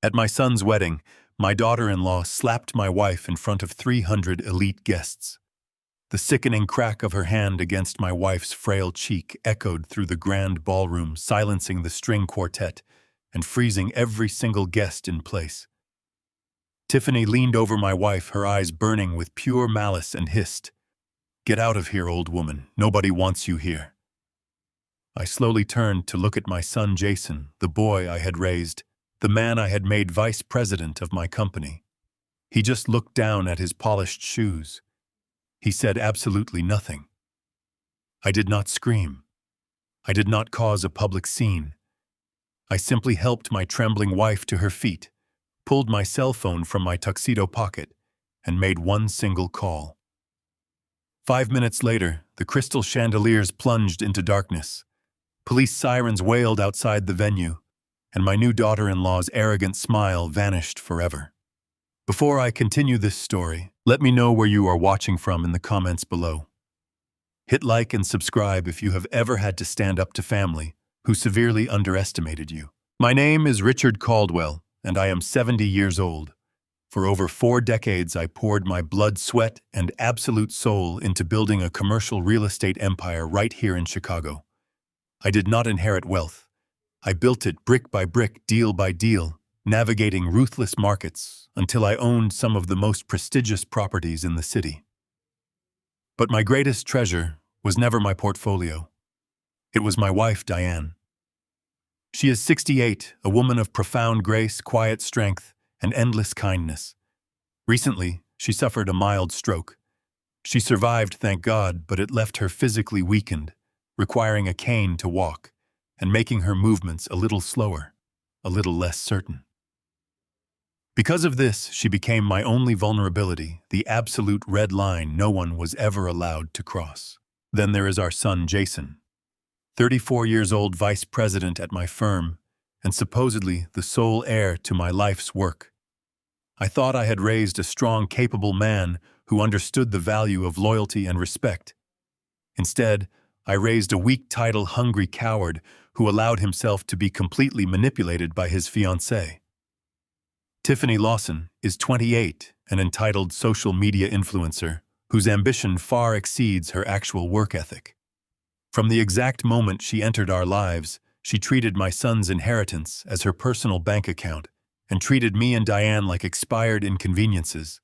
At my son's wedding, my daughter-in-law slapped my wife in front of 300 elite guests. The sickening crack of her hand against my wife's frail cheek echoed through the grand ballroom, silencing the string quartet and freezing every single guest in place. Tiffany leaned over my wife, her eyes burning with pure malice, and hissed, "Get out of here, old woman. Nobody wants you here." I slowly turned to look at my son Jason, the boy I had raised, the man I had made vice president of my company. He just looked down at his polished shoes. He said absolutely nothing. I did not scream. I did not cause a public scene. I simply helped my trembling wife to her feet, pulled my cell phone from my tuxedo pocket, and made one single call. 5 minutes later, the crystal chandeliers plunged into darkness. Police sirens wailed outside the venue, and my new daughter-in-law's arrogant smile vanished forever. Before I continue this story, let me know where you are watching from in the comments below. Hit like and subscribe if you have ever had to stand up to family who severely underestimated you. My name is Richard Caldwell, and I am 70 years old. For over 4 decades, I poured my blood, sweat, and absolute soul into building a commercial real estate empire right here in Chicago. I did not inherit wealth. I built it brick by brick, deal by deal, navigating ruthless markets until I owned some of the most prestigious properties in the city. But my greatest treasure was never my portfolio. It was my wife, Diane. She is 68, a woman of profound grace, quiet strength, and endless kindness. Recently, she suffered a mild stroke. She survived, thank God, but it left her physically weakened, requiring a cane to walk, and making her movements a little slower, a little less certain. Because of this, she became my only vulnerability, the absolute red line no one was ever allowed to cross. Then there is our son, Jason, 34 years old, vice president at my firm, and supposedly the sole heir to my life's work. I thought I had raised a strong, capable man who understood the value of loyalty and respect. Instead, I raised a weak, title-hungry coward who allowed himself to be completely manipulated by his fiancée. Tiffany Lawson is 28, an entitled social media influencer whose ambition far exceeds her actual work ethic. From the exact moment she entered our lives, she treated my son's inheritance as her personal bank account and treated me and Diane like expired inconveniences.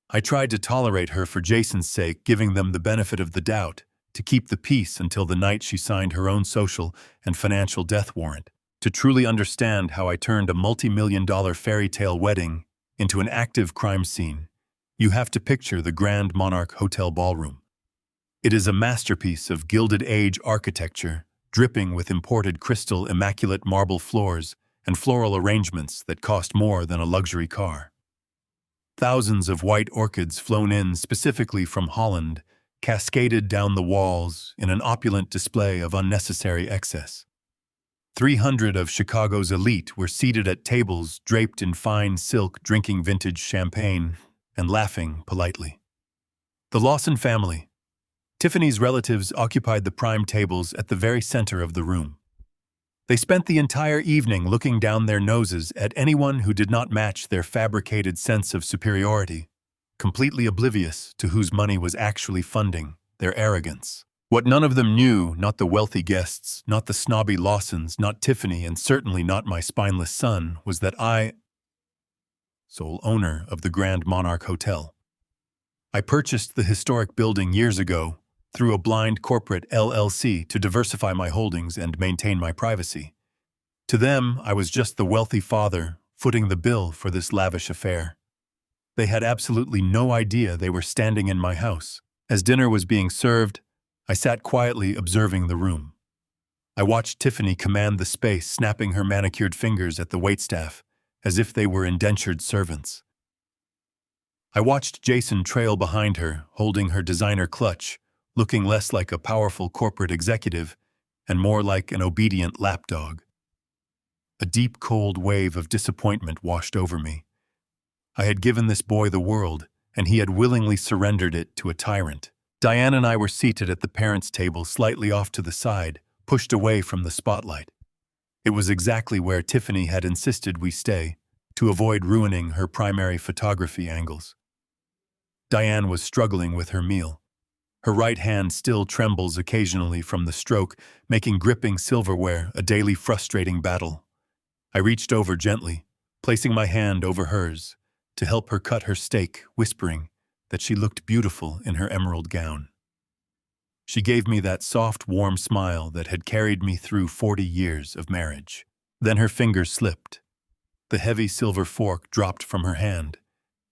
I tried to tolerate her for Jason's sake, giving them the benefit of the doubt, to keep the peace until the night she signed her own social and financial death warrant. To truly understand how I turned a multi-million-dollar fairy tale wedding into an active crime scene, you have to picture the Grand Monarch Hotel ballroom. It is a masterpiece of Gilded Age architecture, dripping with imported crystal, immaculate marble floors and floral arrangements that cost more than a luxury car. Thousands of white orchids flown in specifically from Holland cascaded down the walls in an opulent display of unnecessary excess. 300 of Chicago's elite were seated at tables draped in fine silk, drinking vintage champagne and laughing politely. The Lawson family, Tiffany's relatives, occupied the prime tables at the very center of the room. They spent the entire evening looking down their noses at anyone who did not match their fabricated sense of superiority, completely oblivious to whose money was actually funding their arrogance. What none of them knew, not the wealthy guests, not the snobby Lawsons, not Tiffany, and certainly not my spineless son, was that I, sole owner of the Grand Monarch Hotel. I purchased the historic building years ago through a blind corporate LLC to diversify my holdings and maintain my privacy. To them, I was just the wealthy father footing the bill for this lavish affair. They had absolutely no idea they were standing in my house. As dinner was being served, I sat quietly observing the room. I watched Tiffany command the space, snapping her manicured fingers at the waitstaff as if they were indentured servants. I watched Jason trail behind her, holding her designer clutch, looking less like a powerful corporate executive and more like an obedient lapdog. A deep, cold wave of disappointment washed over me. I had given this boy the world, and he had willingly surrendered it to a tyrant. Diane and I were seated at the parents' table slightly off to the side, pushed away from the spotlight. It was exactly where Tiffany had insisted we stay, to avoid ruining her primary photography angles. Diane was struggling with her meal. Her right hand still trembles occasionally from the stroke, making gripping silverware a daily frustrating battle. I reached over gently, placing my hand over hers, to help her cut her steak, whispering that she looked beautiful in her emerald gown. She gave me that soft, warm smile that had carried me through 40 years of marriage. Then her fingers slipped. The heavy silver fork dropped from her hand.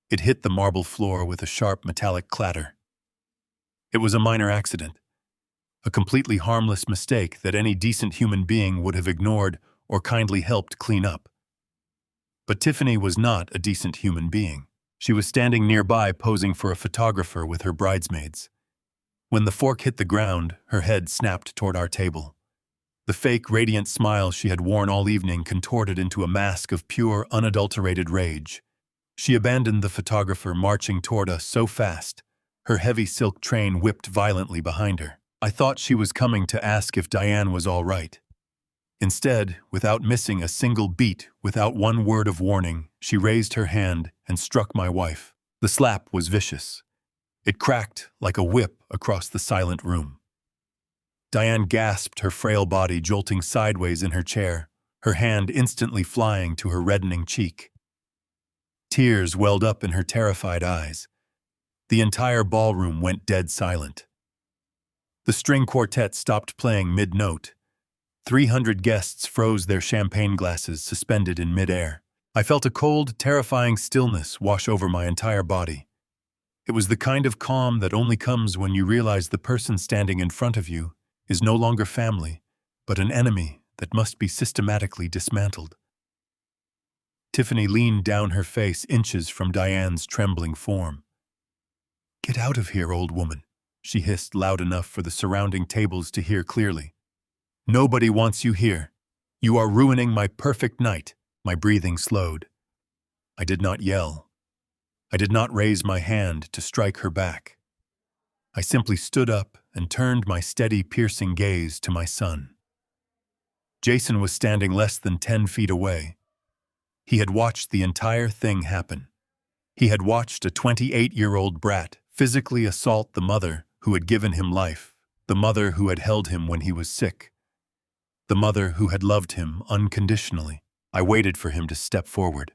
It hit the marble floor with a sharp metallic clatter. It was a minor accident, a completely harmless mistake that any decent human being would have ignored or kindly helped clean up. But Tiffany was not a decent human being. She was standing nearby posing for a photographer with her bridesmaids. When the fork hit the ground, her head snapped toward our table. The fake, radiant smile she had worn all evening contorted into a mask of pure, unadulterated rage. She abandoned the photographer, marching toward us so fast. Her heavy silk train whipped violently behind her. I thought she was coming to ask if Diane was all right. Instead, without missing a single beat, without one word of warning, she raised her hand and struck my wife. The slap was vicious. It cracked like a whip across the silent room. Diane gasped, her frail body jolting sideways in her chair, her hand instantly flying to her reddening cheek. Tears welled up in her terrified eyes. The entire ballroom went dead silent. The string quartet stopped playing mid-note. 300 guests froze, their champagne glasses suspended in mid-air. I felt a cold, terrifying stillness wash over my entire body. It was the kind of calm that only comes when you realize the person standing in front of you is no longer family, but an enemy that must be systematically dismantled. Tiffany leaned down, her face inches from Diane's trembling form. "Get out of here, old woman," she hissed loud enough for the surrounding tables to hear clearly. "Nobody wants you here. You are ruining my perfect night." My breathing slowed. I did not yell. I did not raise my hand to strike her back. I simply stood up and turned my steady, piercing gaze to my son. Jason was standing less than 10 feet away. He had watched the entire thing happen. He had watched a 28-year-old brat physically assault the mother who had given him life, the mother who had held him when he was sick, the mother who had loved him unconditionally. I waited for him to step forward.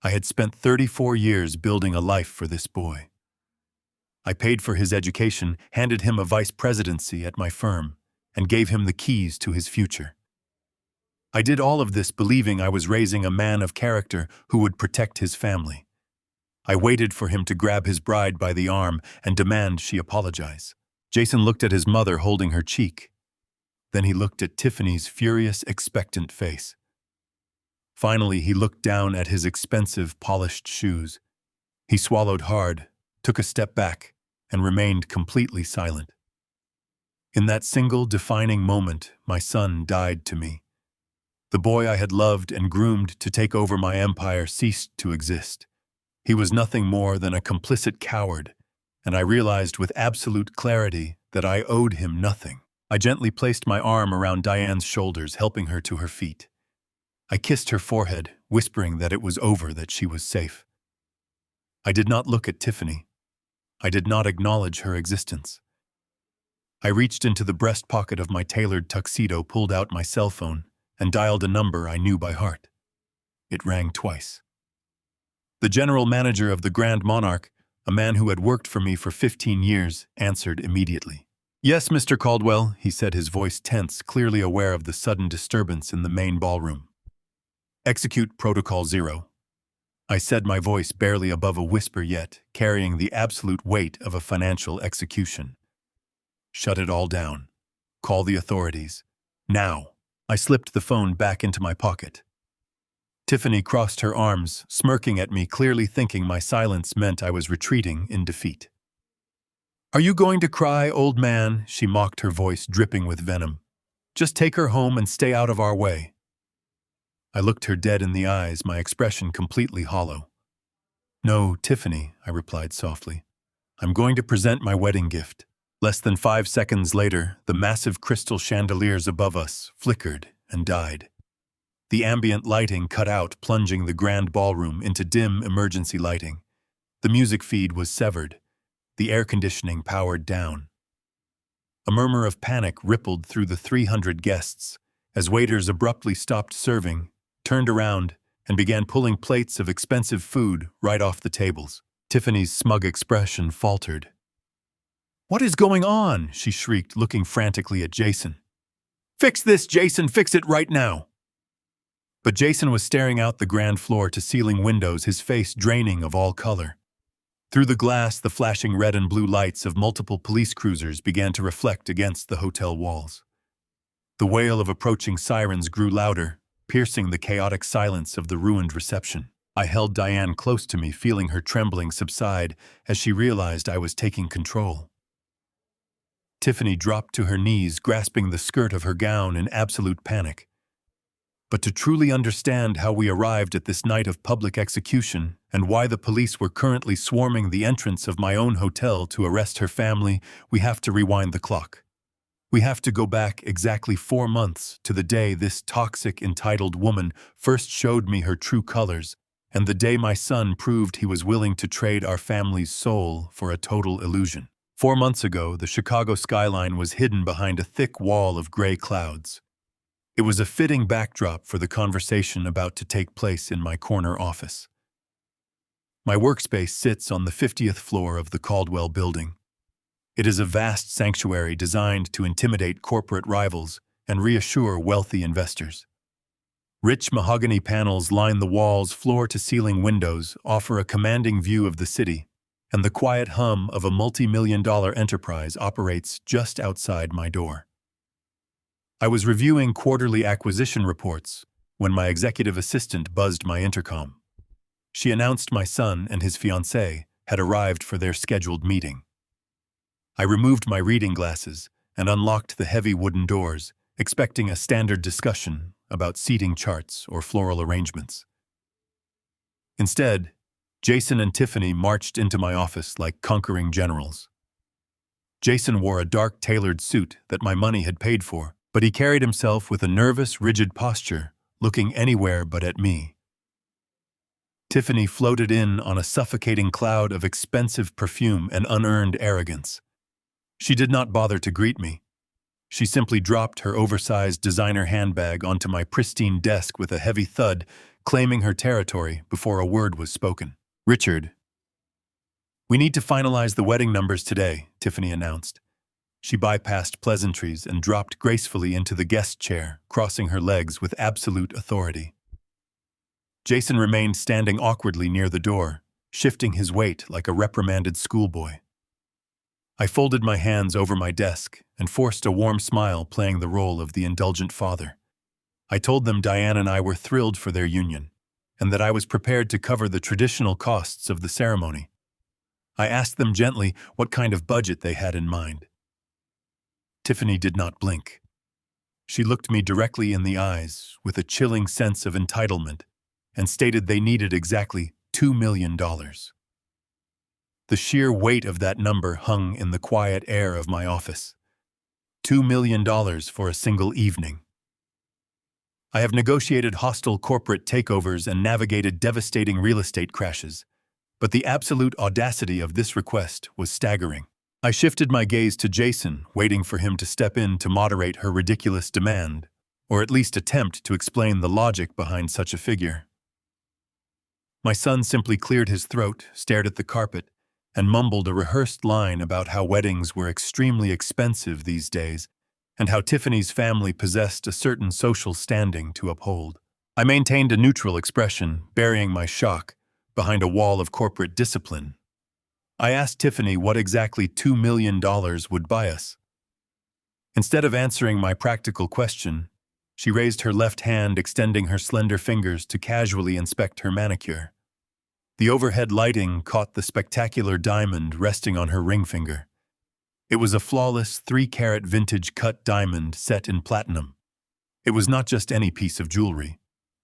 I had spent 34 years building a life for this boy. I paid for his education, handed him a vice presidency at my firm, and gave him the keys to his future. I did all of this believing I was raising a man of character who would protect his family. I waited for him to grab his bride by the arm and demand she apologize. Jason looked at his mother holding her cheek. Then he looked at Tiffany's furious, expectant face. Finally, he looked down at his expensive, polished shoes. He swallowed hard, took a step back, and remained completely silent. In that single defining moment, my son died to me. The boy I had loved and groomed to take over my empire ceased to exist. He was nothing more than a complicit coward, and I realized with absolute clarity that I owed him nothing. I gently placed my arm around Diane's shoulders, helping her to her feet. I kissed her forehead, whispering that it was over, that she was safe. I did not look at Tiffany. I did not acknowledge her existence. I reached into the breast pocket of my tailored tuxedo, pulled out my cell phone, and dialed a number I knew by heart. It rang twice. The general manager of the Grand Monarch, a man who had worked for me for 15 years, answered immediately. "Yes, Mr. Caldwell," he said, his voice tense, clearly aware of the sudden disturbance in the main ballroom. "Execute Protocol 0. I said, my voice barely above a whisper, yet carrying the absolute weight of a financial execution. "Shut it all down. Call the authorities. Now." I slipped the phone back into my pocket. Tiffany crossed her arms, smirking at me, clearly thinking my silence meant I was retreating in defeat. "Are you going to cry, old man?" she mocked, her voice dripping with venom. "Just take her home and stay out of our way." I looked her dead in the eyes, my expression completely hollow. "No, Tiffany," I replied softly. "I'm going to present my wedding gift." Less than 5 seconds later, the massive crystal chandeliers above us flickered and died. The ambient lighting cut out, plunging the grand ballroom into dim emergency lighting. The music feed was severed, the air conditioning powered down. A murmur of panic rippled through the 300 guests as waiters abruptly stopped serving, turned around, and began pulling plates of expensive food right off the tables. Tiffany's smug expression faltered. "What is going on?" she shrieked, looking frantically at Jason. "Fix this, Jason! Fix it right now!" But Jason was staring out the grand floor-to-ceiling windows, his face draining of all color. Through the glass, the flashing red and blue lights of multiple police cruisers began to reflect against the hotel walls. The wail of approaching sirens grew louder, piercing the chaotic silence of the ruined reception. I held Diane close to me, feeling her trembling subside as she realized I was taking control. Tiffany dropped to her knees, grasping the skirt of her gown in absolute panic. But to truly understand how we arrived at this night of public execution and why the police were currently swarming the entrance of my own hotel to arrest her family, we have to rewind the clock. We have to go back exactly 4 months to the day this toxic, entitled woman first showed me her true colors, and the day my son proved he was willing to trade our family's soul for a total illusion. 4 months ago, the Chicago skyline was hidden behind a thick wall of gray clouds. It was a fitting backdrop for the conversation about to take place in my corner office. My workspace sits on the 50th floor of the Caldwell building. It is a vast sanctuary designed to intimidate corporate rivals and reassure wealthy investors. Rich mahogany panels line the walls, floor-to-ceiling windows offer a commanding view of the city, and the quiet hum of a multi-million-dollar enterprise operates just outside my door. I was reviewing quarterly acquisition reports when my executive assistant buzzed my intercom. She announced my son and his fiancée had arrived for their scheduled meeting. I removed my reading glasses and unlocked the heavy wooden doors, expecting a standard discussion about seating charts or floral arrangements. Instead, Jason and Tiffany marched into my office like conquering generals. Jason wore a dark tailored suit that my money had paid for, but he carried himself with a nervous, rigid posture, looking anywhere but at me. Tiffany floated in on a suffocating cloud of expensive perfume and unearned arrogance. She did not bother to greet me. She simply dropped her oversized designer handbag onto my pristine desk with a heavy thud, claiming her territory before a word was spoken. "Richard, we need to finalize the wedding numbers today," Tiffany announced. She bypassed pleasantries and dropped gracefully into the guest chair, crossing her legs with absolute authority. Jason remained standing awkwardly near the door, shifting his weight like a reprimanded schoolboy. I folded my hands over my desk and forced a warm smile, playing the role of the indulgent father. I told them Diane and I were thrilled for their union, and that I was prepared to cover the traditional costs of the ceremony. I asked them gently what kind of budget they had in mind. Tiffany did not blink. She looked me directly in the eyes with a chilling sense of entitlement and stated they needed exactly $2 million. The sheer weight of that number hung in the quiet air of my office. $2 million for a single evening. I have negotiated hostile corporate takeovers and navigated devastating real estate crashes, but the absolute audacity of this request was staggering. I shifted my gaze to Jason, waiting for him to step in to moderate her ridiculous demand, or at least attempt to explain the logic behind such a figure. My son simply cleared his throat, stared at the carpet, and mumbled a rehearsed line about how weddings were extremely expensive these days, and how Tiffany's family possessed a certain social standing to uphold. I maintained a neutral expression, burying my shock behind a wall of corporate discipline. I asked Tiffany what exactly $2 million would buy us. Instead of answering my practical question, she raised her left hand, extending her slender fingers to casually inspect her manicure. The overhead lighting caught the spectacular diamond resting on her ring finger. It was a flawless 3-carat vintage cut diamond set in platinum. It was not just any piece of jewelry.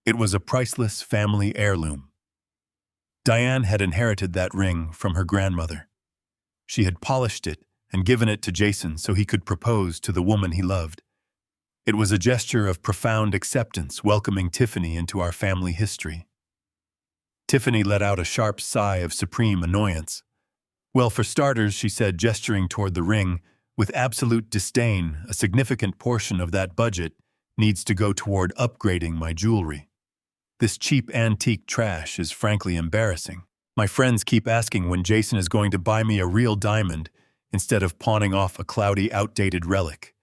It was a priceless family heirloom. Diane had inherited that ring from her grandmother. She had polished it and given it to Jason so he could propose to the woman he loved. It was a gesture of profound acceptance, welcoming Tiffany into our family history. Tiffany let out a sharp sigh of supreme annoyance. "Well, for starters," she said, gesturing toward the ring, "with absolute disdain, a significant portion of that budget needs to go toward upgrading my jewelry. This cheap antique trash is frankly embarrassing. My friends keep asking when Jason is going to buy me a real diamond instead of pawning off a cloudy, outdated relic."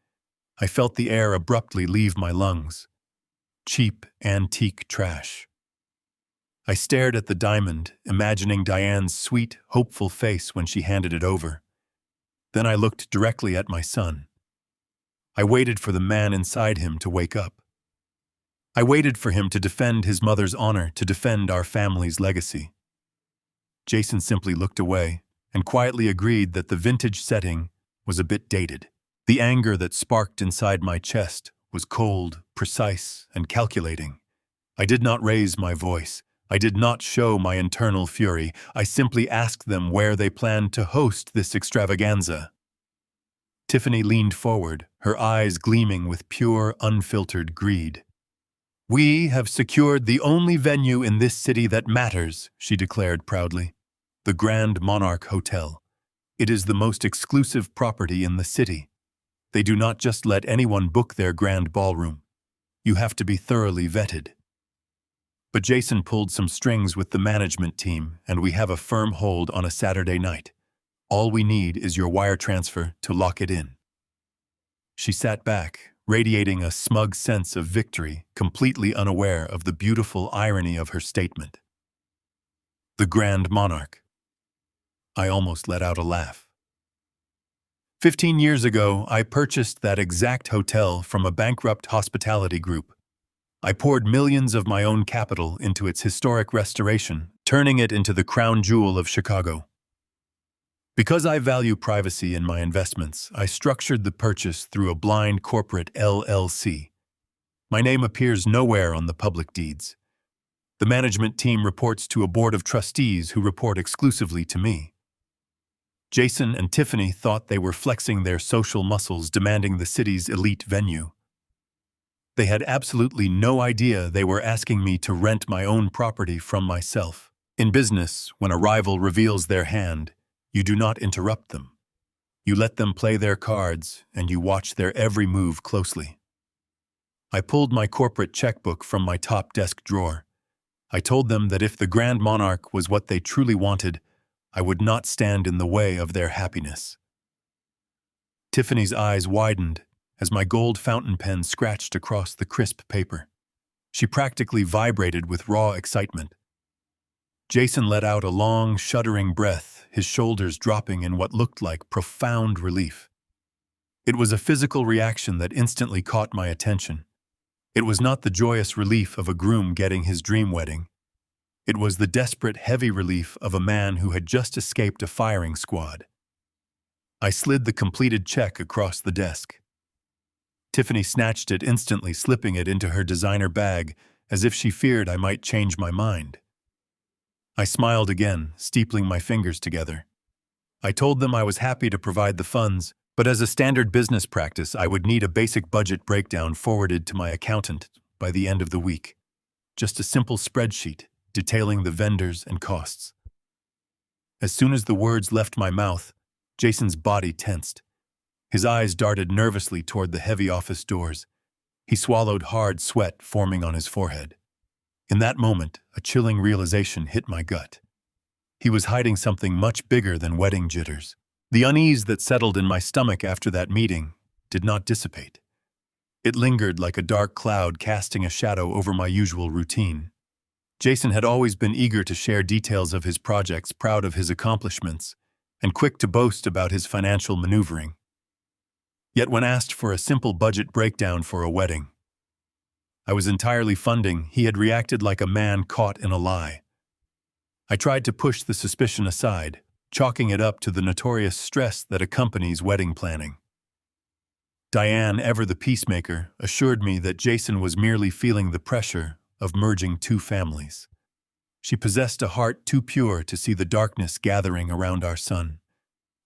I felt the air abruptly leave my lungs. Cheap antique trash. I stared at the diamond, imagining Diane's sweet, hopeful face when she handed it over. Then I looked directly at my son. I waited for the man inside him to wake up. I waited for him to defend his mother's honor, to defend our family's legacy. Jason simply looked away and quietly agreed that the vintage setting was a bit dated. The anger that sparked inside my chest was cold, precise, and calculating. I did not raise my voice. I did not show my internal fury. I simply asked them where they planned to host this extravaganza. Tiffany leaned forward, her eyes gleaming with pure, unfiltered greed. "We have secured the only venue in this city that matters," she declared proudly. "The Grand Monarch Hotel. It is the most exclusive property in the city. They do not just let anyone book their grand ballroom. You have to be thoroughly vetted." But Jason pulled some strings with the management team, and we have a firm hold on a Saturday night. All we need is your wire transfer to lock it in. She sat back, radiating a smug sense of victory, completely unaware of the beautiful irony of her statement. The Grand Monarch. I almost let out a laugh. 15 years ago, I purchased that exact hotel from a bankrupt hospitality group. I poured millions of my own capital into its historic restoration, turning it into the crown jewel of Chicago. Because I value privacy in my investments, I structured the purchase through a blind corporate LLC. My name appears nowhere on the public deeds. The management team reports to a board of trustees who report exclusively to me. Jason and Tiffany thought they were flexing their social muscles, demanding the city's elite venue. They had absolutely no idea they were asking me to rent my own property from myself. In business, when a rival reveals their hand, you do not interrupt them. You let them play their cards, and you watch their every move closely. I pulled my corporate checkbook from my top desk drawer. I told them that if the Grand Monarch was what they truly wanted, I would not stand in the way of their happiness. Tiffany's eyes widened as my gold fountain pen scratched across the crisp paper. She practically vibrated with raw excitement. Jason let out a long, shuddering breath, his shoulders dropping in what looked like profound relief. It was a physical reaction that instantly caught my attention. It was not the joyous relief of a groom getting his dream wedding. It was the desperate, heavy relief of a man who had just escaped a firing squad. I slid the completed check across the desk. Tiffany snatched it instantly, slipping it into her designer bag, as if she feared I might change my mind. I smiled again, steepling my fingers together. I told them I was happy to provide the funds, but as a standard business practice, I would need a basic budget breakdown forwarded to my accountant by the end of the week. Just a simple spreadsheet detailing the vendors and costs. As soon as the words left my mouth, Jason's body tensed. His eyes darted nervously toward the heavy office doors. He swallowed hard sweat forming on his forehead. In that moment, a chilling realization hit my gut. He was hiding something much bigger than wedding jitters. The unease that settled in my stomach after that meeting did not dissipate. It lingered like a dark cloud, casting a shadow over my usual routine. Jason had always been eager to share details of his projects, proud of his accomplishments, and quick to boast about his financial maneuvering. Yet when asked for a simple budget breakdown for a wedding I was entirely funding, he had reacted like a man caught in a lie. I tried to push the suspicion aside, chalking it up to the notorious stress that accompanies wedding planning. Diane, ever the peacemaker, assured me that Jason was merely feeling the pressure of merging two families. She possessed a heart too pure to see the darkness gathering around our son.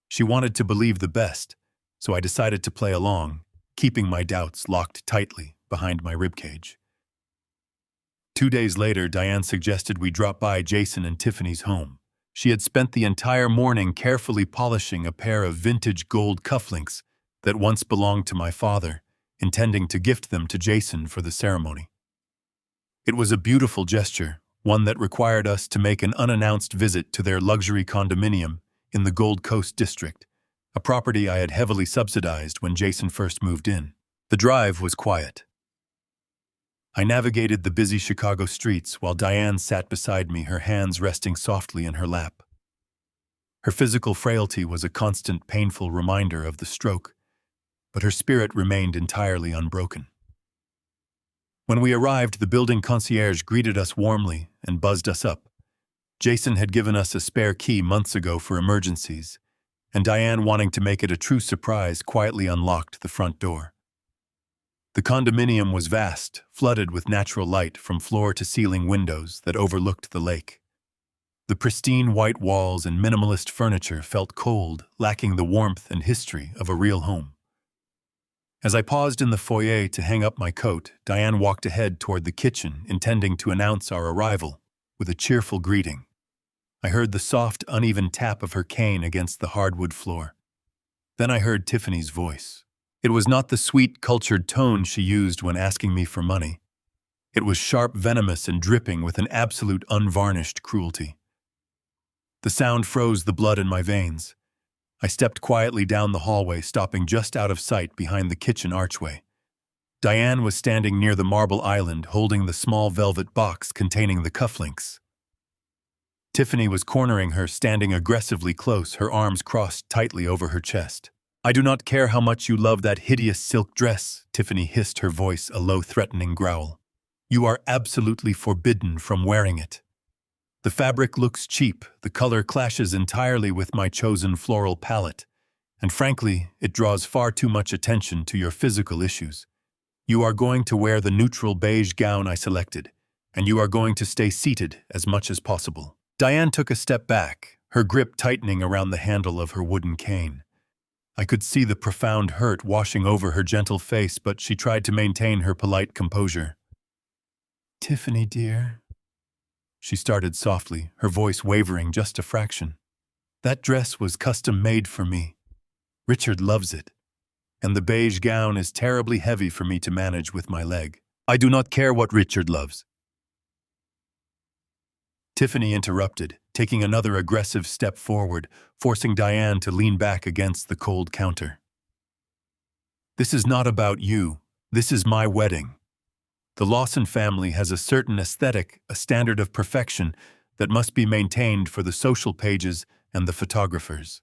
She wanted to believe the best, so I decided to play along, keeping my doubts locked tightly behind my ribcage. 2 days later, Diane suggested we drop by Jason and Tiffany's home. She had spent the entire morning carefully polishing a pair of vintage gold cufflinks that once belonged to my father, intending to gift them to Jason for the ceremony. It was a beautiful gesture, one that required us to make an unannounced visit to their luxury condominium in the Gold Coast district, a property I had heavily subsidized when Jason first moved in. The drive was quiet. I navigated the busy Chicago streets while Diane sat beside me, her hands resting softly in her lap. Her physical frailty was a constant, painful reminder of the stroke, but her spirit remained entirely unbroken. When we arrived, the building concierge greeted us warmly and buzzed us up. Jason had given us a spare key months ago for emergencies, and Diane, wanting to make it a true surprise, quietly unlocked the front door. The condominium was vast, flooded with natural light from floor-to-ceiling windows that overlooked the lake. The pristine white walls and minimalist furniture felt cold, lacking the warmth and history of a real home. As I paused in the foyer to hang up my coat, Diane walked ahead toward the kitchen, intending to announce our arrival with a cheerful greeting. I heard the soft, uneven tap of her cane against the hardwood floor. Then I heard Tiffany's voice. It was not the sweet, cultured tone she used when asking me for money. It was sharp, venomous, and dripping with an absolute unvarnished cruelty. The sound froze the blood in my veins. I stepped quietly down the hallway, stopping just out of sight behind the kitchen archway. Diane was standing near the marble island, holding the small velvet box containing the cufflinks. Tiffany was cornering her, standing aggressively close, her arms crossed tightly over her chest. "I do not care how much you love that hideous silk dress," Tiffany hissed, her voice a low, threatening growl. "You are absolutely forbidden from wearing it. The fabric looks cheap, the color clashes entirely with my chosen floral palette, and frankly, it draws far too much attention to your physical issues. You are going to wear the neutral beige gown I selected, and you are going to stay seated as much as possible." Diane took a step back, her grip tightening around the handle of her wooden cane. I could see the profound hurt washing over her gentle face, but she tried to maintain her polite composure. "Tiffany, dear," she started softly, her voice wavering just a fraction. "That dress was custom-made for me. Richard loves it, and the beige gown is terribly heavy for me to manage with my leg." "I do not care what Richard loves," Tiffany interrupted, taking another aggressive step forward, forcing Diane to lean back against the cold counter. "This is not about you. This is my wedding. The Lawson family has a certain aesthetic, a standard of perfection that must be maintained for the social pages and the photographers.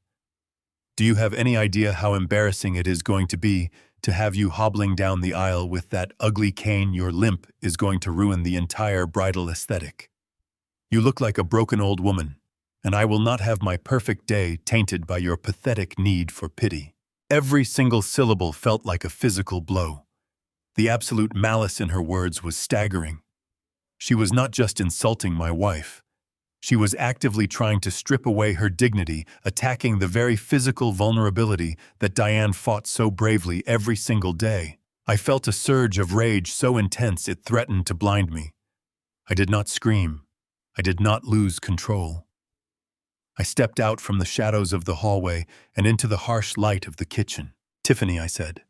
Do you have any idea how embarrassing it is going to be to have you hobbling down the aisle with that ugly cane? Your limp is going to ruin the entire bridal aesthetic. You look like a broken old woman, and I will not have my perfect day tainted by your pathetic need for pity." Every single syllable felt like a physical blow. The absolute malice in her words was staggering. She was not just insulting my wife. She was actively trying to strip away her dignity, attacking the very physical vulnerability that Diane fought so bravely every single day. I felt a surge of rage so intense it threatened to blind me. I did not scream. I did not lose control. I stepped out from the shadows of the hallway and into the harsh light of the kitchen. "Tiffany," I said.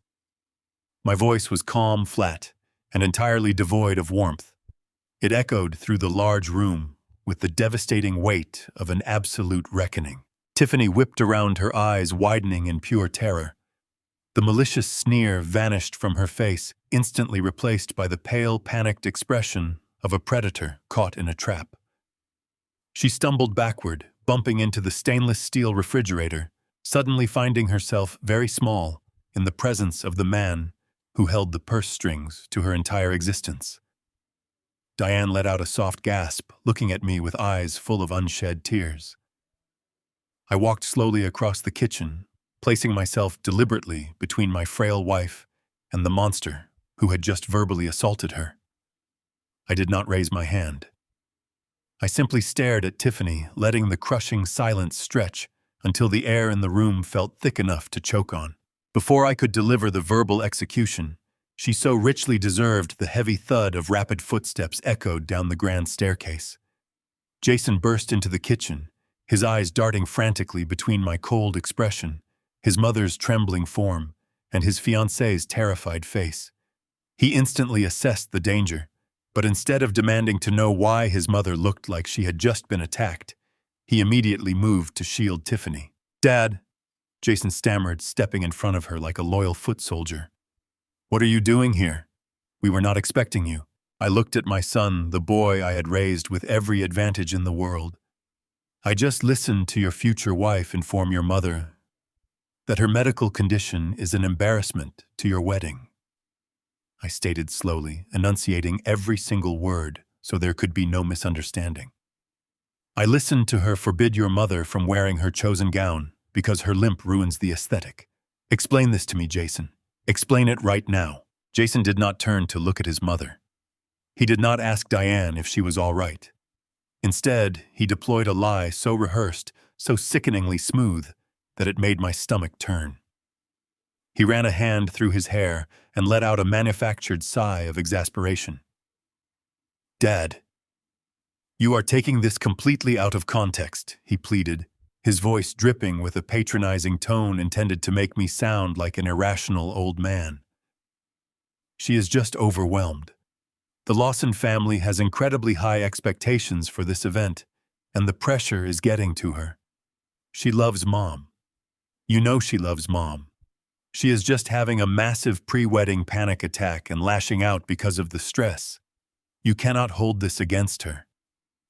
My voice was calm, flat, and entirely devoid of warmth. It echoed through the large room with the devastating weight of an absolute reckoning. Tiffany whipped around, her eyes widening in pure terror. The malicious sneer vanished from her face, instantly replaced by the pale, panicked expression of a predator caught in a trap. She stumbled backward, bumping into the stainless steel refrigerator, suddenly finding herself very small in the presence of the man who held the purse strings to her entire existence. Diane let out a soft gasp, looking at me with eyes full of unshed tears. I walked slowly across the kitchen, placing myself deliberately between my frail wife and the monster who had just verbally assaulted her. I did not raise my hand. I simply stared at Tiffany, letting the crushing silence stretch until the air in the room felt thick enough to choke on. Before I could deliver the verbal execution, she so richly deserved the heavy thud of rapid footsteps echoed down the grand staircase. Jason burst into the kitchen, his eyes darting frantically between my cold expression, his mother's trembling form, and his fiancée's terrified face. He instantly assessed the danger, but instead of demanding to know why his mother looked like she had just been attacked, he immediately moved to shield Tiffany. "Dad," Jason stammered, stepping in front of her like a loyal foot soldier. "What are you doing here? We were not expecting you." I looked at my son, the boy I had raised with every advantage in the world. "I just listened to your future wife inform your mother that her medical condition is an embarrassment to your wedding," I stated slowly, enunciating every single word so there could be no misunderstanding. "I listened to her forbid your mother from wearing her chosen gown because her limp ruins the aesthetic. Explain this to me, Jason. Explain it right now." Jason did not turn to look at his mother. He did not ask Diane if she was all right. Instead, he deployed a lie so rehearsed, so sickeningly smooth, that it made my stomach turn. He ran a hand through his hair and let out a manufactured sigh of exasperation. "Dad, you are taking this completely out of context," he pleaded, his voice dripping with a patronizing tone intended to make me sound like an irrational old man. "She is just overwhelmed. The Lawson family has incredibly high expectations for this event, and the pressure is getting to her. She loves Mom. You know she loves Mom. She is just having a massive pre-wedding panic attack and lashing out because of the stress. You cannot hold this against her.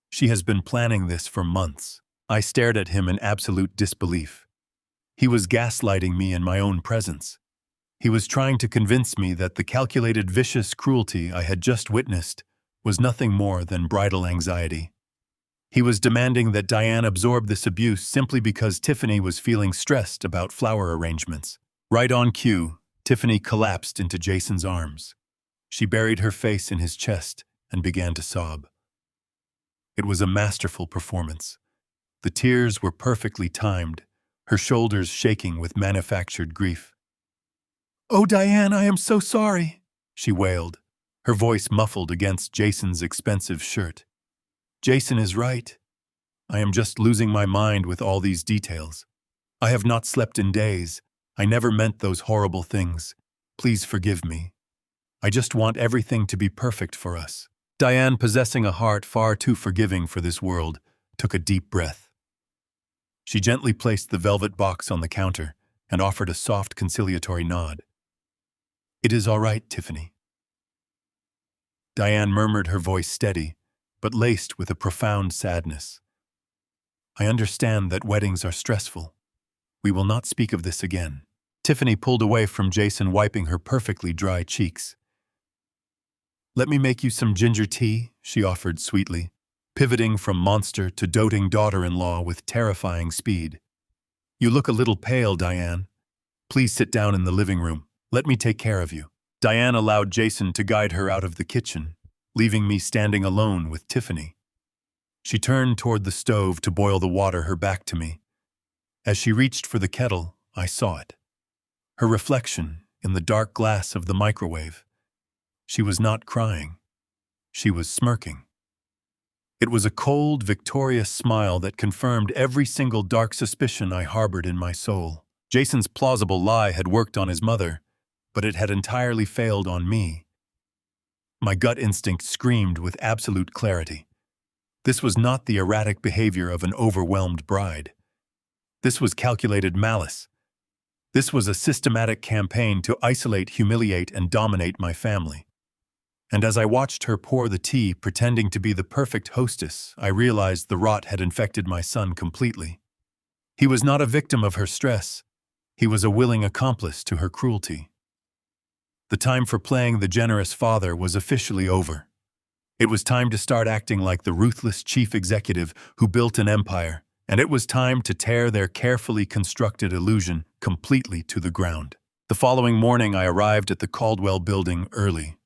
She has been planning this for months." I stared at him in absolute disbelief. He was gaslighting me in my own presence. He was trying to convince me that the calculated vicious cruelty I had just witnessed was nothing more than bridal anxiety. He was demanding that Diane absorb this abuse simply because Tiffany was feeling stressed about flower arrangements. Right on cue, Tiffany collapsed into Jason's arms. She buried her face in his chest and began to sob. It was a masterful performance. The tears were perfectly timed, her shoulders shaking with manufactured grief. "Oh, Diane, I am so sorry," she wailed, her voice muffled against Jason's expensive shirt. "Jason is right. I am just losing my mind with all these details. I have not slept in days. I never meant those horrible things. Please forgive me. I just want everything to be perfect for us." Diane, possessing a heart far too forgiving for this world, took a deep breath. She gently placed the velvet box on the counter and offered a soft conciliatory nod. "It is all right, Tiffany." Diane murmured, her voice steady, but laced with a profound sadness. "I understand that weddings are stressful. We will not speak of this again." Tiffany pulled away from Jason, wiping her perfectly dry cheeks. "Let me make you some ginger tea," she offered sweetly, pivoting from monster to doting daughter-in-law with terrifying speed. "You look a little pale, Diane. Please sit down in the living room. Let me take care of you." Diane allowed Jason to guide her out of the kitchen, leaving me standing alone with Tiffany. She turned toward the stove to boil the water, her back to me. As she reached for the kettle, I saw it. Her reflection in the dark glass of the microwave. She was not crying. She was smirking. It was a cold, victorious smile that confirmed every single dark suspicion I harbored in my soul. Jason's plausible lie had worked on his mother, but it had entirely failed on me. My gut instinct screamed with absolute clarity. This was not the erratic behavior of an overwhelmed bride. This was calculated malice. This was a systematic campaign to isolate, humiliate, and dominate my family. And as I watched her pour the tea, pretending to be the perfect hostess, I realized the rot had infected my son completely. He was not a victim of her stress. He was a willing accomplice to her cruelty. The time for playing the generous father was officially over. It was time to start acting like the ruthless chief executive who built an empire, and it was time to tear their carefully constructed illusion completely to the ground. The following morning, I arrived at the Caldwell building early.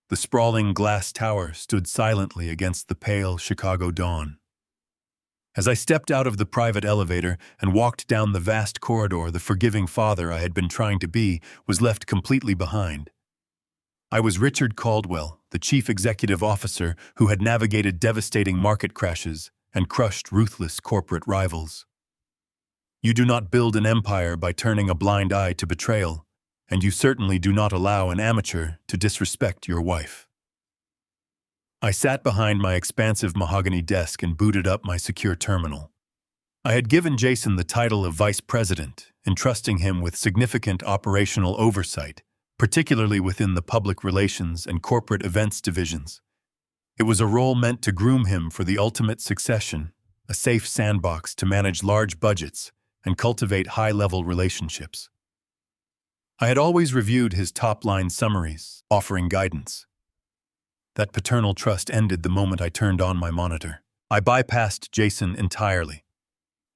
The sprawling glass tower stood silently against the pale Chicago dawn. As I stepped out of the private elevator and walked down the vast corridor, the forgiving father I had been trying to be was left completely behind. I was Richard Caldwell, the chief executive officer who had navigated devastating market crashes and crushed ruthless corporate rivals. You do not build an empire by turning a blind eye to betrayal, and you certainly do not allow an amateur to disrespect your wife. I sat behind my expansive mahogany desk and booted up my secure terminal. I had given Jason the title of vice president, entrusting him with significant operational oversight, particularly within the public relations and corporate events divisions. It was a role meant to groom him for the ultimate succession, a safe sandbox to manage large budgets and cultivate high-level relationships. I had always reviewed his top-line summaries, offering guidance. That paternal trust ended the moment I turned on my monitor. I bypassed Jason entirely.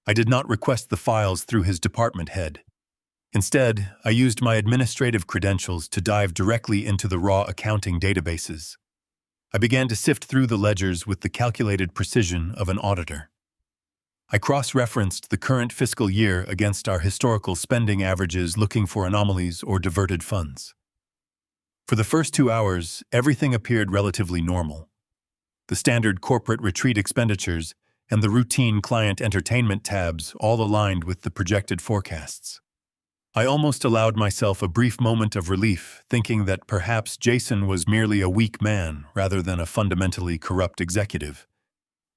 I did not request the files through his department head. Instead, I used my administrative credentials to dive directly into the raw accounting databases. I began to sift through the ledgers with the calculated precision of an auditor. I cross-referenced the current fiscal year against our historical spending averages, looking for anomalies or diverted funds. For the first 2 hours, everything appeared relatively normal. The standard corporate retreat expenditures and the routine client entertainment tabs all aligned with the projected forecasts. I almost allowed myself a brief moment of relief, thinking that perhaps Jason was merely a weak man rather than a fundamentally corrupt executive.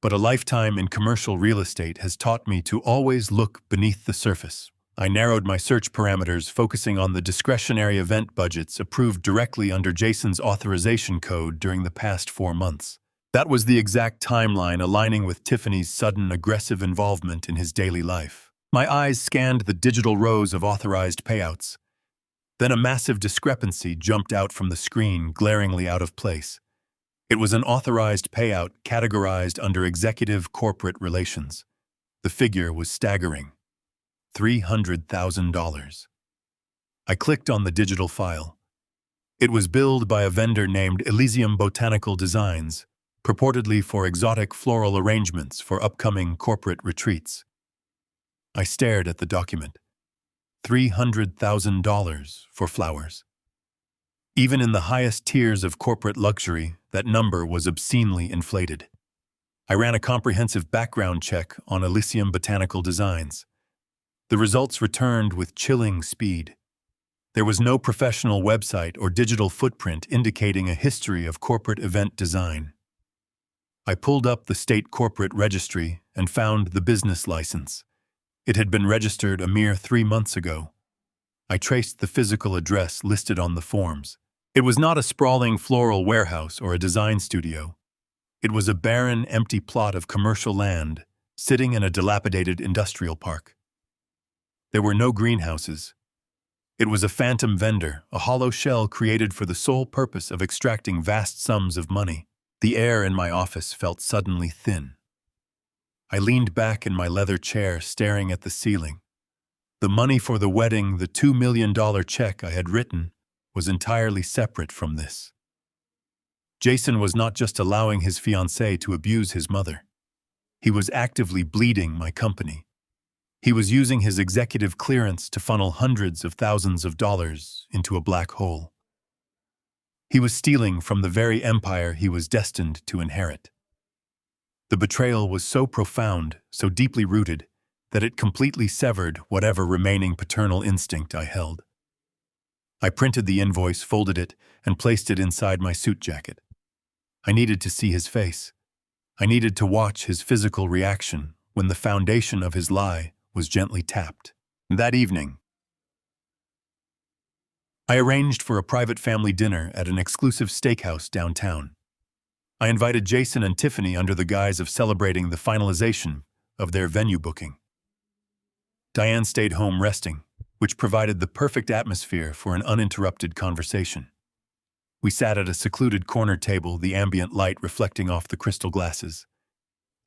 But a lifetime in commercial real estate has taught me to always look beneath the surface. I narrowed my search parameters, focusing on the discretionary event budgets approved directly under Jason's authorization code during the past 4 months. That was the exact timeline aligning with Tiffany's sudden aggressive involvement in his daily life. My eyes scanned the digital rows of authorized payouts. Then a massive discrepancy jumped out from the screen, glaringly out of place. It was an authorized payout categorized under executive corporate relations. The figure was staggering. $300,000. I clicked on the digital file. It was billed by a vendor named Elysium Botanical Designs, purportedly for exotic floral arrangements for upcoming corporate retreats. I stared at the document. $300,000 for flowers. Even in the highest tiers of corporate luxury, that number was obscenely inflated. I ran a comprehensive background check on Elysium Botanical Designs. The results returned with chilling speed. There was no professional website or digital footprint indicating a history of corporate event design. I pulled up the state corporate registry and found the business license. It had been registered a mere 3 months ago. I traced the physical address listed on the forms. It was not a sprawling floral warehouse or a design studio. It was a barren, empty plot of commercial land sitting in a dilapidated industrial park. There were no greenhouses. It was a phantom vendor, a hollow shell created for the sole purpose of extracting vast sums of money. The air in my office felt suddenly thin. I leaned back in my leather chair, staring at the ceiling. The money for the wedding, the $2 million check I had written, was entirely separate from this. Jason was not just allowing his fiancée to abuse his mother. He was actively bleeding my company. He was using his executive clearance to funnel hundreds of thousands of dollars into a black hole. He was stealing from the very empire he was destined to inherit. The betrayal was so profound, so deeply rooted, that it completely severed whatever remaining paternal instinct I held. I printed the invoice, folded it, and placed it inside my suit jacket. I needed to see his face. I needed to watch his physical reaction when the foundation of his lie was gently tapped. That evening, I arranged for a private family dinner at an exclusive steakhouse downtown. I invited Jason and Tiffany under the guise of celebrating the finalization of their venue booking. Diane stayed home resting, which provided the perfect atmosphere for an uninterrupted conversation. We sat at a secluded corner table, the ambient light reflecting off the crystal glasses.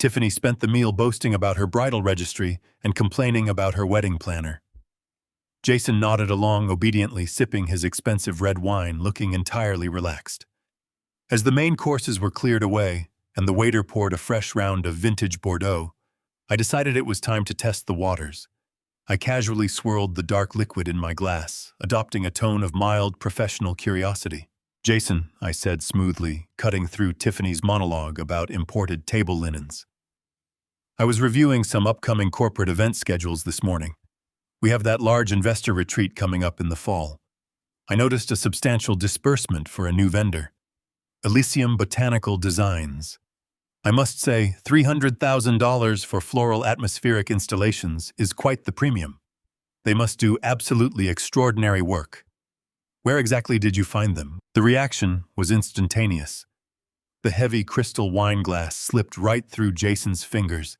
Tiffany spent the meal boasting about her bridal registry and complaining about her wedding planner. Jason nodded along obediently, sipping his expensive red wine, looking entirely relaxed. As the main courses were cleared away and the waiter poured a fresh round of vintage Bordeaux, I decided it was time to test the waters. I casually swirled the dark liquid in my glass, adopting a tone of mild professional curiosity. "Jason," I said smoothly, cutting through Tiffany's monologue about imported table linens. "I was reviewing some upcoming corporate event schedules this morning. We have that large investor retreat coming up in the fall. I noticed a substantial disbursement for a new vendor, Elysium Botanical Designs. I must say, $300,000 for floral atmospheric installations is quite the premium. They must do absolutely extraordinary work. Where exactly did you find them?" The reaction was instantaneous. The heavy crystal wine glass slipped right through Jason's fingers.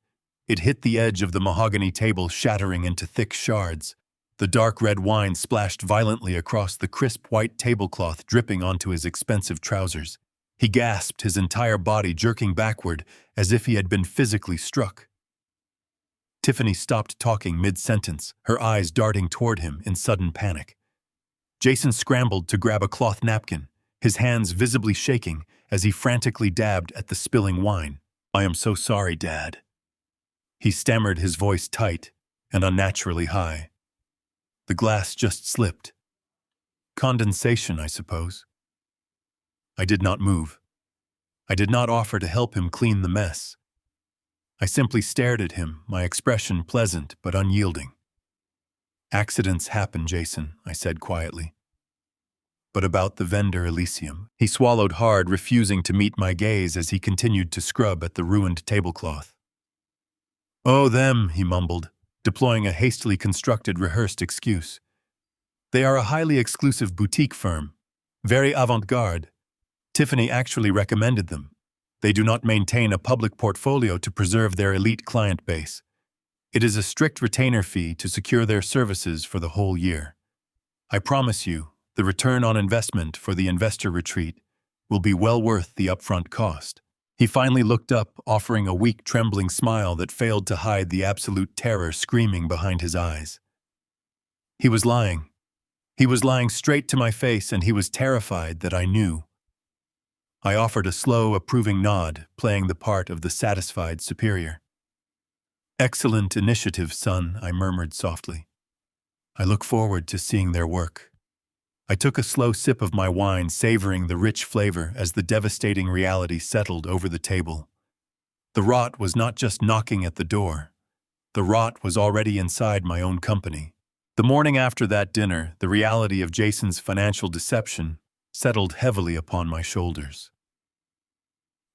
It hit the edge of the mahogany table, shattering into thick shards. The dark red wine splashed violently across the crisp white tablecloth, dripping onto his expensive trousers. He gasped, his entire body jerking backward as if he had been physically struck. Tiffany stopped talking mid-sentence, her eyes darting toward him in sudden panic. Jason scrambled to grab a cloth napkin, his hands visibly shaking as he frantically dabbed at the spilling wine. "I am so sorry, Dad." He stammered, his voice tight and unnaturally high. "The glass just slipped. Condensation, I suppose." I did not move. I did not offer to help him clean the mess. I simply stared at him, my expression pleasant but unyielding. "Accidents happen, Jason," I said quietly. "But about the vendor Elysium." He swallowed hard, refusing to meet my gaze as he continued to scrub at the ruined tablecloth. "Oh, them," he mumbled, deploying a hastily constructed, rehearsed excuse. "They are a highly exclusive boutique firm, very avant-garde. Tiffany actually recommended them. They do not maintain a public portfolio to preserve their elite client base. It is a strict retainer fee to secure their services for the whole year. I promise you, the return on investment for the investor retreat will be well worth the upfront cost." He finally looked up, offering a weak, trembling smile that failed to hide the absolute terror screaming behind his eyes. He was lying. He was lying straight to my face, and he was terrified that I knew. I offered a slow, approving nod, playing the part of the satisfied superior. "Excellent initiative, son," I murmured softly. "I look forward to seeing their work." I took a slow sip of my wine, savoring the rich flavor as the devastating reality settled over the table. The rot was not just knocking at the door. The rot was already inside my own company. The morning after that dinner, the reality of Jason's financial deception settled heavily upon my shoulders.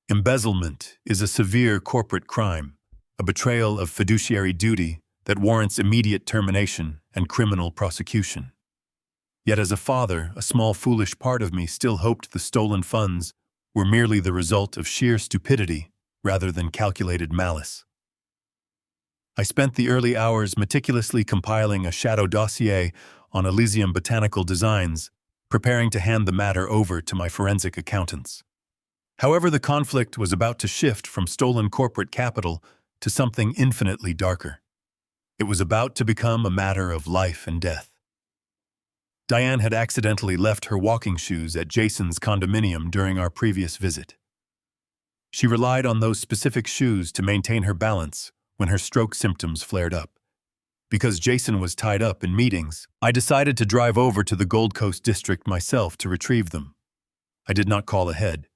Embezzlement is a severe corporate crime, a betrayal of fiduciary duty that warrants immediate termination and criminal prosecution. Yet as a father, a small foolish part of me still hoped the stolen funds were merely the result of sheer stupidity rather than calculated malice. I spent the early hours meticulously compiling a shadow dossier on Elysium Botanical Designs, preparing to hand the matter over to my forensic accountants. However, the conflict was about to shift from stolen corporate capital to something infinitely darker. It was about to become a matter of life and death. Diane had accidentally left her walking shoes at Jason's condominium during our previous visit. She relied on those specific shoes to maintain her balance when her stroke symptoms flared up. Because Jason was tied up in meetings, I decided to drive over to the Gold Coast district myself to retrieve them. I did not call ahead.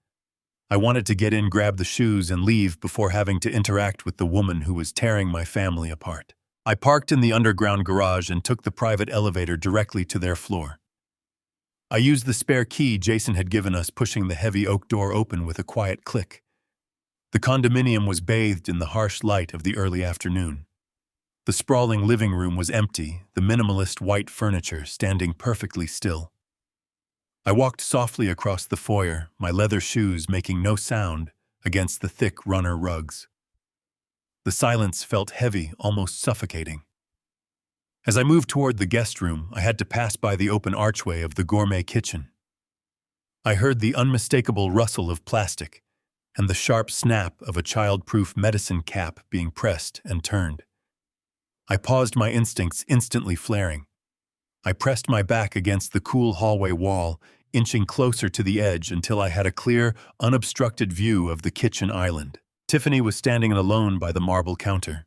I wanted to get in, grab the shoes, and leave before having to interact with the woman who was tearing my family apart. I parked in the underground garage and took the private elevator directly to their floor. I used the spare key Jason had given us, pushing the heavy oak door open with a quiet click. The condominium was bathed in the harsh light of the early afternoon. The sprawling living room was empty, the minimalist white furniture standing perfectly still. I walked softly across the foyer, my leather shoes making no sound against the thick runner rugs. The silence felt heavy, almost suffocating. As I moved toward the guest room, I had to pass by the open archway of the gourmet kitchen. I heard the unmistakable rustle of plastic and the sharp snap of a child-proof medicine cap being pressed and turned. I paused, my instincts instantly flaring. I pressed my back against the cool hallway wall, inching closer to the edge until I had a clear, unobstructed view of the kitchen island. Tiffany was standing alone by the marble counter.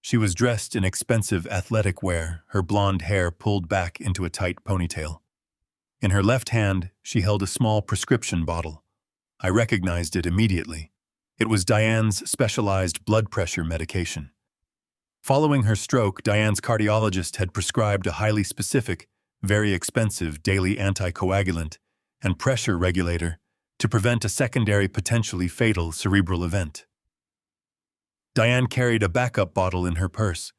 She was dressed in expensive athletic wear, her blonde hair pulled back into a tight ponytail. In her left hand, she held a small prescription bottle. I recognized it immediately. It was Diane's specialized blood pressure medication. Following her stroke, Diane's cardiologist had prescribed a highly specific, very expensive daily anticoagulant and pressure regulator to prevent a secondary potentially fatal cerebral event. Diane carried a backup bottle in her purse,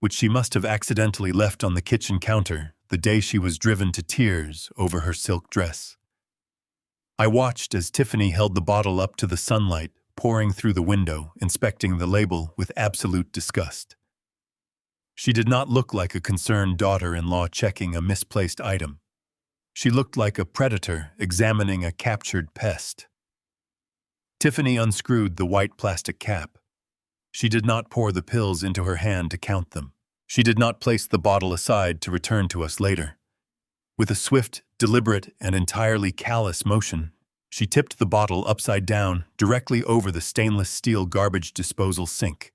which she must have accidentally left on the kitchen counter the day she was driven to tears over her silk dress. I watched as Tiffany held the bottle up to the sunlight, pouring through the window, inspecting the label with absolute disgust. She did not look like a concerned daughter-in-law checking a misplaced item. She looked like a predator examining a captured pest. Tiffany unscrewed the white plastic cap. She did not pour the pills into her hand to count them. She did not place the bottle aside to return to us later. With a swift, deliberate, and entirely callous motion, she tipped the bottle upside down directly over the stainless steel garbage disposal sink.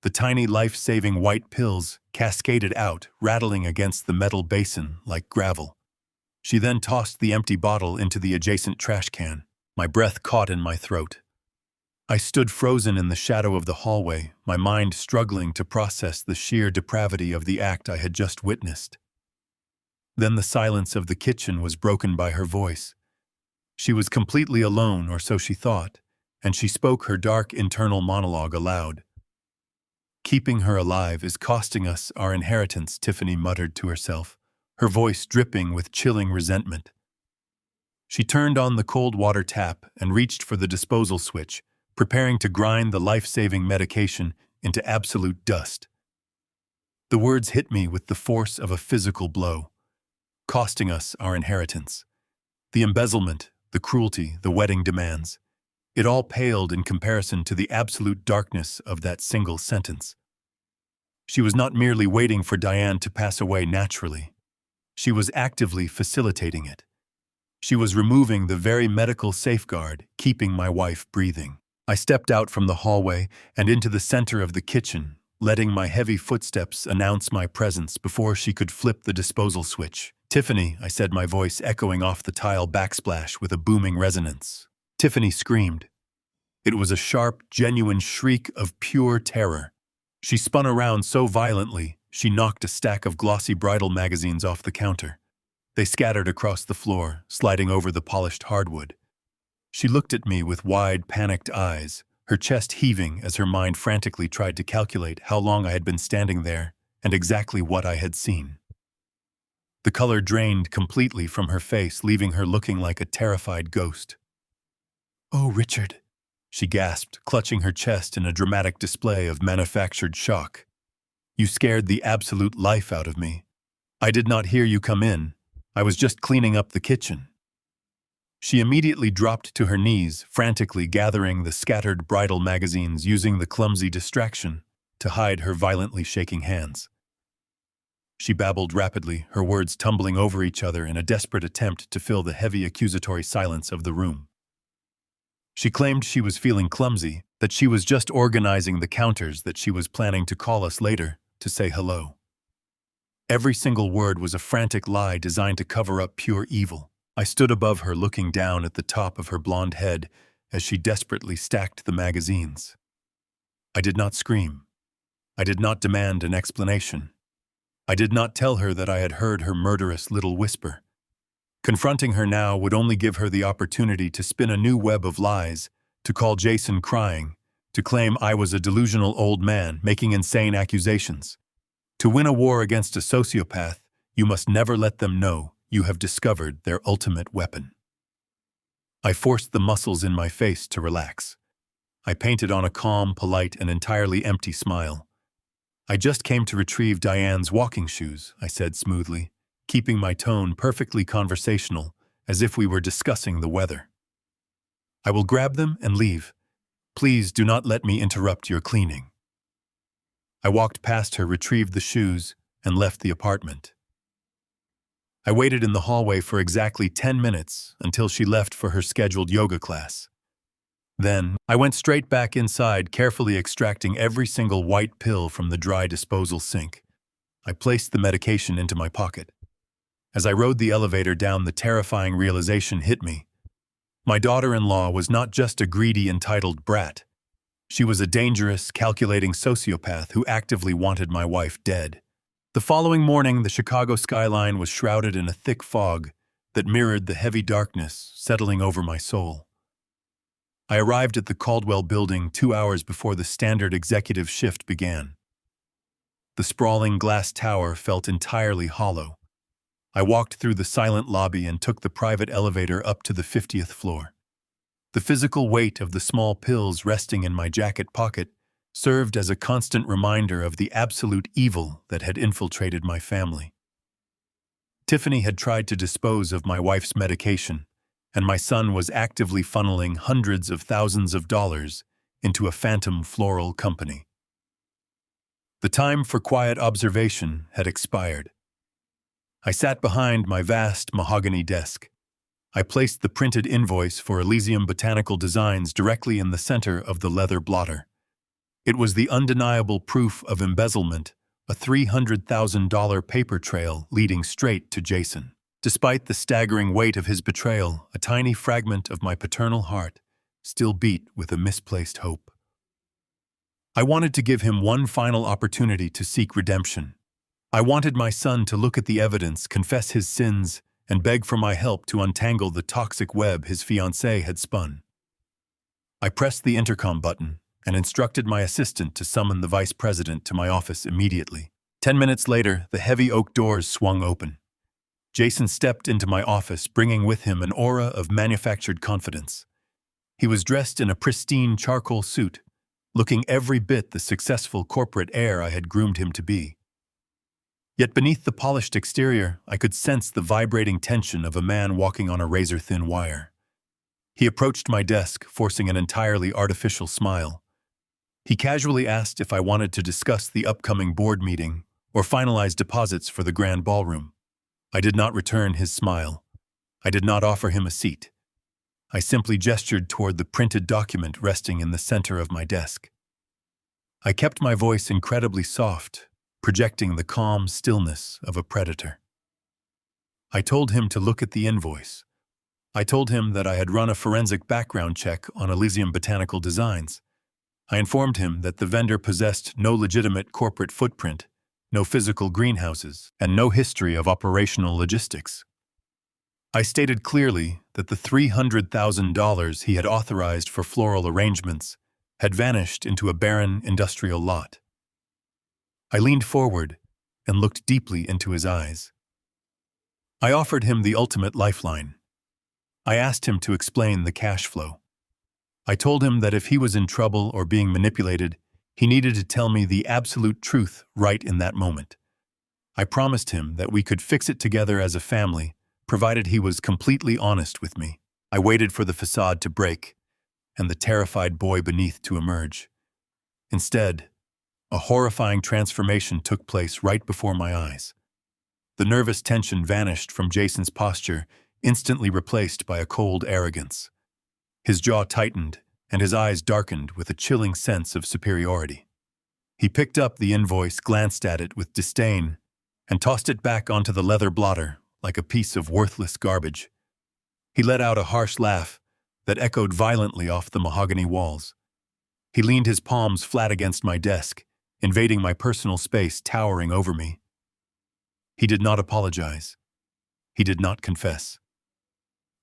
The tiny life-saving white pills cascaded out, rattling against the metal basin like gravel. She then tossed the empty bottle into the adjacent trash can. My breath caught in my throat. I stood frozen in the shadow of the hallway, my mind struggling to process the sheer depravity of the act I had just witnessed. Then the silence of the kitchen was broken by her voice. She was completely alone, or so she thought, and she spoke her dark internal monologue aloud. "Keeping her alive is costing us our inheritance," Tiffany muttered to herself, her voice dripping with chilling resentment. She turned on the cold water tap and reached for the disposal switch, preparing to grind the life-saving medication into absolute dust. The words hit me with the force of a physical blow. Costing us our inheritance. The embezzlement, the cruelty, the wedding demands. It all paled in comparison to the absolute darkness of that single sentence. She was not merely waiting for Diane to pass away naturally. She was actively facilitating it. She was removing the very medical safeguard keeping my wife breathing. I stepped out from the hallway and into the center of the kitchen, letting my heavy footsteps announce my presence before she could flip the disposal switch. "Tiffany," I said, my voice echoing off the tile backsplash with a booming resonance. Tiffany screamed. It was a sharp, genuine shriek of pure terror. She spun around so violently, she knocked a stack of glossy bridal magazines off the counter. They scattered across the floor, sliding over the polished hardwood. She looked at me with wide, panicked eyes, her chest heaving as her mind frantically tried to calculate how long I had been standing there and exactly what I had seen. The color drained completely from her face, leaving her looking like a terrified ghost. "Oh, Richard," she gasped, clutching her chest in a dramatic display of manufactured shock. "You scared the absolute life out of me. I did not hear you come in. I was just cleaning up the kitchen." She immediately dropped to her knees, frantically gathering the scattered bridal magazines, using the clumsy distraction to hide her violently shaking hands. She babbled rapidly, her words tumbling over each other in a desperate attempt to fill the heavy accusatory silence of the room. She claimed she was feeling clumsy, that she was just organizing the counters, that she was planning to call us later to say hello. Every single word was a frantic lie designed to cover up pure evil. I stood above her, looking down at the top of her blonde head as she desperately stacked the magazines. I did not scream. I did not demand an explanation. I did not tell her that I had heard her murderous little whisper. Confronting her now would only give her the opportunity to spin a new web of lies, to call Jason crying, to claim I was a delusional old man making insane accusations. To win a war against a sociopath, you must never let them know you have discovered their ultimate weapon. I forced the muscles in my face to relax. I painted on a calm, polite, and entirely empty smile. "I just came to retrieve Diane's walking shoes," I said smoothly, keeping my tone perfectly conversational, as if we were discussing the weather. "I will grab them and leave. Please do not let me interrupt your cleaning." I walked past her, retrieved the shoes, and left the apartment. I waited in the hallway for exactly 10 minutes until she left for her scheduled yoga class. Then, I went straight back inside, carefully extracting every single white pill from the dry disposal sink. I placed the medication into my pocket. As I rode the elevator down, the terrifying realization hit me. My daughter-in-law was not just a greedy, entitled brat. She was a dangerous, calculating sociopath who actively wanted my wife dead. The following morning, the Chicago skyline was shrouded in a thick fog that mirrored the heavy darkness settling over my soul. I arrived at the Caldwell building 2 hours before the standard executive shift began. The sprawling glass tower felt entirely hollow. I walked through the silent lobby and took the private elevator up to the 50th floor. The physical weight of the small pills resting in my jacket pocket served as a constant reminder of the absolute evil that had infiltrated my family. Tiffany had tried to dispose of my wife's medication, and my son was actively funneling hundreds of thousands of dollars into a phantom floral company. The time for quiet observation had expired. I sat behind my vast mahogany desk. I placed the printed invoice for Elysium Botanical Designs directly in the center of the leather blotter. It was the undeniable proof of embezzlement, a $300,000 paper trail leading straight to Jason. Despite the staggering weight of his betrayal, a tiny fragment of my paternal heart still beat with a misplaced hope. I wanted to give him one final opportunity to seek redemption. I wanted my son to look at the evidence, confess his sins, and beg for my help to untangle the toxic web his fiancée had spun. I pressed the intercom button and instructed my assistant to summon the vice president to my office immediately. 10 minutes later, the heavy oak doors swung open. Jason stepped into my office, bringing with him an aura of manufactured confidence. He was dressed in a pristine charcoal suit, looking every bit the successful corporate heir I had groomed him to be. Yet beneath the polished exterior, I could sense the vibrating tension of a man walking on a razor-thin wire. He approached my desk, forcing an entirely artificial smile. He casually asked if I wanted to discuss the upcoming board meeting or finalize deposits for the grand ballroom. I did not return his smile. I did not offer him a seat. I simply gestured toward the printed document resting in the center of my desk. I kept my voice incredibly soft, projecting the calm stillness of a predator. I told him to look at the invoice. I told him that I had run a forensic background check on Elysium Botanical Designs. I informed him that the vendor possessed no legitimate corporate footprint, no physical greenhouses, and no history of operational logistics. I stated clearly that the $300,000 he had authorized for floral arrangements had vanished into a barren industrial lot. I leaned forward and looked deeply into his eyes. I offered him the ultimate lifeline. I asked him to explain the cash flow. I told him that if he was in trouble or being manipulated, he needed to tell me the absolute truth right in that moment. I promised him that we could fix it together as a family, provided he was completely honest with me. I waited for the facade to break and the terrified boy beneath to emerge. Instead, a horrifying transformation took place right before my eyes. The nervous tension vanished from Jason's posture, instantly replaced by a cold arrogance. His jaw tightened, and his eyes darkened with a chilling sense of superiority. He picked up the invoice, glanced at it with disdain, and tossed it back onto the leather blotter like a piece of worthless garbage. He let out a harsh laugh that echoed violently off the mahogany walls. He leaned his palms flat against my desk, invading my personal space, towering over me. He did not apologize. He did not confess.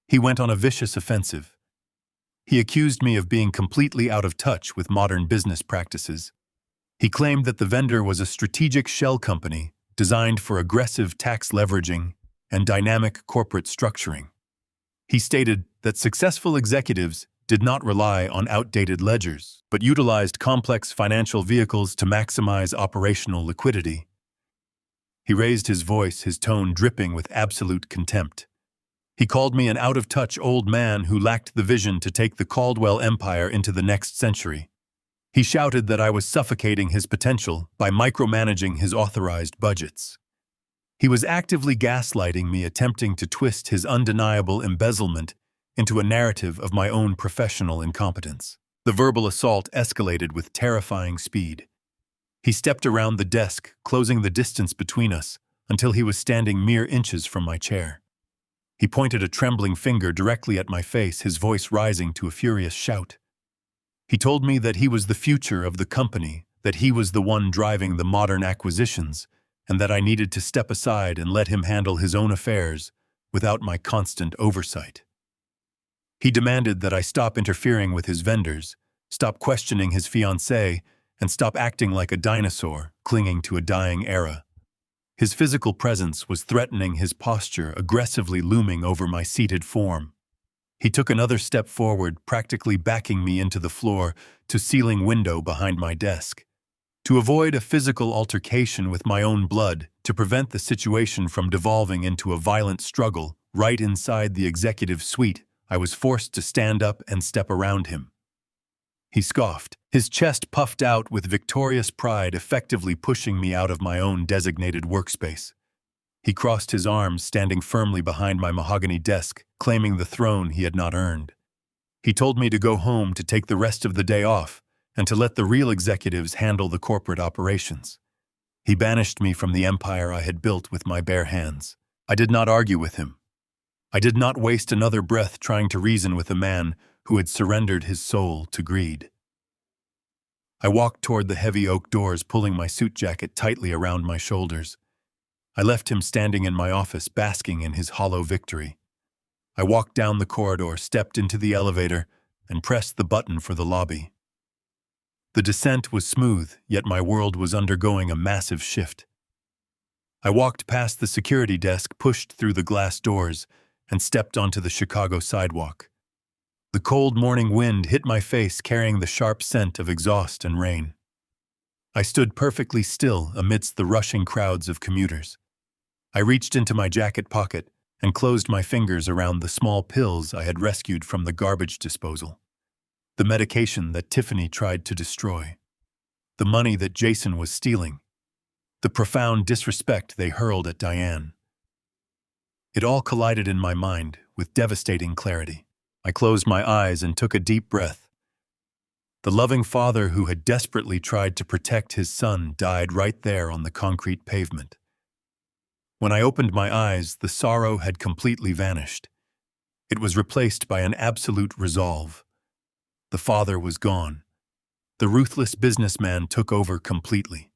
He went on a vicious offensive. He accused me of being completely out of touch with modern business practices. He claimed that the vendor was a strategic shell company designed for aggressive tax leveraging and dynamic corporate structuring. He stated that successful executives did not rely on outdated ledgers, but utilized complex financial vehicles to maximize operational liquidity. He raised his voice, his tone dripping with absolute contempt. He called me an out-of-touch old man who lacked the vision to take the Caldwell empire into the next century. He shouted that I was suffocating his potential by micromanaging his authorized budgets. He was actively gaslighting me, attempting to twist his undeniable embezzlement into a narrative of my own professional incompetence. The verbal assault escalated with terrifying speed. He stepped around the desk, closing the distance between us, until he was standing mere inches from my chair. He pointed a trembling finger directly at my face, his voice rising to a furious shout. He told me that he was the future of the company, that he was the one driving the modern acquisitions, and that I needed to step aside and let him handle his own affairs without my constant oversight. He demanded that I stop interfering with his vendors, stop questioning his fiancée, and stop acting like a dinosaur clinging to a dying era. His physical presence was threatening, his posture aggressively looming over my seated form. He took another step forward, practically backing me into the floor-to-ceiling window behind my desk. To avoid a physical altercation with my own blood, to prevent the situation from devolving into a violent struggle right inside the executive suite, I was forced to stand up and step around him. He scoffed, his chest puffed out with victorious pride, effectively pushing me out of my own designated workspace. He crossed his arms, standing firmly behind my mahogany desk, claiming the throne he had not earned. He told me to go home, to take the rest of the day off, and to let the real executives handle the corporate operations. He banished me from the empire I had built with my bare hands. I did not argue with him. I did not waste another breath trying to reason with a man who had surrendered his soul to greed. I walked toward the heavy oak doors, pulling my suit jacket tightly around my shoulders. I left him standing in my office, basking in his hollow victory. I walked down the corridor, stepped into the elevator, and pressed the button for the lobby. The descent was smooth, yet my world was undergoing a massive shift. I walked past the security desk, pushed through the glass doors, and stepped onto the Chicago sidewalk. The cold morning wind hit my face, carrying the sharp scent of exhaust and rain. I stood perfectly still amidst the rushing crowds of commuters. I reached into my jacket pocket and closed my fingers around the small pills I had rescued from the garbage disposal. The medication that Tiffany tried to destroy. The money that Jason was stealing. The profound disrespect they hurled at Diane. It all collided in my mind with devastating clarity. I closed my eyes and took a deep breath. The loving father who had desperately tried to protect his son died right there on the concrete pavement. When I opened my eyes, the sorrow had completely vanished. It was replaced by an absolute resolve. The father was gone. The ruthless businessman took over completely.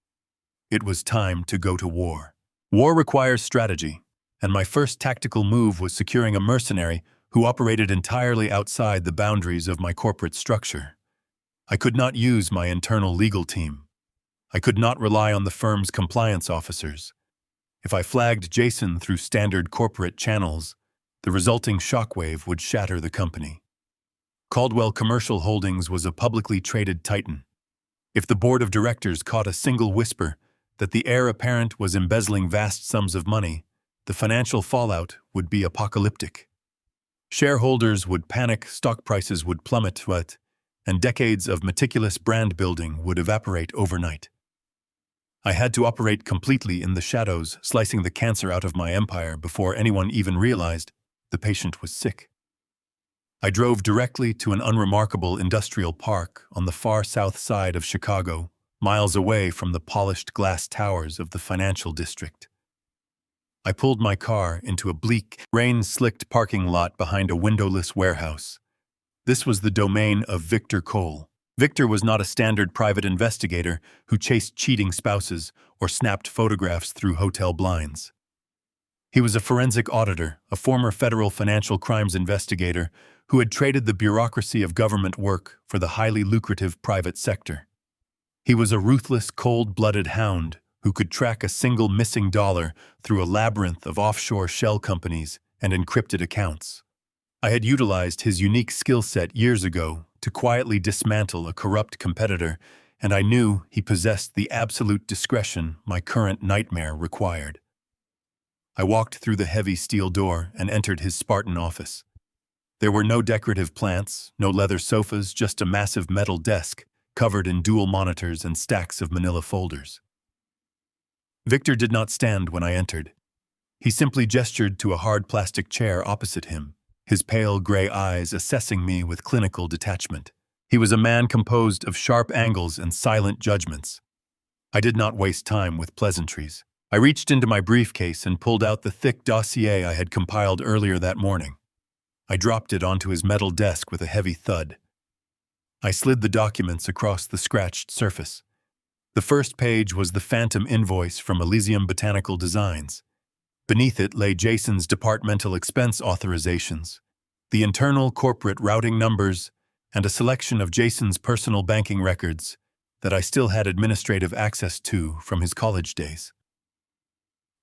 It was time to go to war. War requires strategy, and my first tactical move was securing a mercenary who operated entirely outside the boundaries of my corporate structure. I could not use my internal legal team. I could not rely on the firm's compliance officers. If I flagged Jason through standard corporate channels, the resulting shockwave would shatter the company. Caldwell Commercial Holdings was a publicly traded titan. If the board of directors caught a single whisper that the heir apparent was embezzling vast sums of money, the financial fallout would be apocalyptic. Shareholders would panic, stock prices would plummet, and decades of meticulous brand building would evaporate overnight. I had to operate completely in the shadows, slicing the cancer out of my empire before anyone even realized the patient was sick. I drove directly to an unremarkable industrial park on the far south side of Chicago, miles away from the polished glass towers of the financial district. I pulled my car into a bleak, rain-slicked parking lot behind a windowless warehouse. This was the domain of Victor Cole. Victor was not a standard private investigator who chased cheating spouses or snapped photographs through hotel blinds. He was a forensic auditor, a former federal financial crimes investigator who had traded the bureaucracy of government work for the highly lucrative private sector. He was a ruthless, cold-blooded hound who could track a single missing dollar through a labyrinth of offshore shell companies and encrypted accounts. I had utilized his unique skill set years ago to quietly dismantle a corrupt competitor, and I knew he possessed the absolute discretion my current nightmare required. I walked through the heavy steel door and entered his Spartan office. There were no decorative plants, no leather sofas, just a massive metal desk covered in dual monitors and stacks of manila folders. Victor did not stand when I entered. He simply gestured to a hard plastic chair opposite him, his pale gray eyes assessing me with clinical detachment. He was a man composed of sharp angles and silent judgments. I did not waste time with pleasantries. I reached into my briefcase and pulled out the thick dossier I had compiled earlier that morning. I dropped it onto his metal desk with a heavy thud. I slid the documents across the scratched surface. The first page was the phantom invoice from Elysium Botanical Designs. Beneath it lay Jason's departmental expense authorizations, the internal corporate routing numbers, and a selection of Jason's personal banking records that I still had administrative access to from his college days.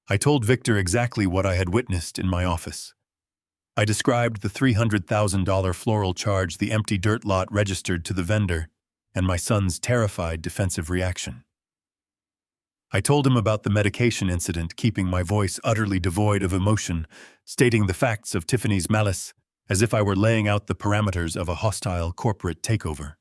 I told Victor exactly what I had witnessed in my office. I described the $300,000 floral charge the empty dirt lot registered to the vendor and my son's terrified defensive reaction. I told him about the medication incident, keeping my voice utterly devoid of emotion, stating the facts of Tiffany's malice as if I were laying out the parameters of a hostile corporate takeover.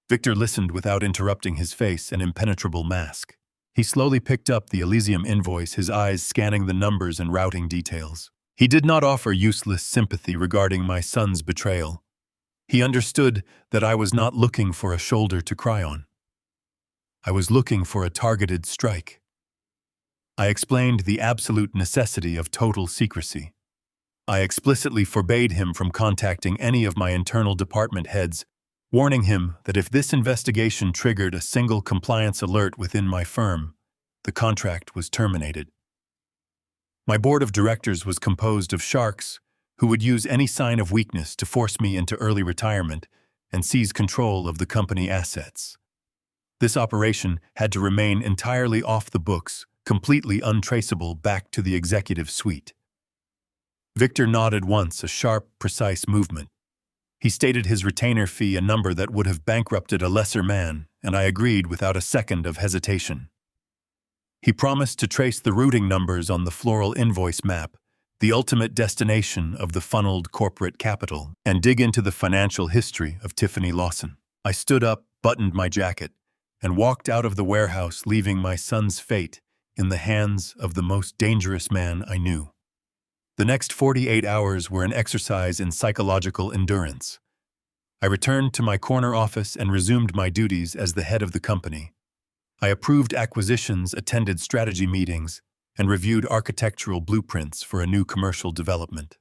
Victor listened without interrupting, his face an impenetrable mask. He slowly picked up the Elysium invoice, his eyes scanning the numbers and routing details. He did not offer useless sympathy regarding my son's betrayal. He understood that I was not looking for a shoulder to cry on. I was looking for a targeted strike. I explained the absolute necessity of total secrecy. I explicitly forbade him from contacting any of my internal department heads, warning him that if this investigation triggered a single compliance alert within my firm, the contract was terminated. My board of directors was composed of sharks who would use any sign of weakness to force me into early retirement and seize control of the company assets. This operation had to remain entirely off the books, completely untraceable back to the executive suite. Victor nodded once, a sharp, precise movement. He stated his retainer fee, a number that would have bankrupted a lesser man, and I agreed without a second of hesitation. He promised to trace the routing numbers on the floral invoice map, the ultimate destination of the funneled corporate capital, and dig into the financial history of Tiffany Lawson. I stood up, buttoned my jacket, and walked out of the warehouse, leaving my son's fate in the hands of the most dangerous man I knew. The next 48 hours were an exercise in psychological endurance. I returned to my corner office and resumed my duties as the head of the company. I approved acquisitions, attended strategy meetings, and reviewed architectural blueprints for a new commercial development.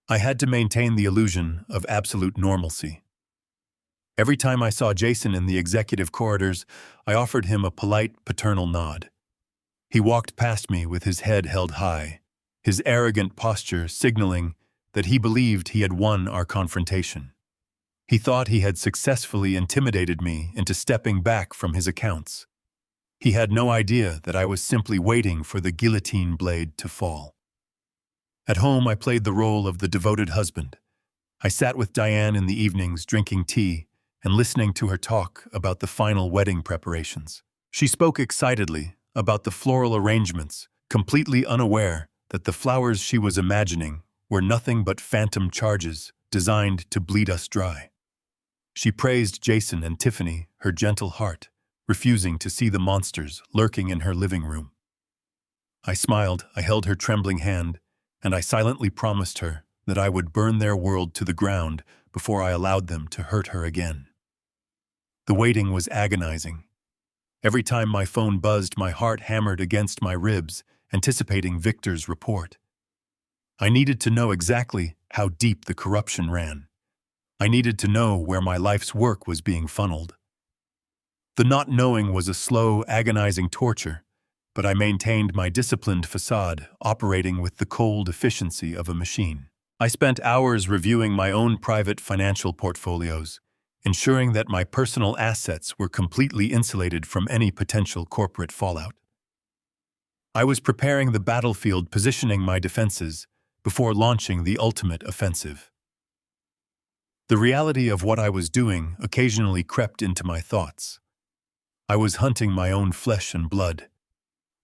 I had to maintain the illusion of absolute normalcy. Every time I saw Jason in the executive corridors, I offered him a polite, paternal nod. He walked past me with his head held high, his arrogant posture signaling that he believed he had won our confrontation. He thought he had successfully intimidated me into stepping back from his accounts. He had no idea that I was simply waiting for the guillotine blade to fall. At home, I played the role of the devoted husband. I sat with Diane in the evenings, drinking tea and listening to her talk about the final wedding preparations. She spoke excitedly about the floral arrangements, completely unaware that the flowers she was imagining were nothing but phantom charges designed to bleed us dry. She praised Jason and Tiffany, her gentle heart, refusing to see the monsters lurking in her living room. I smiled, I held her trembling hand, and I silently promised her that I would burn their world to the ground before I allowed them to hurt her again. The waiting was agonizing. Every time my phone buzzed, my heart hammered against my ribs, anticipating Victor's report. I needed to know exactly how deep the corruption ran. I needed to know where my life's work was being funneled. The not knowing was a slow, agonizing torture, but I maintained my disciplined facade, operating with the cold efficiency of a machine. I spent hours reviewing my own private financial portfolios, ensuring that my personal assets were completely insulated from any potential corporate fallout. I was preparing the battlefield, positioning my defenses before launching the ultimate offensive. The reality of what I was doing occasionally crept into my thoughts. I was hunting my own flesh and blood.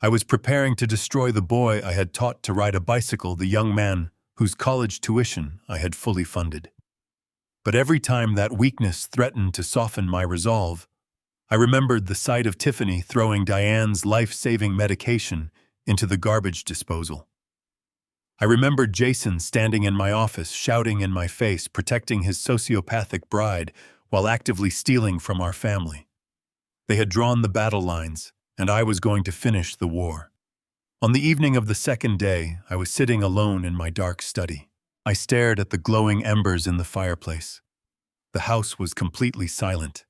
I was preparing to destroy the boy I had taught to ride a bicycle, the young man whose college tuition I had fully funded. But every time that weakness threatened to soften my resolve, I remembered the sight of Tiffany throwing Diane's life-saving medication into the garbage disposal. I remembered Jason standing in my office, shouting in my face, protecting his sociopathic bride while actively stealing from our family. They had drawn the battle lines, and I was going to finish the war. On the evening of the second day, I was sitting alone in my dark study. I stared at the glowing embers in the fireplace. The house was completely silent.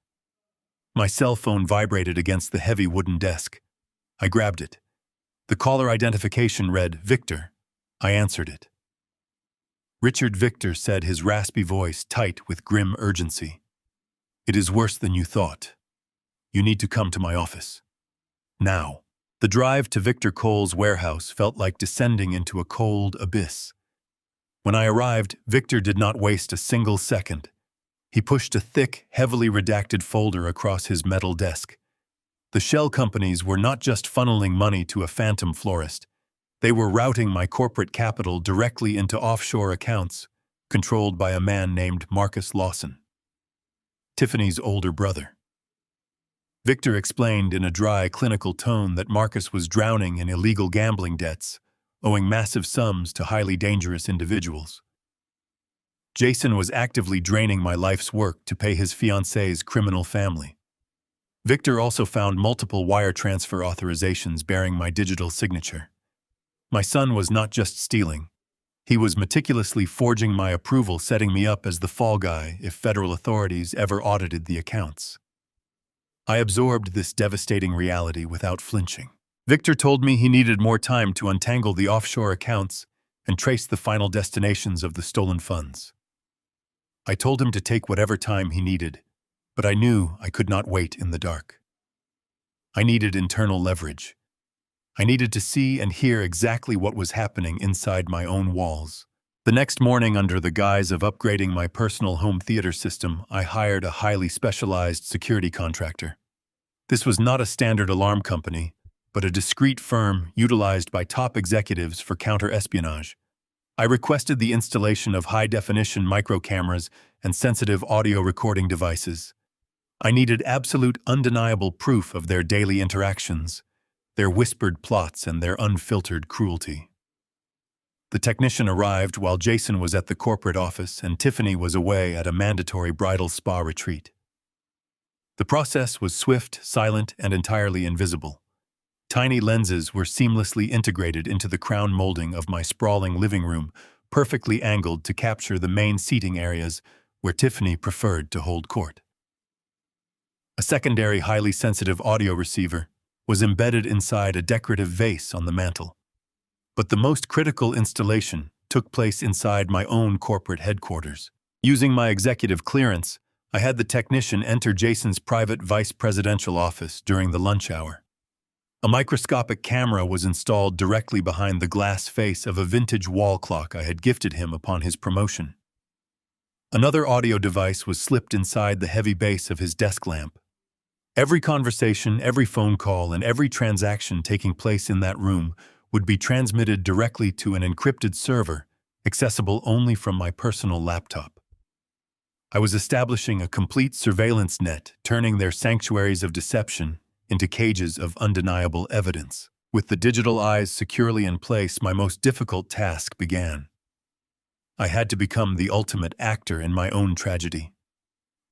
My cell phone vibrated against the heavy wooden desk. I grabbed it. The caller identification read, "Victor." I answered it. Richard Victor said, his raspy voice tight with grim urgency. "It is worse than you thought. You need to come to my office. Now." The drive to Victor Cole's warehouse felt like descending into a cold abyss. When I arrived, Victor did not waste a single second. He pushed a thick, heavily redacted folder across his metal desk. The shell companies were not just funneling money to a phantom florist. They were routing my corporate capital directly into offshore accounts, controlled by a man named Marcus Lawson, Tiffany's older brother. Victor explained in a dry, clinical tone that Marcus was drowning in illegal gambling debts, owing massive sums to highly dangerous individuals. Jason was actively draining my life's work to pay his fiancée's criminal family. Victor also found multiple wire transfer authorizations bearing my digital signature. My son was not just stealing. He was meticulously forging my approval, setting me up as the fall guy if federal authorities ever audited the accounts. I absorbed this devastating reality without flinching. Victor told me he needed more time to untangle the offshore accounts and trace the final destinations of the stolen funds. I told him to take whatever time he needed, but I knew I could not wait in the dark. I needed internal leverage. I needed to see and hear exactly what was happening inside my own walls. The next morning, under the guise of upgrading my personal home theater system, I hired a highly specialized security contractor. This was not a standard alarm company, but a discreet firm utilized by top executives for counter-espionage. I requested the installation of high-definition micro-cameras and sensitive audio recording devices. I needed absolute, undeniable proof of their daily interactions, their whispered plots, and their unfiltered cruelty. The technician arrived while Jason was at the corporate office and Tiffany was away at a mandatory bridal spa retreat. The process was swift, silent, and entirely invisible. Tiny lenses were seamlessly integrated into the crown molding of my sprawling living room, perfectly angled to capture the main seating areas where Tiffany preferred to hold court. A secondary highly sensitive audio receiver was embedded inside a decorative vase on the mantel. But the most critical installation took place inside my own corporate headquarters. Using my executive clearance, I had the technician enter Jason's private vice presidential office during the lunch hour. A microscopic camera was installed directly behind the glass face of a vintage wall clock I had gifted him upon his promotion. Another audio device was slipped inside the heavy base of his desk lamp. Every conversation, every phone call, and every transaction taking place in that room would be transmitted directly to an encrypted server, accessible only from my personal laptop. I was establishing a complete surveillance net, turning their sanctuaries of deception into cages of undeniable evidence. With the digital eyes securely in place, my most difficult task began. I had to become the ultimate actor in my own tragedy.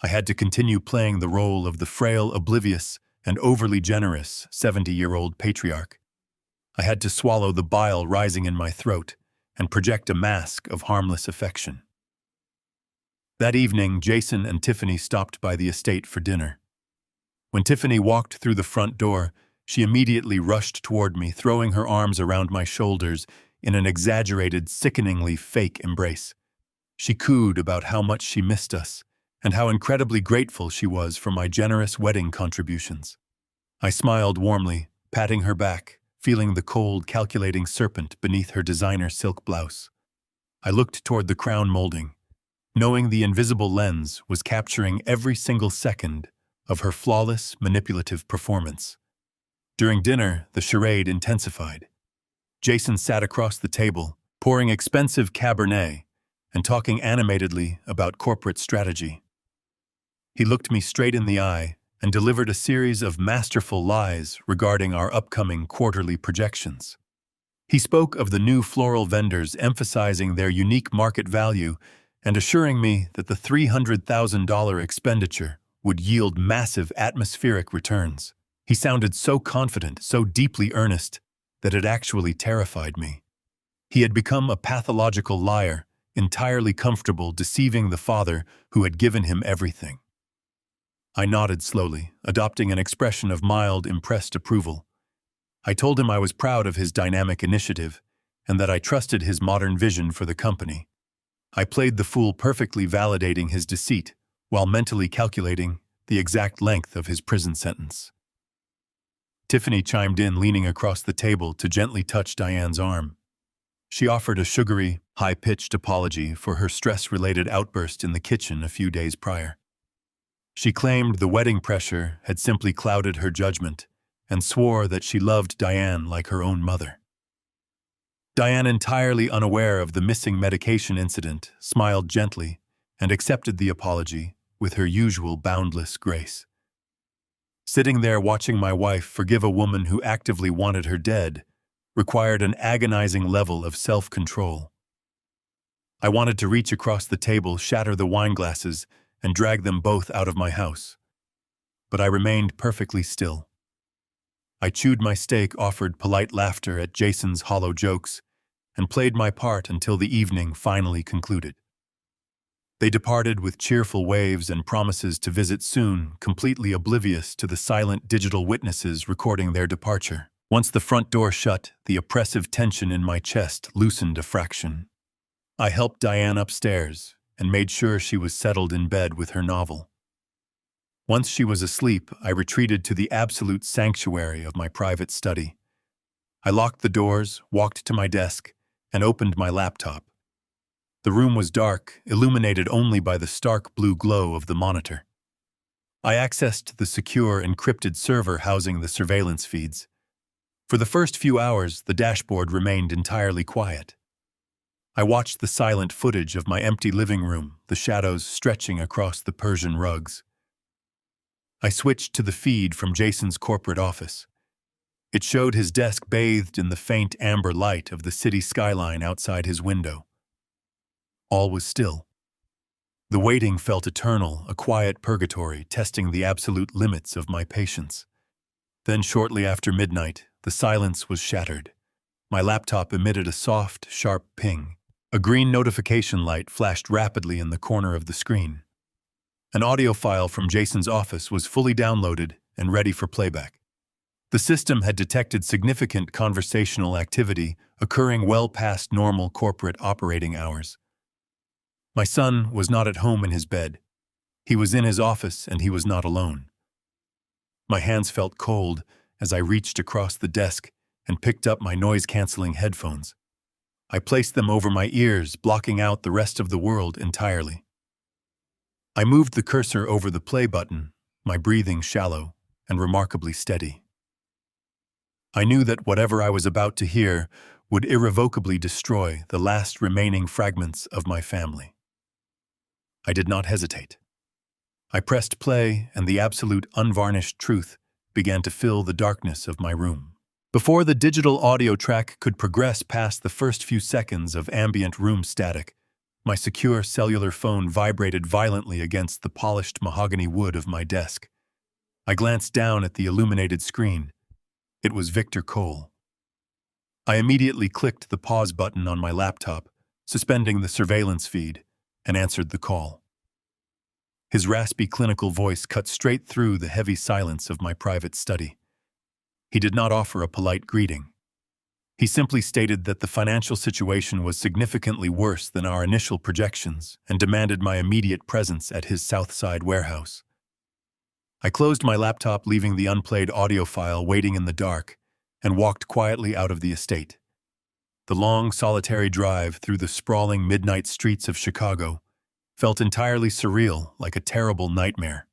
I had to continue playing the role of the frail, oblivious, and overly generous 70-year-old patriarch. I had to swallow the bile rising in my throat and project a mask of harmless affection. That evening, Jason and Tiffany stopped by the estate for dinner. When Tiffany walked through the front door, she immediately rushed toward me, throwing her arms around my shoulders in an exaggerated, sickeningly fake embrace. She cooed about how much she missed us and how incredibly grateful she was for my generous wedding contributions. I smiled warmly, patting her back, feeling the cold, calculating serpent beneath her designer silk blouse. I looked toward the crown molding, knowing the invisible lens was capturing every single second of her flawless, manipulative performance. During dinner, the charade intensified. Jason sat across the table, pouring expensive Cabernet and talking animatedly about corporate strategy. He looked me straight in the eye and delivered a series of masterful lies regarding our upcoming quarterly projections. He spoke of the new floral vendors emphasizing their unique market value and assuring me that the $300,000 expenditure would yield massive atmospheric returns. He sounded so confident, so deeply earnest, that it actually terrified me. He had become a pathological liar, entirely comfortable deceiving the father who had given him everything. I nodded slowly, adopting an expression of mild, impressed approval. I told him I was proud of his dynamic initiative and that I trusted his modern vision for the company. I played the fool, perfectly validating his deceit while mentally calculating the exact length of his prison sentence. Tiffany chimed in, leaning across the table to gently touch Diane's arm. She offered a sugary, high-pitched apology for her stress-related outburst in the kitchen a few days prior. She claimed the wedding pressure had simply clouded her judgment and swore that she loved Diane like her own mother. Diane, entirely unaware of the missing medication incident, smiled gently and accepted the apology with her usual boundless grace. Sitting there watching my wife forgive a woman who actively wanted her dead required an agonizing level of self-control. I wanted to reach across the table, shatter the wine glasses, and drag them both out of my house. But I remained perfectly still. I chewed my steak, offered polite laughter at Jason's hollow jokes, and played my part until the evening finally concluded. They departed with cheerful waves and promises to visit soon, completely oblivious to the silent digital witnesses recording their departure. Once the front door shut, the oppressive tension in my chest loosened a fraction. I helped Diane upstairs and made sure she was settled in bed with her novel. Once she was asleep, I retreated to the absolute sanctuary of my private study. I locked the doors, walked to my desk, and opened my laptop. The room was dark, illuminated only by the stark blue glow of the monitor. I accessed the secure, encrypted server housing the surveillance feeds. For the first few hours, the dashboard remained entirely quiet. I watched the silent footage of my empty living room, the shadows stretching across the Persian rugs. I switched to the feed from Jason's corporate office. It showed his desk bathed in the faint amber light of the city skyline outside his window. All was still. The waiting felt eternal, a quiet purgatory, testing the absolute limits of my patience. Then, shortly after midnight, the silence was shattered. My laptop emitted a soft, sharp ping. A green notification light flashed rapidly in the corner of the screen. An audio file from Jason's office was fully downloaded and ready for playback. The system had detected significant conversational activity occurring well past normal corporate operating hours. My son was not at home in his bed. He was in his office, and he was not alone. My hands felt cold as I reached across the desk and picked up my noise-canceling headphones. I placed them over my ears, blocking out the rest of the world entirely. I moved the cursor over the play button, my breathing shallow and remarkably steady. I knew that whatever I was about to hear would irrevocably destroy the last remaining fragments of my family. I did not hesitate. I pressed play, and the absolute unvarnished truth began to fill the darkness of my room. Before the digital audio track could progress past the first few seconds of ambient room static, my secure cellular phone vibrated violently against the polished mahogany wood of my desk. I glanced down at the illuminated screen. It was Victor Cole. I immediately clicked the pause button on my laptop, suspending the surveillance feed, and answered the call. His raspy clinical voice cut straight through the heavy silence of my private study. He did not offer a polite greeting. He simply stated that the financial situation was significantly worse than our initial projections and demanded my immediate presence at his Southside warehouse. I closed my laptop, leaving the unplayed audio file waiting in the dark, and walked quietly out of the estate. The long, solitary drive through the sprawling midnight streets of Chicago felt entirely surreal, like a terrible nightmare.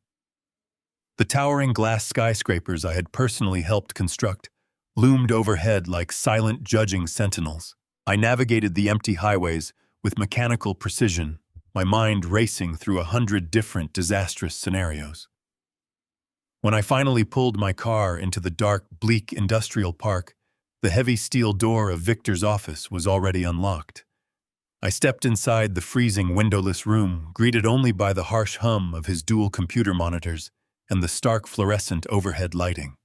The towering glass skyscrapers I had personally helped construct loomed overhead like silent judging sentinels. I navigated the empty highways with mechanical precision, my mind racing through 100 different disastrous scenarios. When I finally pulled my car into the dark, bleak industrial park, The heavy steel door of Victor's office was already unlocked. I stepped inside the freezing windowless room, greeted only by the harsh hum of his dual computer monitors and the stark fluorescent overhead lighting.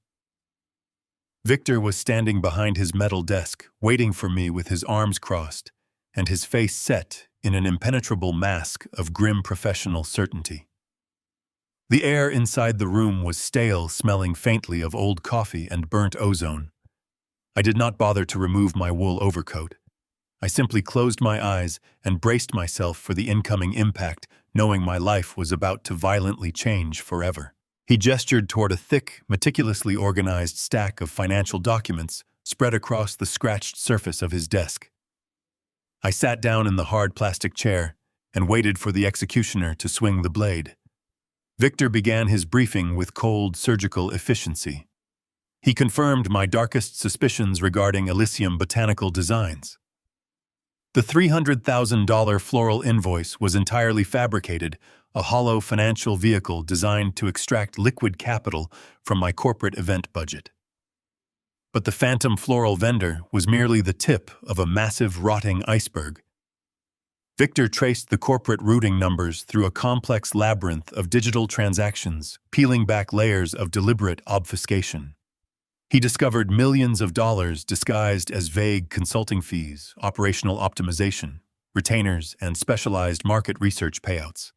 Victor was standing behind his metal desk, waiting for me with his arms crossed and his face set in an impenetrable mask of grim professional certainty. The air inside the room was stale, smelling faintly of old coffee and burnt ozone. I did not bother to remove my wool overcoat. I simply closed my eyes and braced myself for the incoming impact, knowing my life was about to violently change forever. He gestured toward a thick, meticulously organized stack of financial documents spread across the scratched surface of his desk. I sat down in the hard plastic chair and waited for the executioner to swing the blade. Victor began his briefing with cold, surgical efficiency. He confirmed my darkest suspicions regarding Elysium Botanical Designs. The $300,000 floral invoice was entirely fabricated, a hollow financial vehicle designed to extract liquid capital from my corporate event budget. But the phantom floral vendor was merely the tip of a massive rotting iceberg. Victor traced the corporate routing numbers through a complex labyrinth of digital transactions, peeling back layers of deliberate obfuscation. He discovered millions of dollars disguised as vague consulting fees, operational optimization, retainers, and specialized market research payouts.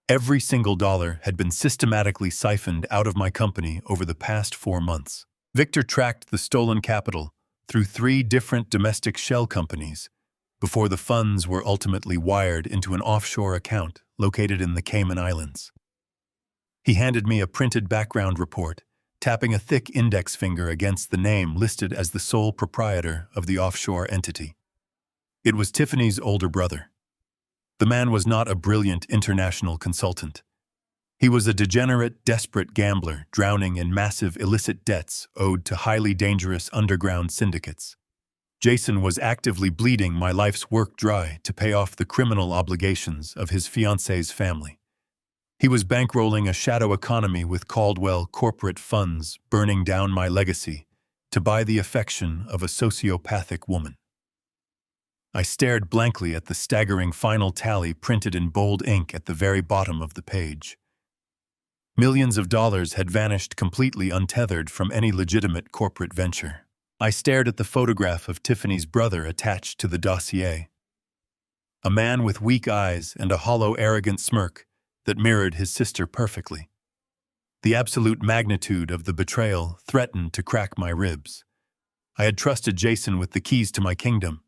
Every single dollar had been systematically siphoned out of my company over the past 4 months. Victor tracked the stolen capital through 3 different domestic shell companies before the funds were ultimately wired into an offshore account located in the Cayman Islands. He handed me a printed background report, tapping a thick index finger against the name listed as the sole proprietor of the offshore entity. It was Tiffany's older brother. The man was not a brilliant international consultant. He was a degenerate, desperate gambler drowning in massive illicit debts owed to highly dangerous underground syndicates. Jason was actively bleeding my life's work dry to pay off the criminal obligations of his fiancée's family. He was bankrolling a shadow economy with Caldwell corporate funds, burning down my legacy to buy the affection of a sociopathic woman. I stared blankly at the staggering final tally printed in bold ink at the very bottom of the page. Millions of dollars had vanished completely untethered from any legitimate corporate venture. I stared at the photograph of Tiffany's brother attached to the dossier. A man with weak eyes and a hollow, arrogant smirk that mirrored his sister perfectly. The absolute magnitude of the betrayal threatened to crack my ribs. I had trusted Jason with the keys to my kingdom,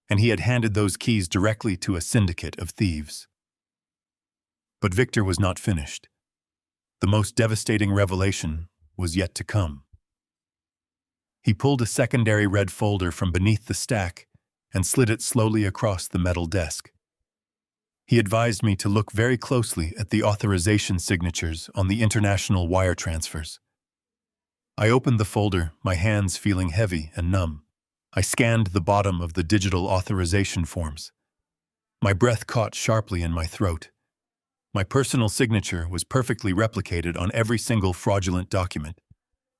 and he had handed those keys directly to a syndicate of thieves. But Victor was not finished. The most devastating revelation was yet to come. He pulled a secondary red folder from beneath the stack and slid it slowly across the metal desk. He advised me to look very closely at the authorization signatures on the international wire transfers. I opened the folder, my hands feeling heavy and numb. I scanned the bottom of the digital authorization forms. My breath caught sharply in my throat. My personal signature was perfectly replicated on every single fraudulent document.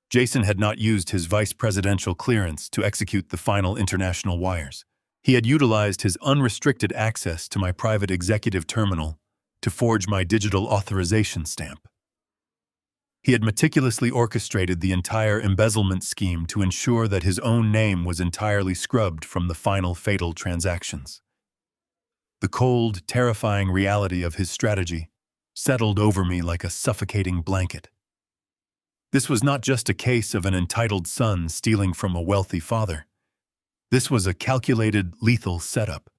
Jason had not used his vice presidential clearance to execute the final international wires. He had utilized his unrestricted access to my private executive terminal to forge my digital authorization stamp. He had meticulously orchestrated the entire embezzlement scheme to ensure that his own name was entirely scrubbed from the final fatal transactions. The cold, terrifying reality of his strategy settled over me like a suffocating blanket. This was not just a case of an entitled son stealing from a wealthy father. This was a calculated, lethal setup.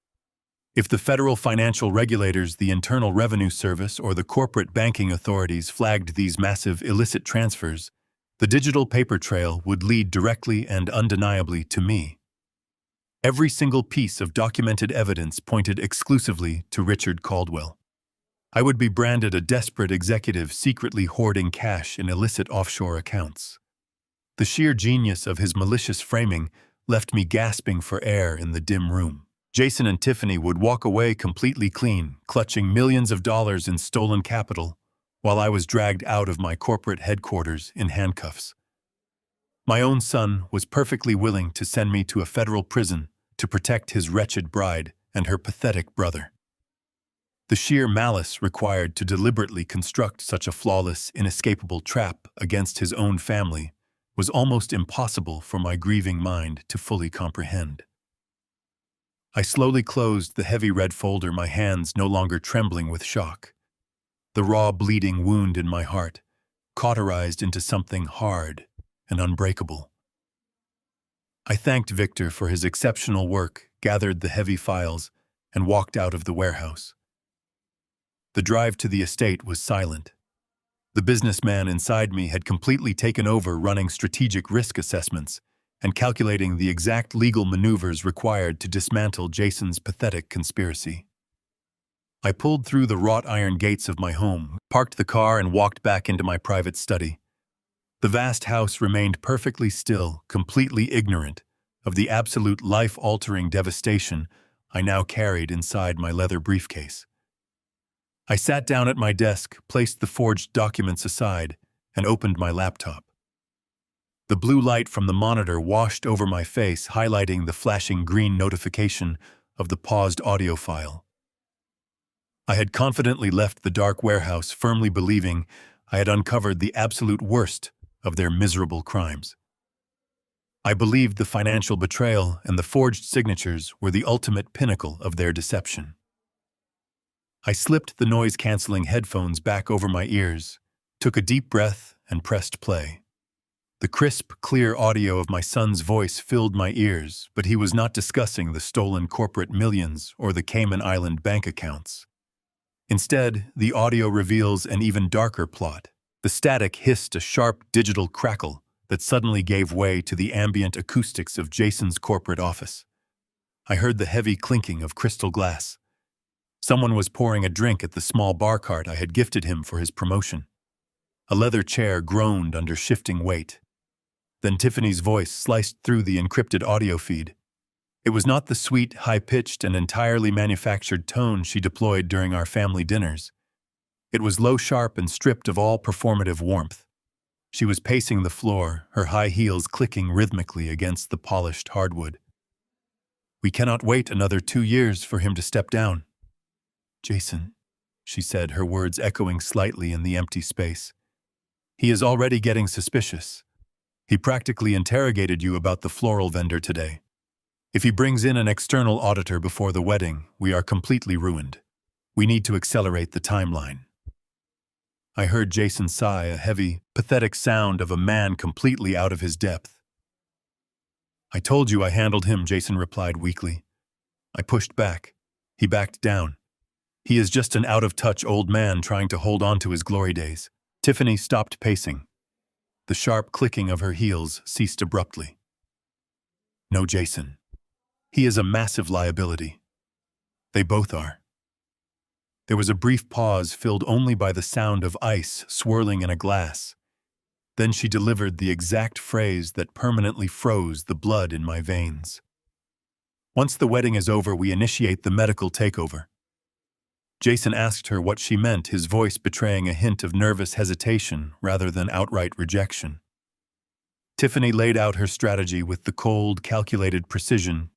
If the federal financial regulators, the Internal Revenue Service, or the corporate banking authorities flagged these massive illicit transfers, the digital paper trail would lead directly and undeniably to me. Every single piece of documented evidence pointed exclusively to Richard Caldwell. I would be branded a desperate executive secretly hoarding cash in illicit offshore accounts. The sheer genius of his malicious framing left me gasping for air in the dim room. Jason and Tiffany would walk away completely clean, clutching millions of dollars in stolen capital, while I was dragged out of my corporate headquarters in handcuffs. My own son was perfectly willing to send me to a federal prison to protect his wretched bride and her pathetic brother. The sheer malice required to deliberately construct such a flawless, inescapable trap against his own family was almost impossible for my grieving mind to fully comprehend. I slowly closed the heavy red folder, my hands no longer trembling with shock. The raw bleeding wound in my heart cauterized into something hard and unbreakable. I thanked Victor for his exceptional work, gathered the heavy files, and walked out of the warehouse. The drive to the estate was silent. The businessman inside me had completely taken over running strategic risk assessments and calculating the exact legal maneuvers required to dismantle Jason's pathetic conspiracy. I pulled through the wrought iron gates of my home, parked the car, and walked back into my private study. The vast house remained perfectly still, completely ignorant of the absolute life-altering devastation I now carried inside my leather briefcase. I sat down at my desk, placed the forged documents aside, and opened my laptop. The blue light from the monitor washed over my face, highlighting the flashing green notification of the paused audio file. I had confidently left the dark warehouse, firmly believing I had uncovered the absolute worst of their miserable crimes. I believed the financial betrayal and the forged signatures were the ultimate pinnacle of their deception. I slipped the noise-canceling headphones back over my ears, took a deep breath, and pressed play. The crisp, clear audio of my son's voice filled my ears, but he was not discussing the stolen corporate millions or the Cayman Island bank accounts. Instead, the audio reveals an even darker plot. The static hissed a sharp digital crackle that suddenly gave way to the ambient acoustics of Jason's corporate office. I heard the heavy clinking of crystal glass. Someone was pouring a drink at the small bar cart I had gifted him for his promotion. A leather chair groaned under shifting weight. Then Tiffany's voice sliced through the encrypted audio feed. It was not the sweet, high-pitched, and entirely manufactured tone she deployed during our family dinners. It was low-sharp and stripped of all performative warmth. She was pacing the floor, her high heels clicking rhythmically against the polished hardwood. "We cannot wait another 2 years for him to step down." "Jason," she said, her words echoing slightly in the empty space. "He is already getting suspicious. He practically interrogated you about the floral vendor today. If he brings in an external auditor before the wedding, we are completely ruined. We need to accelerate the timeline." I heard Jason sigh, a heavy, pathetic sound of a man completely out of his depth. "I told you I handled him," Jason replied weakly. I pushed back. He backed down. "He is just an out-of-touch old man trying to hold on to his glory days." Tiffany stopped pacing. The sharp clicking of her heels ceased abruptly. "No, Jason. He is a massive liability. They both are." There was a brief pause filled only by the sound of ice swirling in a glass. Then she delivered the exact phrase that permanently froze the blood in my veins. "Once the wedding is over, we initiate the medical takeover." Jason asked her what she meant, his voice betraying a hint of nervous hesitation rather than outright rejection. Tiffany laid out her strategy with the cold, calculated precision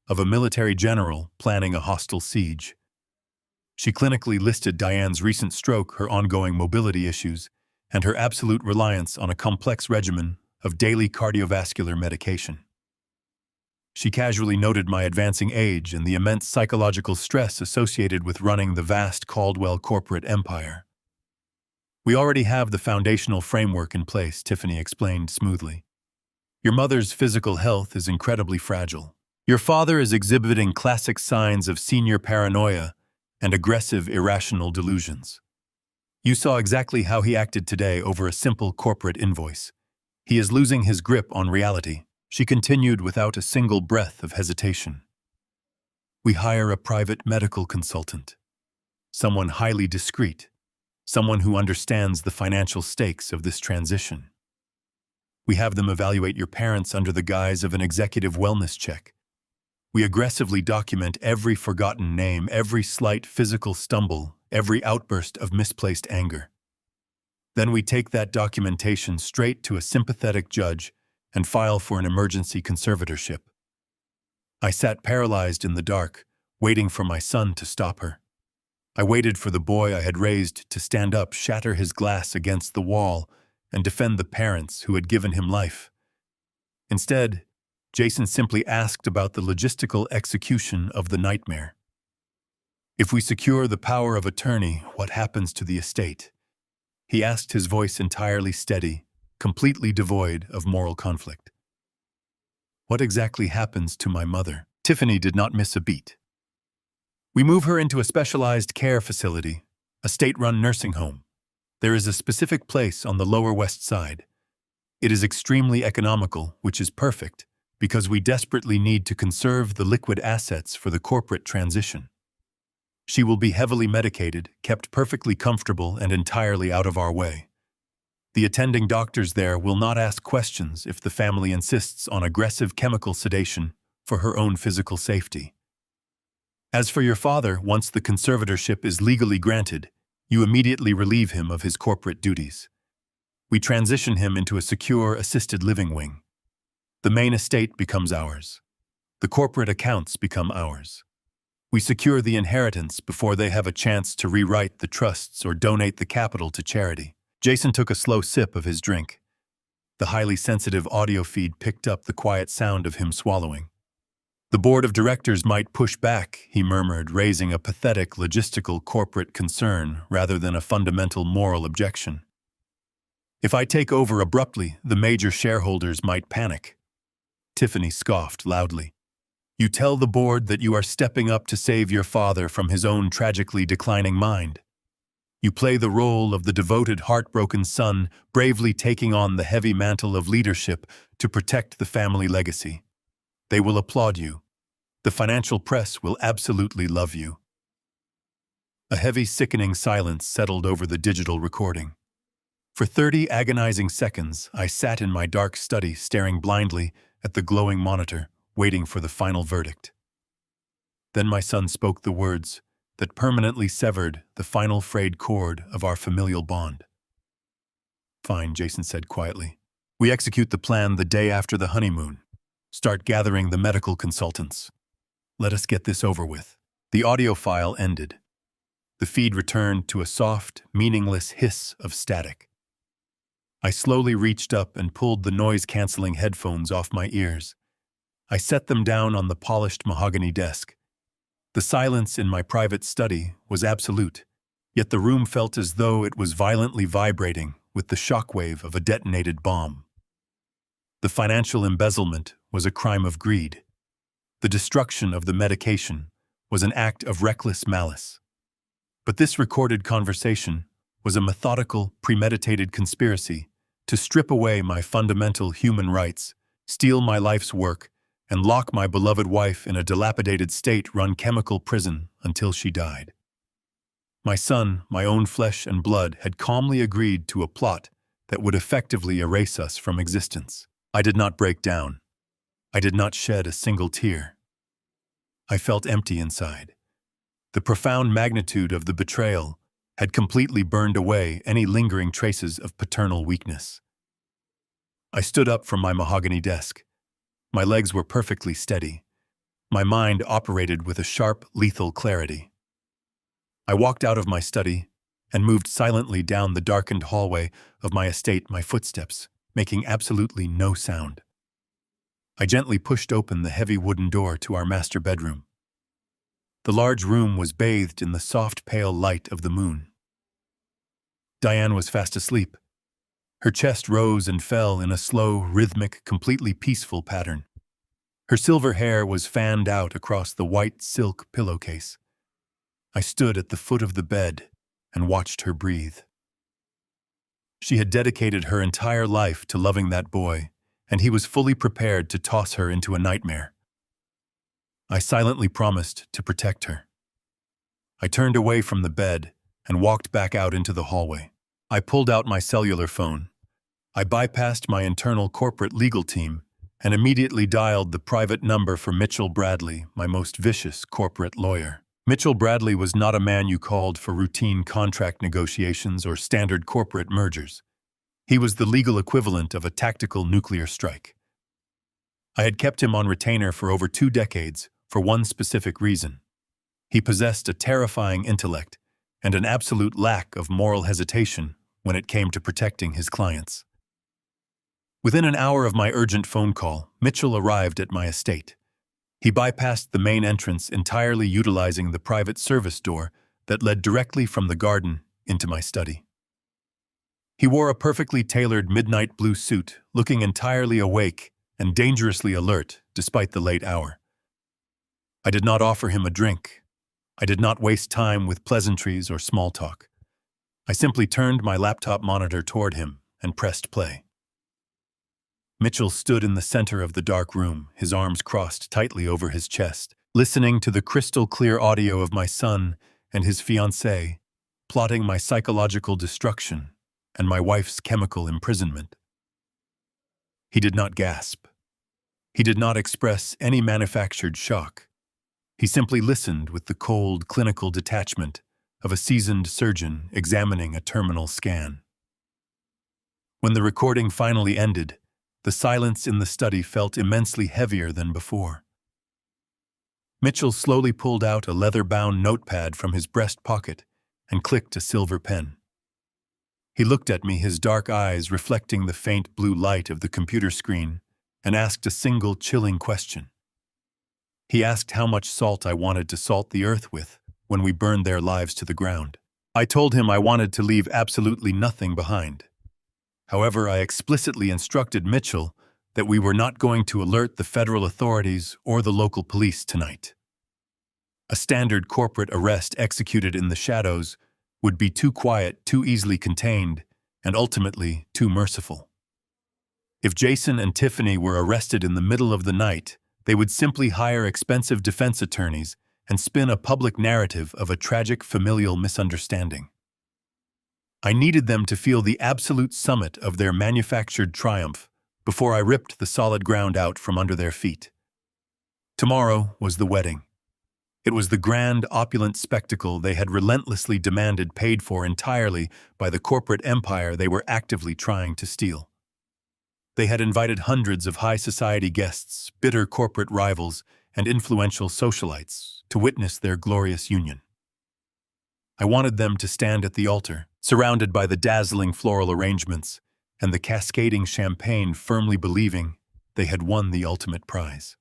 of a military general planning a hostile siege. She clinically listed Diane's recent stroke, her ongoing mobility issues, and her absolute reliance on a complex regimen of daily cardiovascular medication. She casually noted my advancing age and the immense psychological stress associated with running the vast Caldwell corporate empire. "We already have the foundational framework in place," Tiffany explained smoothly. "Your mother's physical health is incredibly fragile. Your father is exhibiting classic signs of senior paranoia and aggressive, irrational delusions. You saw exactly how he acted today over a simple corporate invoice. He is losing his grip on reality," she continued without a single breath of hesitation. "We hire a private medical consultant, someone highly discreet, someone who understands the financial stakes of this transition. We have them evaluate your parents under the guise of an executive wellness check. We aggressively document every forgotten name, every slight physical stumble, every outburst of misplaced anger. Then we take that documentation straight to a sympathetic judge and file for an emergency conservatorship. I sat paralyzed in the dark, waiting for my son to stop her. I waited for the boy I had raised to stand up, shatter his glass against the wall, and defend the parents who had given him life. Instead, Jason simply asked about the logistical execution of the nightmare. If we secure the power of attorney, what happens to the estate? He asked, his voice entirely steady, completely devoid of moral conflict. What exactly happens to my mother? Tiffany did not miss a beat. We move her into a specialized care facility, a state-run nursing home. There is a specific place on the Lower West Side. It is extremely economical, which is perfect, because we desperately need to conserve the liquid assets for the corporate transition. She will be heavily medicated, kept perfectly comfortable, and entirely out of our way. The attending doctors there will not ask questions if the family insists on aggressive chemical sedation for her own physical safety. As for your father, once the conservatorship is legally granted, you immediately relieve him of his corporate duties. We transition him into a secure assisted living wing. The main estate becomes ours. The corporate accounts become ours. We secure the inheritance before they have a chance to rewrite the trusts or donate the capital to charity. Jason took a slow sip of his drink. The highly sensitive audio feed picked up the quiet sound of him swallowing. The board of directors might push back, he murmured, raising a pathetic logistical corporate concern rather than a fundamental moral objection. If I take over abruptly, the major shareholders might panic. Tiffany scoffed loudly. You tell the board that you are stepping up to save your father from his own tragically declining mind. You play the role of the devoted, heartbroken son, bravely taking on the heavy mantle of leadership to protect the family legacy. They will applaud you. The financial press will absolutely love you. A heavy, sickening silence settled over the digital recording. For 30 agonizing seconds, I sat in my dark study, staring blindly at the glowing monitor, waiting for the final verdict. Then my son spoke the words that permanently severed the final frayed cord of our familial bond. Fine, Jason said quietly. We execute the plan the day after the honeymoon. Start gathering the medical consultants. Let us get this over with. The audio file ended. The feed returned to a soft, meaningless hiss of static. I slowly reached up and pulled the noise-canceling headphones off my ears. I set them down on the polished mahogany desk. The silence in my private study was absolute, yet the room felt as though it was violently vibrating with the shockwave of a detonated bomb. The financial embezzlement was a crime of greed. The destruction of the medication was an act of reckless malice. But this recorded conversation was a methodical, premeditated conspiracy to strip away my fundamental human rights, steal my life's work, and lock my beloved wife in a dilapidated state-run chemical prison until she died. My son, my own flesh and blood, had calmly agreed to a plot that would effectively erase us from existence. I did not break down. I did not shed a single tear. I felt empty inside. The profound magnitude of the betrayal had completely burned away any lingering traces of paternal weakness. I stood up from my mahogany desk. My legs were perfectly steady. My mind operated with a sharp, lethal clarity. I walked out of my study and moved silently down the darkened hallway of my estate, my footsteps making absolutely no sound. I gently pushed open the heavy wooden door to our master bedroom. The large room was bathed in the soft, pale light of the moon. Diane was fast asleep. Her chest rose and fell in a slow, rhythmic, completely peaceful pattern. Her silver hair was fanned out across the white silk pillowcase. I stood at the foot of the bed and watched her breathe. She had dedicated her entire life to loving that boy, and he was fully prepared to toss her into a nightmare. I silently promised to protect her. I turned away from the bed and walked back out into the hallway. I pulled out my cellular phone. I bypassed my internal corporate legal team and immediately dialed the private number for Mitchell Bradley, my most vicious corporate lawyer. Mitchell Bradley was not a man you called for routine contract negotiations or standard corporate mergers. He was the legal equivalent of a tactical nuclear strike. I had kept him on retainer for over 2 decades for one specific reason. He possessed a terrifying intellect and an absolute lack of moral hesitation when it came to protecting his clients. Within an hour of my urgent phone call, Mitchell arrived at my estate. He bypassed the main entrance, entirely utilizing the private service door that led directly from the garden into my study. He wore a perfectly tailored midnight blue suit, looking entirely awake and dangerously alert despite the late hour. I did not offer him a drink. I did not waste time with pleasantries or small talk. I simply turned my laptop monitor toward him and pressed play. Mitchell stood in the center of the dark room, his arms crossed tightly over his chest, listening to the crystal-clear audio of my son and his fiancée, plotting my psychological destruction and my wife's chemical imprisonment. He did not gasp. He did not express any manufactured shock. He simply listened with the cold, clinical detachment of a seasoned surgeon examining a terminal scan. When the recording finally ended, the silence in the study felt immensely heavier than before. Mitchell slowly pulled out a leather-bound notepad from his breast pocket and clicked a silver pen. He looked at me, his dark eyes reflecting the faint blue light of the computer screen, and asked a single chilling question. He asked how much salt I wanted to salt the earth with when we burned their lives to the ground. I told him I wanted to leave absolutely nothing behind. However, I explicitly instructed Mitchell that we were not going to alert the federal authorities or the local police tonight. A standard corporate arrest executed in the shadows would be too quiet, too easily contained, and ultimately too merciful. If Jason and Tiffany were arrested in the middle of the night, they would simply hire expensive defense attorneys and spin a public narrative of a tragic familial misunderstanding. I needed them to feel the absolute summit of their manufactured triumph before I ripped the solid ground out from under their feet. Tomorrow was the wedding. It was the grand, opulent spectacle they had relentlessly demanded, paid for entirely by the corporate empire they were actively trying to steal. They had invited hundreds of high society guests, bitter corporate rivals, and influential socialites to witness their glorious union. I wanted them to stand at the altar, surrounded by the dazzling floral arrangements and the cascading champagne, firmly believing they had won the ultimate prize.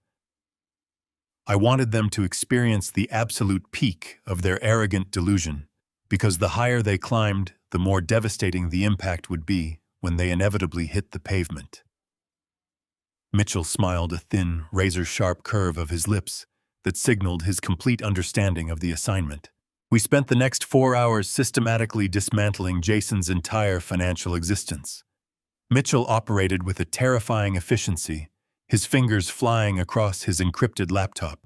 I wanted them to experience the absolute peak of their arrogant delusion, because the higher they climbed, the more devastating the impact would be when they inevitably hit the pavement. Mitchell smiled, a thin, razor-sharp curve of his lips that signaled his complete understanding of the assignment. We spent the next 4 hours systematically dismantling Jason's entire financial existence. Mitchell operated with a terrifying efficiency, his fingers flying across his encrypted laptop.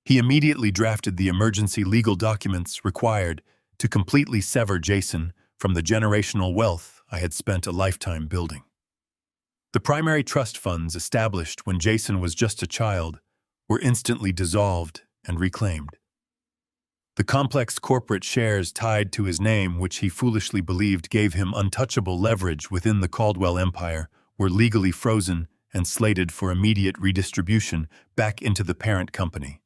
He immediately drafted the emergency legal documents required to completely sever Jason from the generational wealth I had spent a lifetime building. The primary trust funds established when Jason was just a child were instantly dissolved and reclaimed. The complex corporate shares tied to his name, which he foolishly believed gave him untouchable leverage within the Caldwell empire, were legally frozen and slated for immediate redistribution back into the parent company.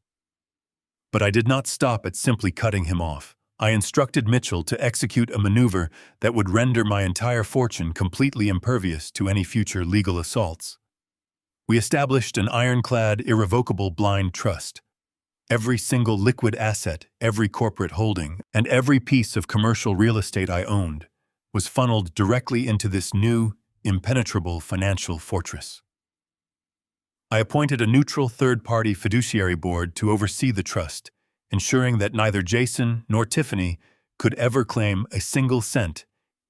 But I did not stop at simply cutting him off. I instructed Mitchell to execute a maneuver that would render my entire fortune completely impervious to any future legal assaults. We established an ironclad, irrevocable blind trust. Every single liquid asset, every corporate holding, and every piece of commercial real estate I owned was funneled directly into this new, impenetrable financial fortress. I appointed a neutral third-party fiduciary board to oversee the trust, ensuring that neither Jason nor Tiffany could ever claim a single cent,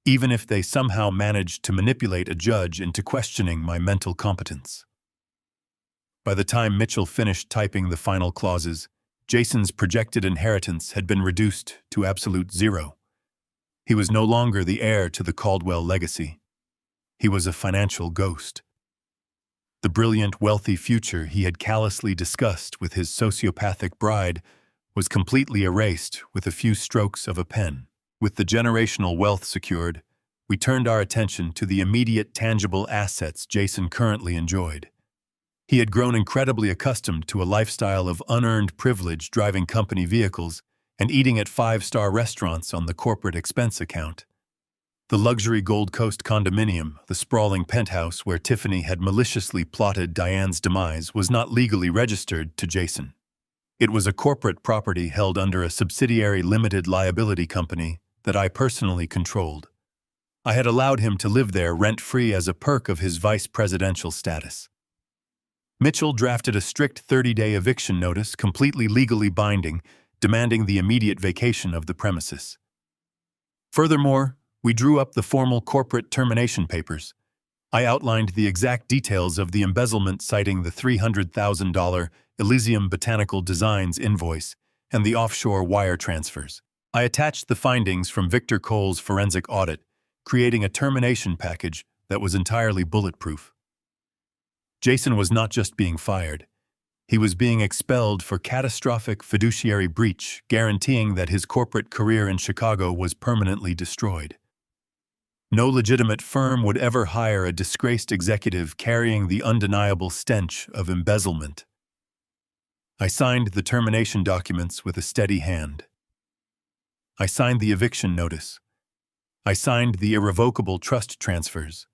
even if they somehow managed to manipulate a judge into questioning my mental competence. By the time Mitchell finished typing the final clauses, Jason's projected inheritance had been reduced to absolute zero. He was no longer the heir to the Caldwell legacy. He was a financial ghost. The brilliant, wealthy future he had callously discussed with his sociopathic bride was completely erased with a few strokes of a pen. With the generational wealth secured, we turned our attention to the immediate tangible assets Jason currently enjoyed. He had grown incredibly accustomed to a lifestyle of unearned privilege, driving company vehicles and eating at five-star restaurants on the corporate expense account. The luxury Gold Coast condominium, the sprawling penthouse where Tiffany had maliciously plotted Diane's demise, was not legally registered to Jason. It was a corporate property held under a subsidiary limited liability company that I personally controlled. I had allowed him to live there rent-free as a perk of his vice presidential status. Mitchell drafted a strict 30-day eviction notice, completely legally binding, demanding the immediate vacation of the premises. Furthermore, we drew up the formal corporate termination papers. I outlined the exact details of the embezzlement, citing the $300,000 Elysium Botanical Designs invoice and the offshore wire transfers. I attached the findings from Victor Cole's forensic audit, creating a termination package that was entirely bulletproof. Jason was not just being fired. He was being expelled for catastrophic fiduciary breach, guaranteeing that his corporate career in Chicago was permanently destroyed. No legitimate firm would ever hire a disgraced executive carrying the undeniable stench of embezzlement. I signed the termination documents with a steady hand. I signed the eviction notice. I signed the irrevocable trust transfers.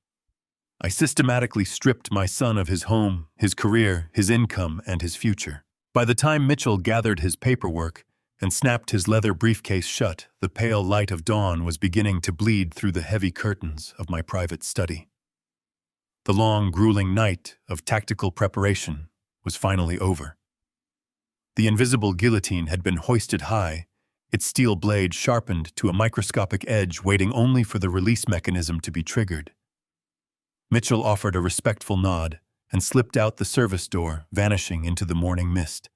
I systematically stripped my son of his home, his career, his income, and his future. By the time Mitchell gathered his paperwork and snapped his leather briefcase shut, the pale light of dawn was beginning to bleed through the heavy curtains of my private study. The long, grueling night of tactical preparation was finally over. The invisible guillotine had been hoisted high, its steel blade sharpened to a microscopic edge, waiting only for the release mechanism to be triggered. Mitchell offered a respectful nod and slipped out the service door, vanishing into the morning mist.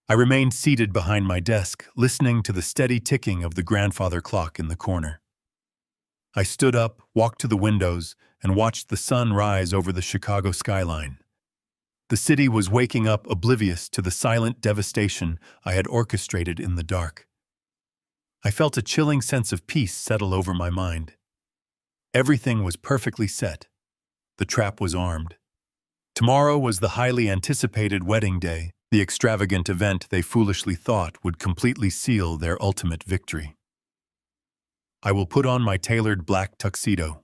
I remained seated behind my desk, listening to the steady ticking of the grandfather clock in the corner. I stood up, walked to the windows, and watched the sun rise over the Chicago skyline. The city was waking up, oblivious to the silent devastation I had orchestrated in the dark. I felt a chilling sense of peace settle over my mind. Everything was perfectly set. The trap was armed. Tomorrow was the highly anticipated wedding day, the extravagant event they foolishly thought would completely seal their ultimate victory. I will put on my tailored black tuxedo.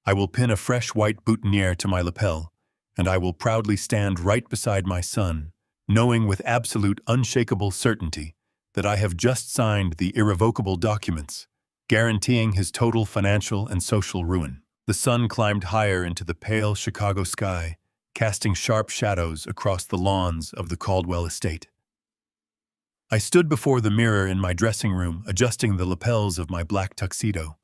I will pin a fresh white boutonniere to my lapel, and I will proudly stand right beside my son, knowing with absolute unshakable certainty that I have just signed the irrevocable documents, guaranteeing his total financial and social ruin. The sun climbed higher into the pale Chicago sky, casting sharp shadows across the lawns of the Caldwell estate. I stood before the mirror in my dressing room, adjusting the lapels of my black tuxedo.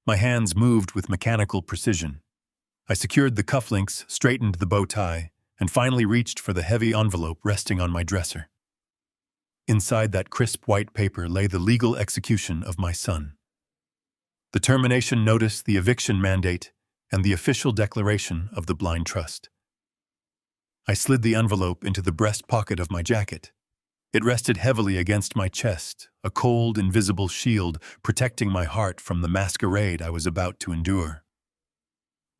My hands moved with mechanical precision. I secured the cufflinks, straightened the bow tie, and finally reached for the heavy envelope resting on my dresser. Inside that crisp white paper lay the legal execution of my son. The termination notice, the eviction mandate, and the official declaration of the blind trust. I slid the envelope into the breast pocket of my jacket. It rested heavily against my chest, a cold, invisible shield protecting my heart from the masquerade I was about to endure.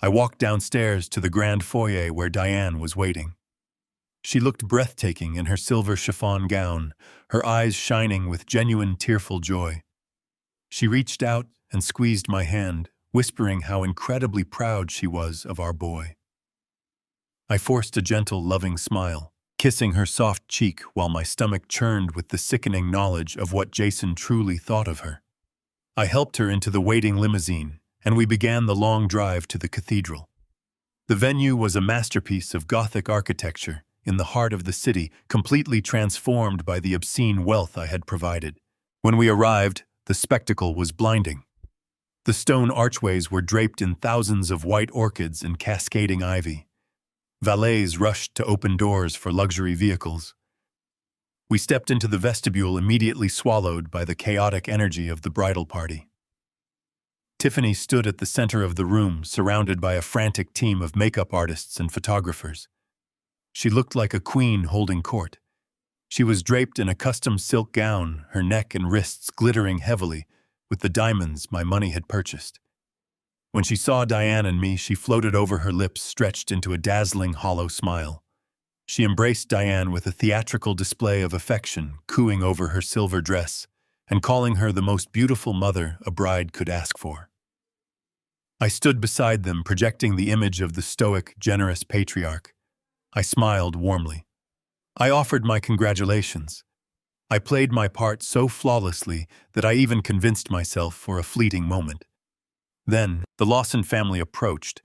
I walked downstairs to the grand foyer where Diane was waiting. She looked breathtaking in her silver chiffon gown, her eyes shining with genuine tearful joy. She reached out and squeezed my hand, whispering how incredibly proud she was of our boy. I forced a gentle, loving smile, kissing her soft cheek while my stomach churned with the sickening knowledge of what Jason truly thought of her. I helped her into the waiting limousine, and we began the long drive to the cathedral. The venue was a masterpiece of Gothic architecture in the heart of the city, completely transformed by the obscene wealth I had provided. When we arrived, the spectacle was blinding. The stone archways were draped in thousands of white orchids and cascading ivy. Valets rushed to open doors for luxury vehicles. We stepped into the vestibule, immediately swallowed by the chaotic energy of the bridal party. Tiffany stood at the center of the room, surrounded by a frantic team of makeup artists and photographers. She looked like a queen holding court. She was draped in a custom silk gown, her neck and wrists glittering heavily with the diamonds my money had purchased. When she saw Diane and me, she floated over, her lips stretched into a dazzling, hollow smile. She embraced Diane with a theatrical display of affection, cooing over her silver dress, and calling her the most beautiful mother a bride could ask for. I stood beside them, projecting the image of the stoic, generous patriarch. I smiled warmly. I offered my congratulations. I played my part so flawlessly that I even convinced myself for a fleeting moment. Then, the Lawson family approached.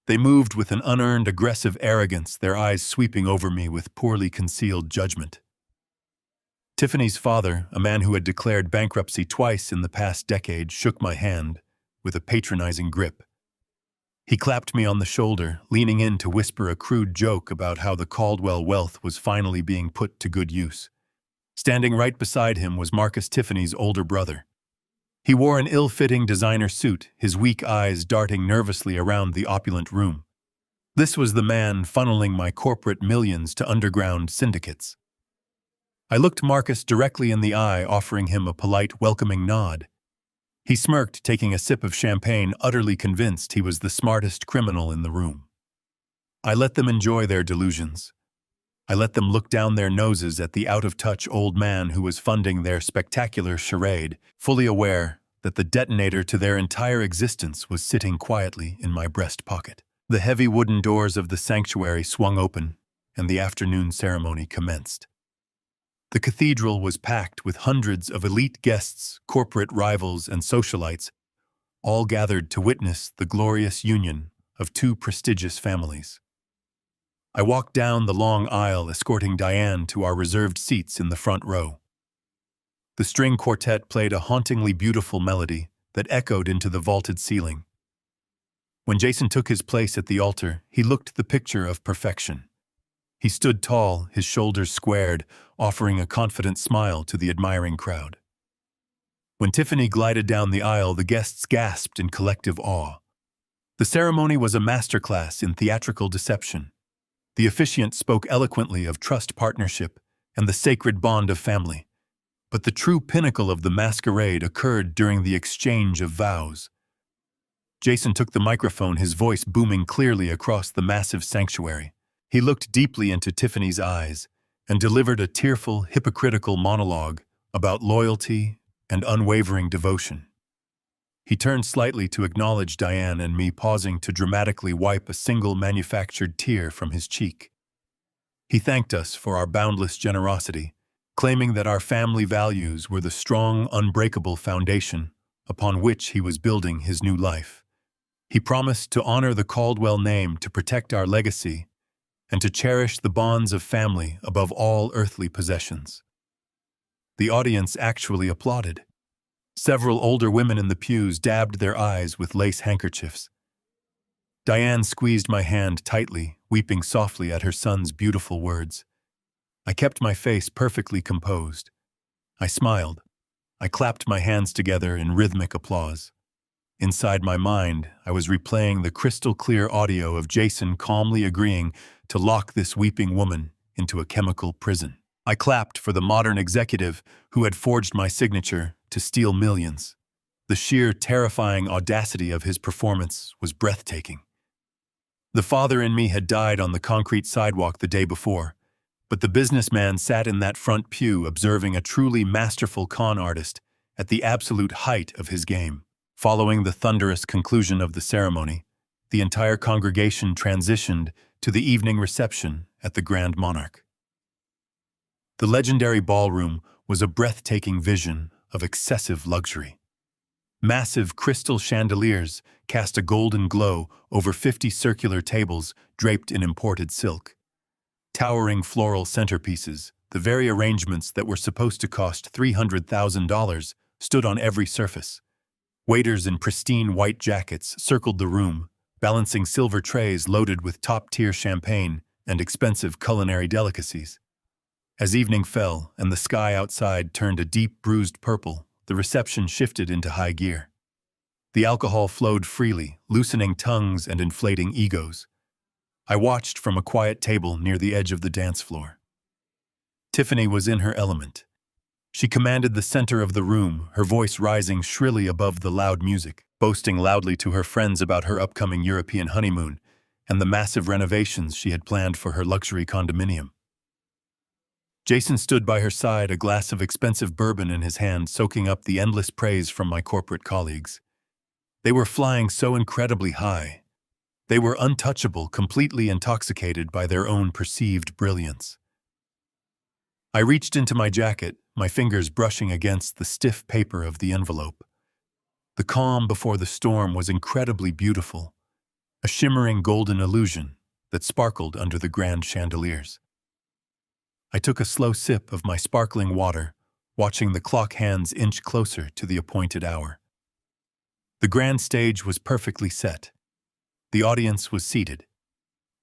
They moved with an unearned, aggressive arrogance, their eyes sweeping over me with poorly concealed judgment. Tiffany's father, a man who had declared bankruptcy twice in the past decade, shook my hand with a patronizing grip. He clapped me on the shoulder, leaning in to whisper a crude joke about how the Caldwell wealth was finally being put to good use. Standing right beside him was Marcus, Tiffany's older brother. He wore an ill-fitting designer suit, his weak eyes darting nervously around the opulent room. This was the man funneling my corporate millions to underground syndicates. I looked Marcus directly in the eye, offering him a polite, welcoming nod. He smirked, taking a sip of champagne, utterly convinced he was the smartest criminal in the room. I let them enjoy their delusions. I let them look down their noses at the out-of-touch old man who was funding their spectacular charade, fully aware that the detonator to their entire existence was sitting quietly in my breast pocket. The heavy wooden doors of the sanctuary swung open, and the afternoon ceremony commenced. The cathedral was packed with hundreds of elite guests, corporate rivals, and socialites, all gathered to witness the glorious union of two prestigious families. I walked down the long aisle, escorting Diane to our reserved seats in the front row. The string quartet played a hauntingly beautiful melody that echoed into the vaulted ceiling. When Jason took his place at the altar, he looked the picture of perfection. He stood tall, his shoulders squared, offering a confident smile to the admiring crowd. When Tiffany glided down the aisle, the guests gasped in collective awe. The ceremony was a masterclass in theatrical deception. The officiant spoke eloquently of trust, partnership, and the sacred bond of family. But the true pinnacle of the masquerade occurred during the exchange of vows. Jason took the microphone, his voice booming clearly across the massive sanctuary. He looked deeply into Tiffany's eyes and delivered a tearful, hypocritical monologue about loyalty and unwavering devotion. He turned slightly to acknowledge Diane and me, pausing to dramatically wipe a single manufactured tear from his cheek. He thanked us for our boundless generosity, claiming that our family values were the strong, unbreakable foundation upon which he was building his new life. He promised to honor the Caldwell name, to protect our legacy, and to cherish the bonds of family above all earthly possessions. The audience actually applauded. Several older women in the pews dabbed their eyes with lace handkerchiefs. Diane squeezed my hand tightly, weeping softly at her son's beautiful words. I kept my face perfectly composed. I smiled. I clapped my hands together in rhythmic applause. Inside my mind, I was replaying the crystal-clear audio of Jason calmly agreeing to lock this weeping woman into a chemical prison. I clapped for the modern executive who had forged my signature to steal millions. The sheer, terrifying audacity of his performance was breathtaking. The father in me had died on the concrete sidewalk the day before, but the businessman sat in that front pew observing a truly masterful con artist at the absolute height of his game. Following the thunderous conclusion of the ceremony, the entire congregation transitioned to the evening reception at the Grand Monarch. The legendary ballroom was a breathtaking vision of excessive luxury. Massive crystal chandeliers cast a golden glow over 50 circular tables draped in imported silk. Towering floral centerpieces, the very arrangements that were supposed to cost $300,000, stood on every surface. Waiters in pristine white jackets circled the room, balancing silver trays loaded with top-tier champagne and expensive culinary delicacies. As evening fell and the sky outside turned a deep bruised purple, the reception shifted into high gear. The alcohol flowed freely, loosening tongues and inflating egos. I watched from a quiet table near the edge of the dance floor. Tiffany was in her element. She commanded the center of the room, her voice rising shrilly above the loud music. boasting loudly to her friends about her upcoming European honeymoon and the massive renovations she had planned for her luxury condominium. Jason stood by her side, a glass of expensive bourbon in his hand, soaking up the endless praise from my corporate colleagues. They were flying so incredibly high. They were untouchable, completely intoxicated by their own perceived brilliance. I reached into my jacket, my fingers brushing against the stiff paper of the envelope. The calm before the storm was incredibly beautiful, a shimmering golden illusion that sparkled under the grand chandeliers. I took a slow sip of my sparkling water, watching the clock hands inch closer to the appointed hour. The grand stage was perfectly set. The audience was seated.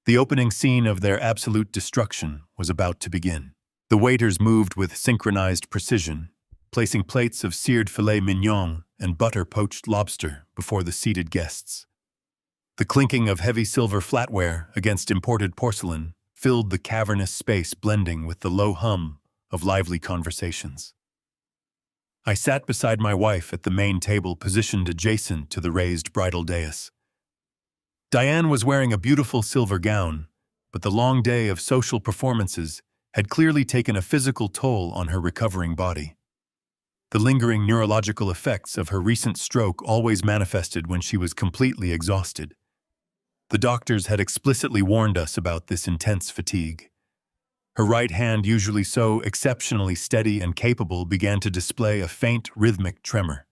The opening scene of their absolute destruction was about to begin. The waiters moved with synchronized precision, placing plates of seared filet mignon and butter-poached lobster before the seated guests. The clinking of heavy silver flatware against imported porcelain filled the cavernous space, blending with the low hum of lively conversations. I sat beside my wife at the main table, positioned adjacent to the raised bridal dais. Diane was wearing a beautiful silver gown, but the long day of social performances had clearly taken a physical toll on her recovering body. The lingering neurological effects of her recent stroke always manifested when she was completely exhausted. The doctors had explicitly warned us about this intense fatigue. Her right hand, usually so exceptionally steady and capable, began to display a faint, rhythmic tremor.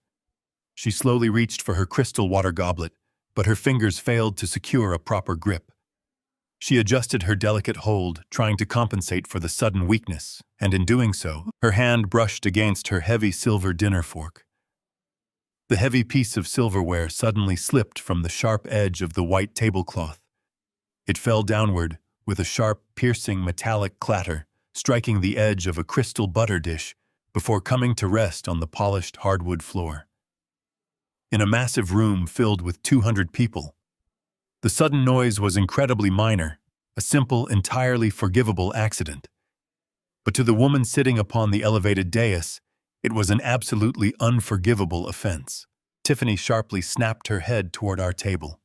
She slowly reached for her crystal water goblet, but her fingers failed to secure a proper grip. She adjusted her delicate hold, trying to compensate for the sudden weakness, and in doing so, her hand brushed against her heavy silver dinner fork. The heavy piece of silverware suddenly slipped from the sharp edge of the white tablecloth. It fell downward with a sharp, piercing metallic clatter, striking the edge of a crystal butter dish before coming to rest on the polished hardwood floor. In a massive room filled with 200 people, the sudden noise was incredibly minor, a simple, entirely forgivable accident. But to the woman sitting upon the elevated dais, it was an absolutely unforgivable offense. Tiffany sharply snapped her head toward our table.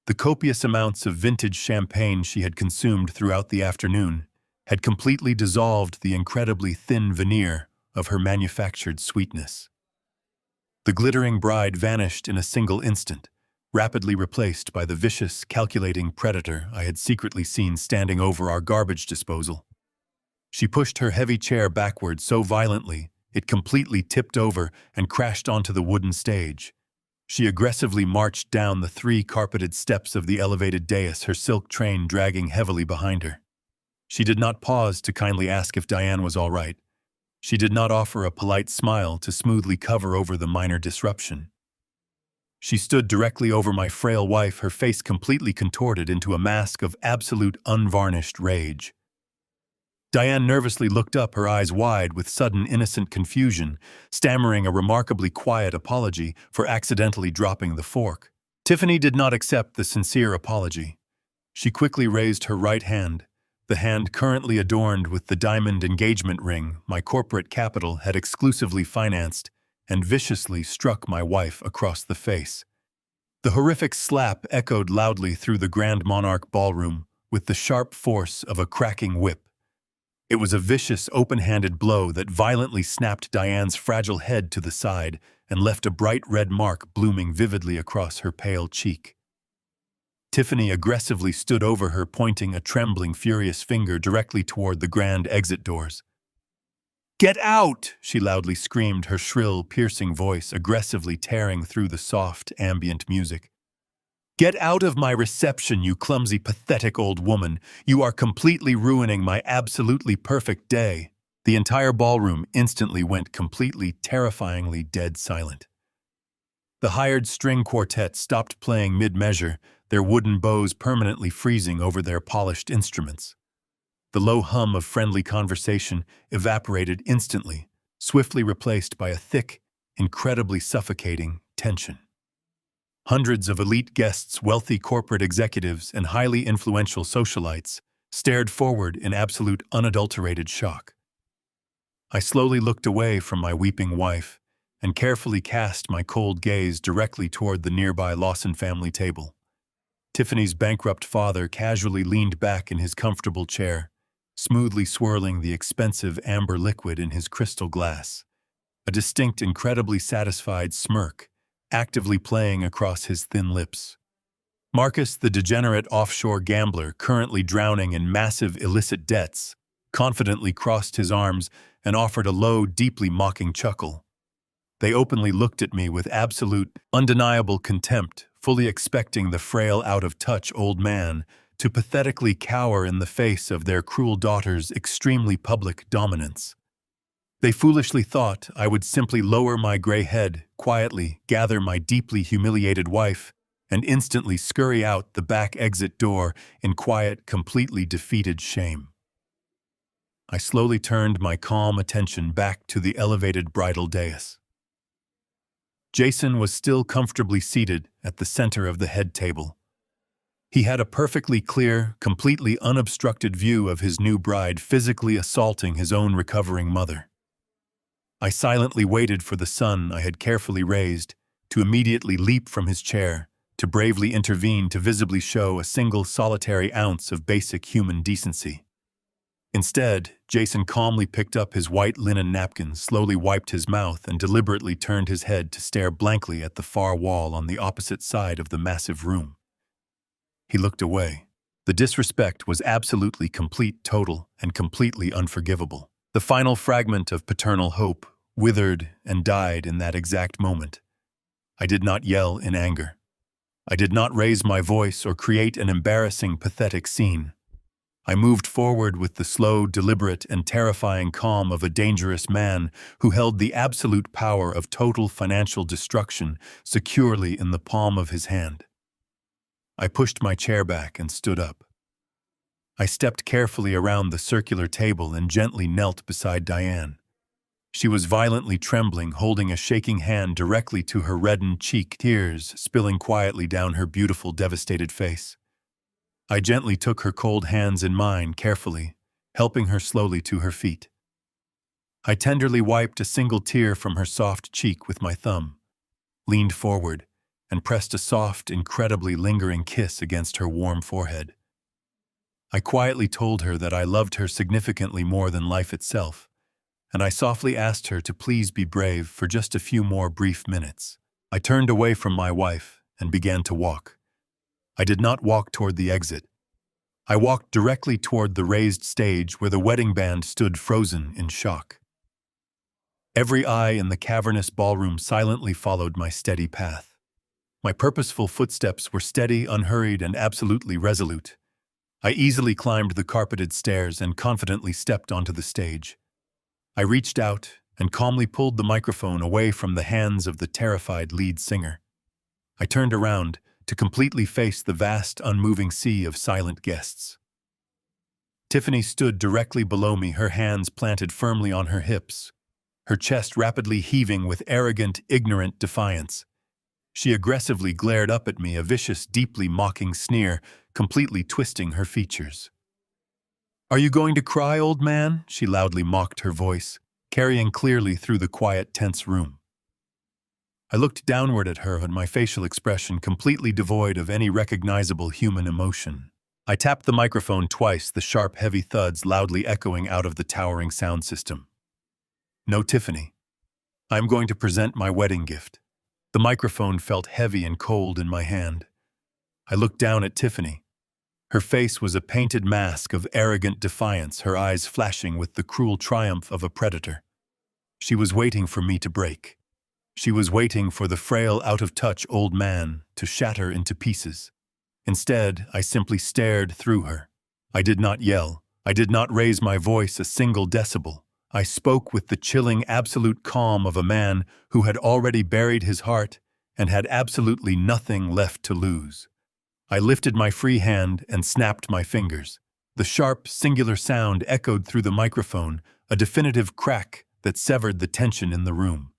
The copious amounts of vintage champagne she had consumed throughout the afternoon had completely dissolved the incredibly thin veneer of her manufactured sweetness. The glittering bride vanished in a single instant, rapidly replaced by the vicious, calculating predator I had secretly seen standing over our garbage disposal. She pushed her heavy chair backward so violently it completely tipped over and crashed onto the wooden stage. She aggressively marched down the 3 carpeted steps of the elevated dais, her silk train dragging heavily behind her. She did not pause to kindly ask if Diane was all right. She did not offer a polite smile to smoothly cover over the minor disruption. She stood directly over my frail wife, her face completely contorted into a mask of absolute unvarnished rage. Diane nervously looked up, her eyes wide with sudden innocent confusion, stammering a remarkably quiet apology for accidentally dropping the fork. Tiffany did not accept the sincere apology. She quickly raised her right hand, the hand currently adorned with the diamond engagement ring my corporate capital had exclusively financed, and viciously struck my wife across the face. The horrific slap echoed loudly through the Grand Monarch ballroom with the sharp force of a cracking whip. It was a vicious, open-handed blow that violently snapped Diane's fragile head to the side and left a bright red mark blooming vividly across her pale cheek. Tiffany aggressively stood over her, pointing a trembling, furious finger directly toward the grand exit doors. "Get out!" she loudly screamed, her shrill, piercing voice aggressively tearing through the soft, ambient music. "Get out of my reception, you clumsy, pathetic old woman. You are completely ruining my absolutely perfect day." The entire ballroom instantly went completely, terrifyingly dead silent. The hired string quartet stopped playing mid-measure, their wooden bows permanently freezing over their polished instruments. The low hum of friendly conversation evaporated instantly, swiftly replaced by a thick, incredibly suffocating tension. Hundreds of elite guests, wealthy corporate executives, and highly influential socialites stared forward in absolute unadulterated shock. I slowly looked away from my weeping wife and carefully cast my cold gaze directly toward the nearby Lawson family table. Tiffany's bankrupt father casually leaned back in his comfortable chair, smoothly swirling the expensive amber liquid in his crystal glass, a distinct, incredibly satisfied smirk actively playing across his thin lips. Marcus, the degenerate offshore gambler currently drowning in massive illicit debts, confidently crossed his arms and offered a low, deeply mocking chuckle. They openly looked at me with absolute, undeniable contempt, fully expecting the frail, out-of-touch old man to pathetically cower in the face of their cruel daughter's extremely public dominance. They foolishly thought I would simply lower my gray head, quietly gather my deeply humiliated wife, and instantly scurry out the back exit door in quiet, completely defeated shame. I slowly turned my calm attention back to the elevated bridal dais. Jason was still comfortably seated at the center of the head table. He had a perfectly clear, completely unobstructed view of his new bride physically assaulting his own recovering mother. I silently waited for the son I had carefully raised to immediately leap from his chair, to bravely intervene to visibly show a single solitary ounce of basic human decency. Instead, Jason calmly picked up his white linen napkin, slowly wiped his mouth, and deliberately turned his head to stare blankly at the far wall on the opposite side of the massive room. He looked away. The disrespect was absolutely complete, total, and completely unforgivable. The final fragment of paternal hope withered and died in that exact moment. I did not yell in anger. I did not raise my voice or create an embarrassing, pathetic scene. I moved forward with the slow, deliberate, and terrifying calm of a dangerous man who held the absolute power of total financial destruction securely in the palm of his hand. I pushed my chair back and stood up. I stepped carefully around the circular table and gently knelt beside Diane. She was violently trembling, holding a shaking hand directly to her reddened cheek, tears spilling quietly down her beautiful, devastated face. I gently took her cold hands in mine carefully, helping her slowly to her feet. I tenderly wiped a single tear from her soft cheek with my thumb, leaned forward, and pressed a soft, incredibly lingering kiss against her warm forehead. I quietly told her that I loved her significantly more than life itself, and I softly asked her to please be brave for just a few more brief minutes. I turned away from my wife and began to walk. I did not walk toward the exit. I walked directly toward the raised stage where the wedding band stood frozen in shock. Every eye in the cavernous ballroom silently followed my steady path. My purposeful footsteps were steady, unhurried, and absolutely resolute. I easily climbed the carpeted stairs and confidently stepped onto the stage. I reached out and calmly pulled the microphone away from the hands of the terrified lead singer. I turned around to completely face the vast, unmoving sea of silent guests. Tiffany stood directly below me, her hands planted firmly on her hips, her chest rapidly heaving with arrogant, ignorant defiance. She aggressively glared up at me, a vicious, deeply mocking sneer, completely twisting her features. "Are you going to cry, old man?" she loudly mocked, her voice carrying clearly through the quiet, tense room. I looked downward at her, and my facial expression completely devoid of any recognizable human emotion. I tapped the microphone twice, the sharp, heavy thuds loudly echoing out of the towering sound system. "No, Tiffany. I am going to present my wedding gift." The microphone felt heavy and cold in my hand. I looked down at Tiffany. Her face was a painted mask of arrogant defiance, her eyes flashing with the cruel triumph of a predator. She was waiting for me to break. She was waiting for the frail, out-of-touch old man to shatter into pieces. Instead, I simply stared through her. I did not yell. I did not raise my voice a single decibel. I spoke with the chilling, absolute calm of a man who had already buried his heart and had absolutely nothing left to lose. I lifted my free hand and snapped my fingers. The sharp, singular sound echoed through the microphone, a definitive crack that severed the tension in the room.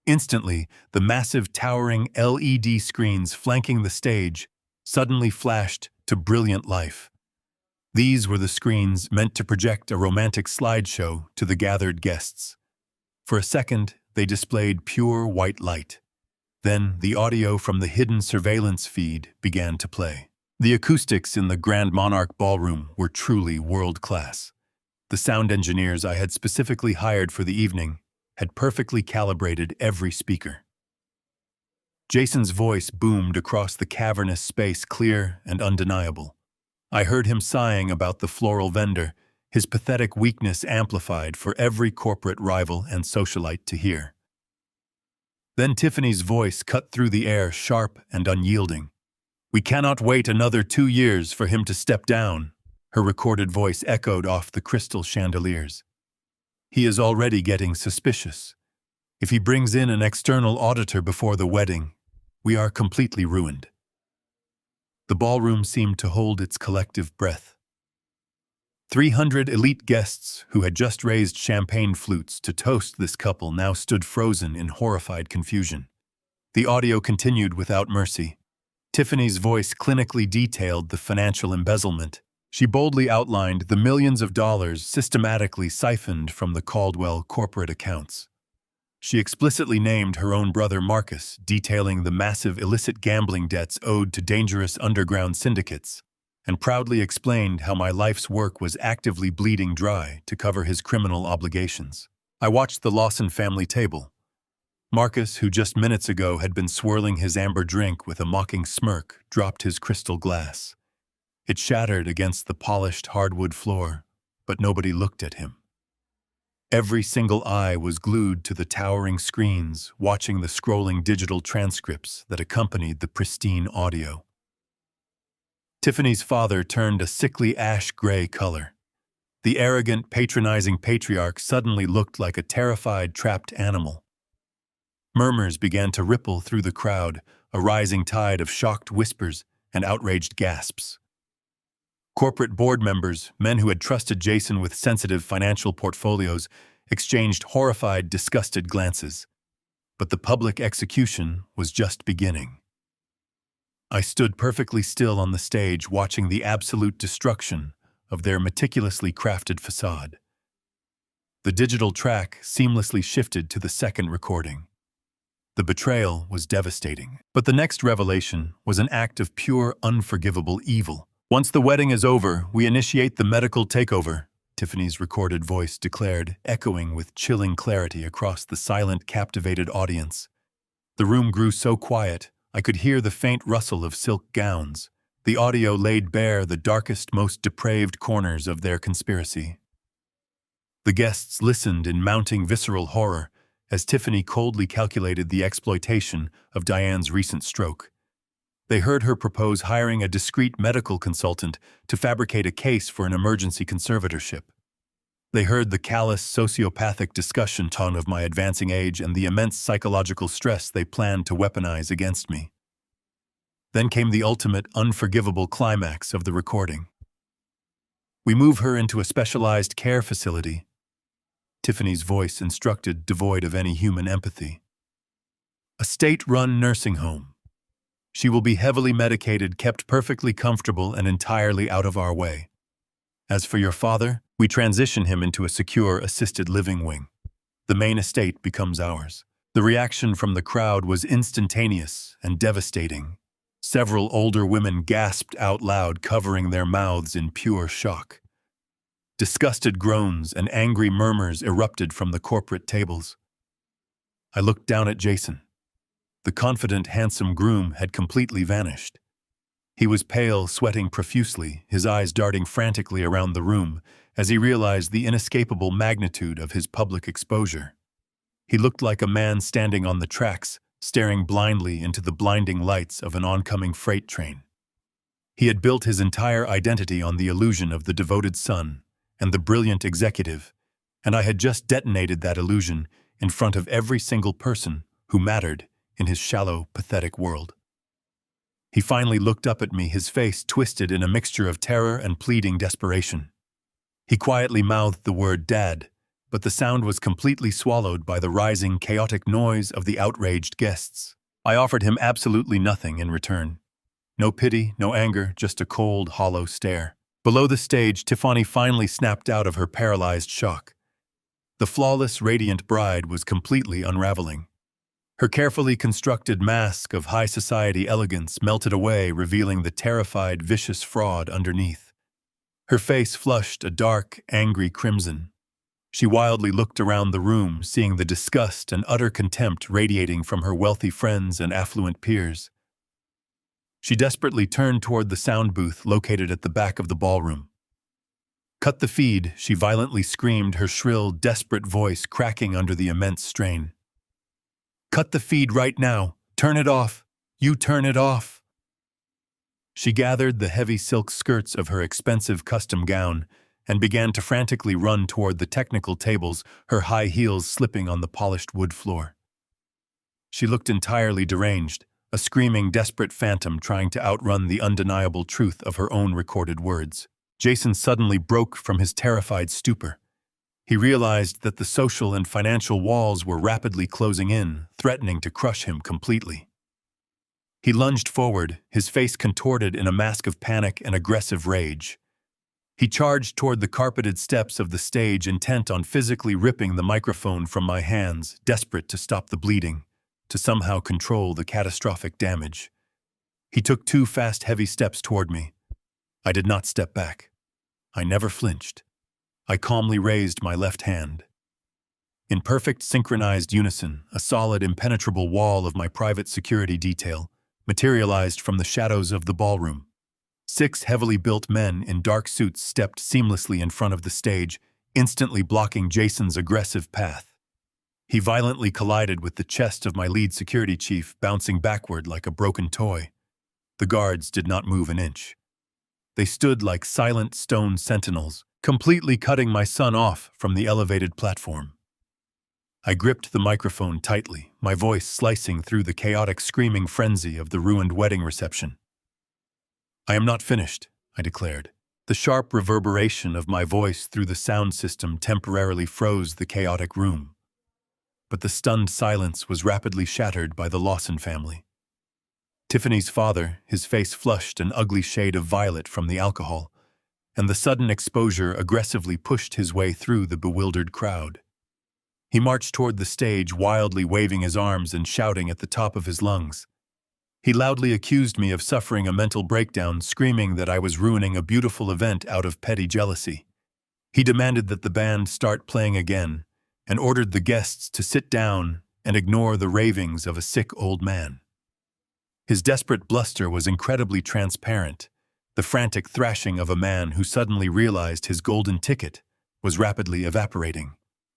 Instantly, the massive, towering LED screens flanking the stage suddenly flashed to brilliant life. These were the screens meant to project a romantic slideshow to the gathered guests. For a second, they displayed pure white light. Then the audio from the hidden surveillance feed began to play. The acoustics in the Grand Monarch Ballroom were truly world-class. The sound engineers I had specifically hired for the evening had perfectly calibrated every speaker. Jason's voice boomed across the cavernous space, clear and undeniable. I heard him sighing about the floral vendor, his pathetic weakness amplified for every corporate rival and socialite to hear. Then Tiffany's voice cut through the air, sharp and unyielding. "We cannot wait another 2 years for him to step down," her recorded voice echoed off the crystal chandeliers. "He is already getting suspicious. If he brings in an external auditor before the wedding, we are completely ruined." The ballroom seemed to hold its collective breath. 300 elite guests who had just raised champagne flutes to toast this couple now stood frozen in horrified confusion. The audio continued without mercy. Tiffany's voice clinically detailed the financial embezzlement. She boldly outlined the millions of dollars systematically siphoned from the Caldwell corporate accounts. She explicitly named her own brother Marcus, detailing the massive illicit gambling debts owed to dangerous underground syndicates, and proudly explained how my life's work was actively bleeding dry to cover his criminal obligations. I watched the Lawson family table. Marcus, who just minutes ago had been swirling his amber drink with a mocking smirk, dropped his crystal glass. It shattered against the polished hardwood floor, but nobody looked at him. Every single eye was glued to the towering screens, watching the scrolling digital transcripts that accompanied the pristine audio. Tiffany's father turned a sickly ash-gray color. The arrogant, patronizing patriarch suddenly looked like a terrified, trapped animal. Murmurs began to ripple through the crowd, a rising tide of shocked whispers and outraged gasps. Corporate board members, men who had trusted Jason with sensitive financial portfolios, exchanged horrified, disgusted glances. But the public execution was just beginning. I stood perfectly still on the stage, watching the absolute destruction of their meticulously crafted facade. The digital track seamlessly shifted to the second recording. The betrayal was devastating, but the next revelation was an act of pure, unforgivable evil. "Once the wedding is over, we initiate the medical takeover," Tiffany's recorded voice declared, echoing with chilling clarity across the silent, captivated audience. The room grew so quiet, I could hear the faint rustle of silk gowns. The audio laid bare the darkest, most depraved corners of their conspiracy. The guests listened in mounting visceral horror as Tiffany coldly calculated the exploitation of Diane's recent stroke. They heard her propose hiring a discreet medical consultant to fabricate a case for an emergency conservatorship. They heard the callous, sociopathic discussion tone of my advancing age and the immense psychological stress they planned to weaponize against me. Then came the ultimate, unforgivable climax of the recording. "We move her into a specialized care facility," Tiffany's voice instructed, devoid of any human empathy. "A state-run nursing home. She will be heavily medicated, kept perfectly comfortable, and entirely out of our way. As for your father, we transition him into a secure assisted living wing. The main estate becomes ours." The reaction from the crowd was instantaneous and devastating. Several older women gasped out loud, covering their mouths in pure shock. Disgusted groans and angry murmurs erupted from the corporate tables. I looked down at Jason. The confident, handsome groom had completely vanished. He was pale, sweating profusely, his eyes darting frantically around the room as he realized the inescapable magnitude of his public exposure. He looked like a man standing on the tracks, staring blindly into the blinding lights of an oncoming freight train. He had built his entire identity on the illusion of the devoted son and the brilliant executive, and I had just detonated that illusion in front of every single person who mattered in his shallow, pathetic world. He finally looked up at me, his face twisted in a mixture of terror and pleading desperation. He quietly mouthed the word "Dad," but the sound was completely swallowed by the rising, chaotic noise of the outraged guests. I offered him absolutely nothing in return. No pity, no anger, just a cold, hollow stare. Below the stage, Tiffany finally snapped out of her paralyzed shock. The flawless, radiant bride was completely unraveling. Her carefully constructed mask of high society elegance melted away, revealing the terrified, vicious fraud underneath. Her face flushed a dark, angry crimson. She wildly looked around the room, seeing the disgust and utter contempt radiating from her wealthy friends and affluent peers. She desperately turned toward the sound booth located at the back of the ballroom. "Cut the feed," she violently screamed, her shrill, desperate voice cracking under the immense strain. "Cut the feed right now! Turn it off! You turn it off!" She gathered the heavy silk skirts of her expensive custom gown and began to frantically run toward the technical tables, her high heels slipping on the polished wood floor. She looked entirely deranged, a screaming, desperate phantom trying to outrun the undeniable truth of her own recorded words. Jason suddenly broke from his terrified stupor. He realized that the social and financial walls were rapidly closing in, threatening to crush him completely. He lunged forward, his face contorted in a mask of panic and aggressive rage. He charged toward the carpeted steps of the stage, intent on physically ripping the microphone from my hands, desperate to stop the bleeding, to somehow control the catastrophic damage. He took 2 fast, heavy steps toward me. I did not step back. I never flinched. I calmly raised my left hand. In perfect synchronized unison, a solid, impenetrable wall of my private security detail materialized from the shadows of the ballroom. 6 heavily built men in dark suits stepped seamlessly in front of the stage, instantly blocking Jason's aggressive path. He violently collided with the chest of my lead security chief, bouncing backward like a broken toy. The guards did not move an inch. They stood like silent stone sentinels, completely cutting my son off from the elevated platform. I gripped the microphone tightly, my voice slicing through the chaotic screaming frenzy of the ruined wedding reception. "I am not finished," I declared. The sharp reverberation of my voice through the sound system temporarily froze the chaotic room. But the stunned silence was rapidly shattered by the Lawson family. Tiffany's father, his face flushed an ugly shade of violet from the alcohol, and the sudden exposure aggressively pushed his way through the bewildered crowd. He marched toward the stage, wildly waving his arms and shouting at the top of his lungs. He loudly accused me of suffering a mental breakdown, screaming that I was ruining a beautiful event out of petty jealousy. He demanded that the band start playing again, and ordered the guests to sit down and ignore the ravings of a sick old man. His desperate bluster was incredibly transparent, the frantic thrashing of a man who suddenly realized his golden ticket was rapidly evaporating.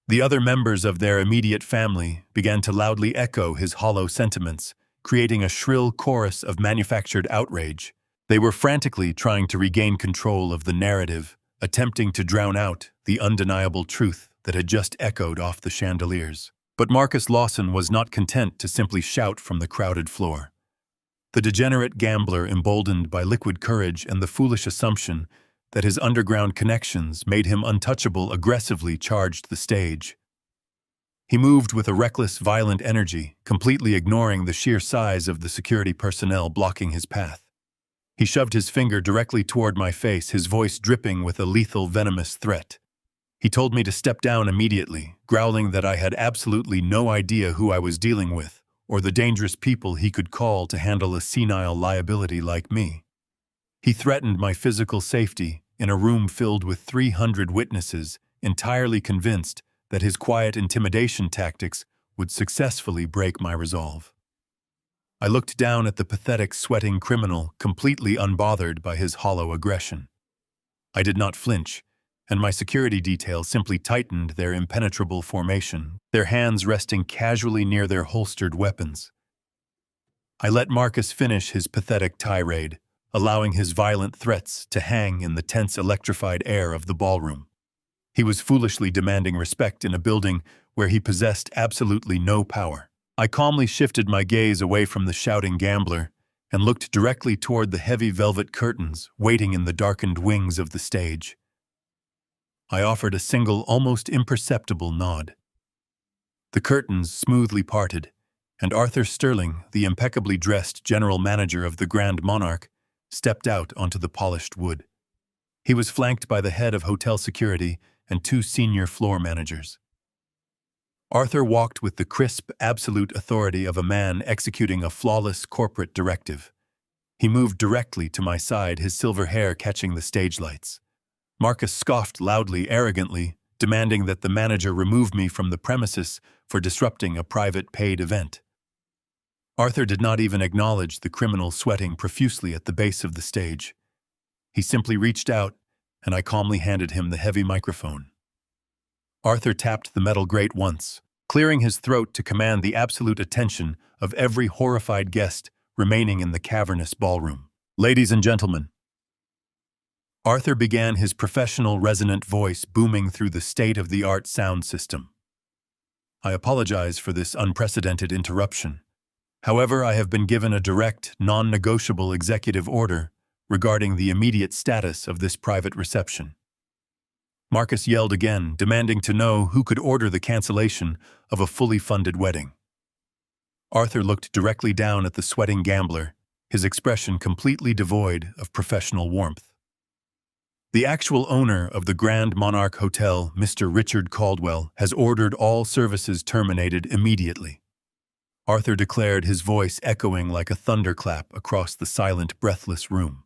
The other members of their immediate family began to loudly echo his hollow sentiments, creating a shrill chorus of manufactured outrage. They were frantically trying to regain control of the narrative, attempting to drown out the undeniable truth that had just echoed off the chandeliers. But Marcus Lawson was not content to simply shout from the crowded floor. The degenerate gambler, emboldened by liquid courage and the foolish assumption that his underground connections made him untouchable, aggressively charged the stage. He moved with a reckless, violent energy, completely ignoring the sheer size of the security personnel blocking his path. He shoved his finger directly toward my face, his voice dripping with a lethal, venomous threat. He told me to step down immediately, growling that I had absolutely no idea who I was dealing with, or the dangerous people he could call to handle a senile liability like me. He threatened my physical safety in a room filled with 300 witnesses, entirely convinced that his quiet intimidation tactics would successfully break my resolve. I looked down at the pathetic, sweating criminal, completely unbothered by his hollow aggression. I did not flinch, and my security detail simply tightened their impenetrable formation, their hands resting casually near their holstered weapons. I let Marcus finish his pathetic tirade, allowing his violent threats to hang in the tense, electrified air of the ballroom. He was foolishly demanding respect in a building where he possessed absolutely no power. I calmly shifted my gaze away from the shouting gambler and looked directly toward the heavy velvet curtains waiting in the darkened wings of the stage. I offered a single, almost imperceptible nod. The curtains smoothly parted, and Arthur Sterling, the impeccably dressed general manager of the Grand Monarch, stepped out onto the polished wood. He was flanked by the head of hotel security and 2 senior floor managers. Arthur walked with the crisp, absolute authority of a man executing a flawless corporate directive. He moved directly to my side, his silver hair catching the stage lights. Marcus scoffed loudly, arrogantly, demanding that the manager remove me from the premises for disrupting a private paid event. Arthur did not even acknowledge the criminal sweating profusely at the base of the stage. He simply reached out, and I calmly handed him the heavy microphone. Arthur tapped the metal grate once, clearing his throat to command the absolute attention of every horrified guest remaining in the cavernous ballroom. "Ladies and gentlemen," Arthur began, his professional resonant voice booming through the state-of-the-art sound system. "I apologize for this unprecedented interruption. However, I have been given a direct, non-negotiable executive order regarding the immediate status of this private reception." Marcus yelled again, demanding to know who could order the cancellation of a fully funded wedding. Arthur looked directly down at the sweating gambler, his expression completely devoid of professional warmth. "The actual owner of the Grand Monarch Hotel, Mr. Richard Caldwell, has ordered all services terminated immediately," Arthur declared, his voice echoing like a thunderclap across the silent, breathless room.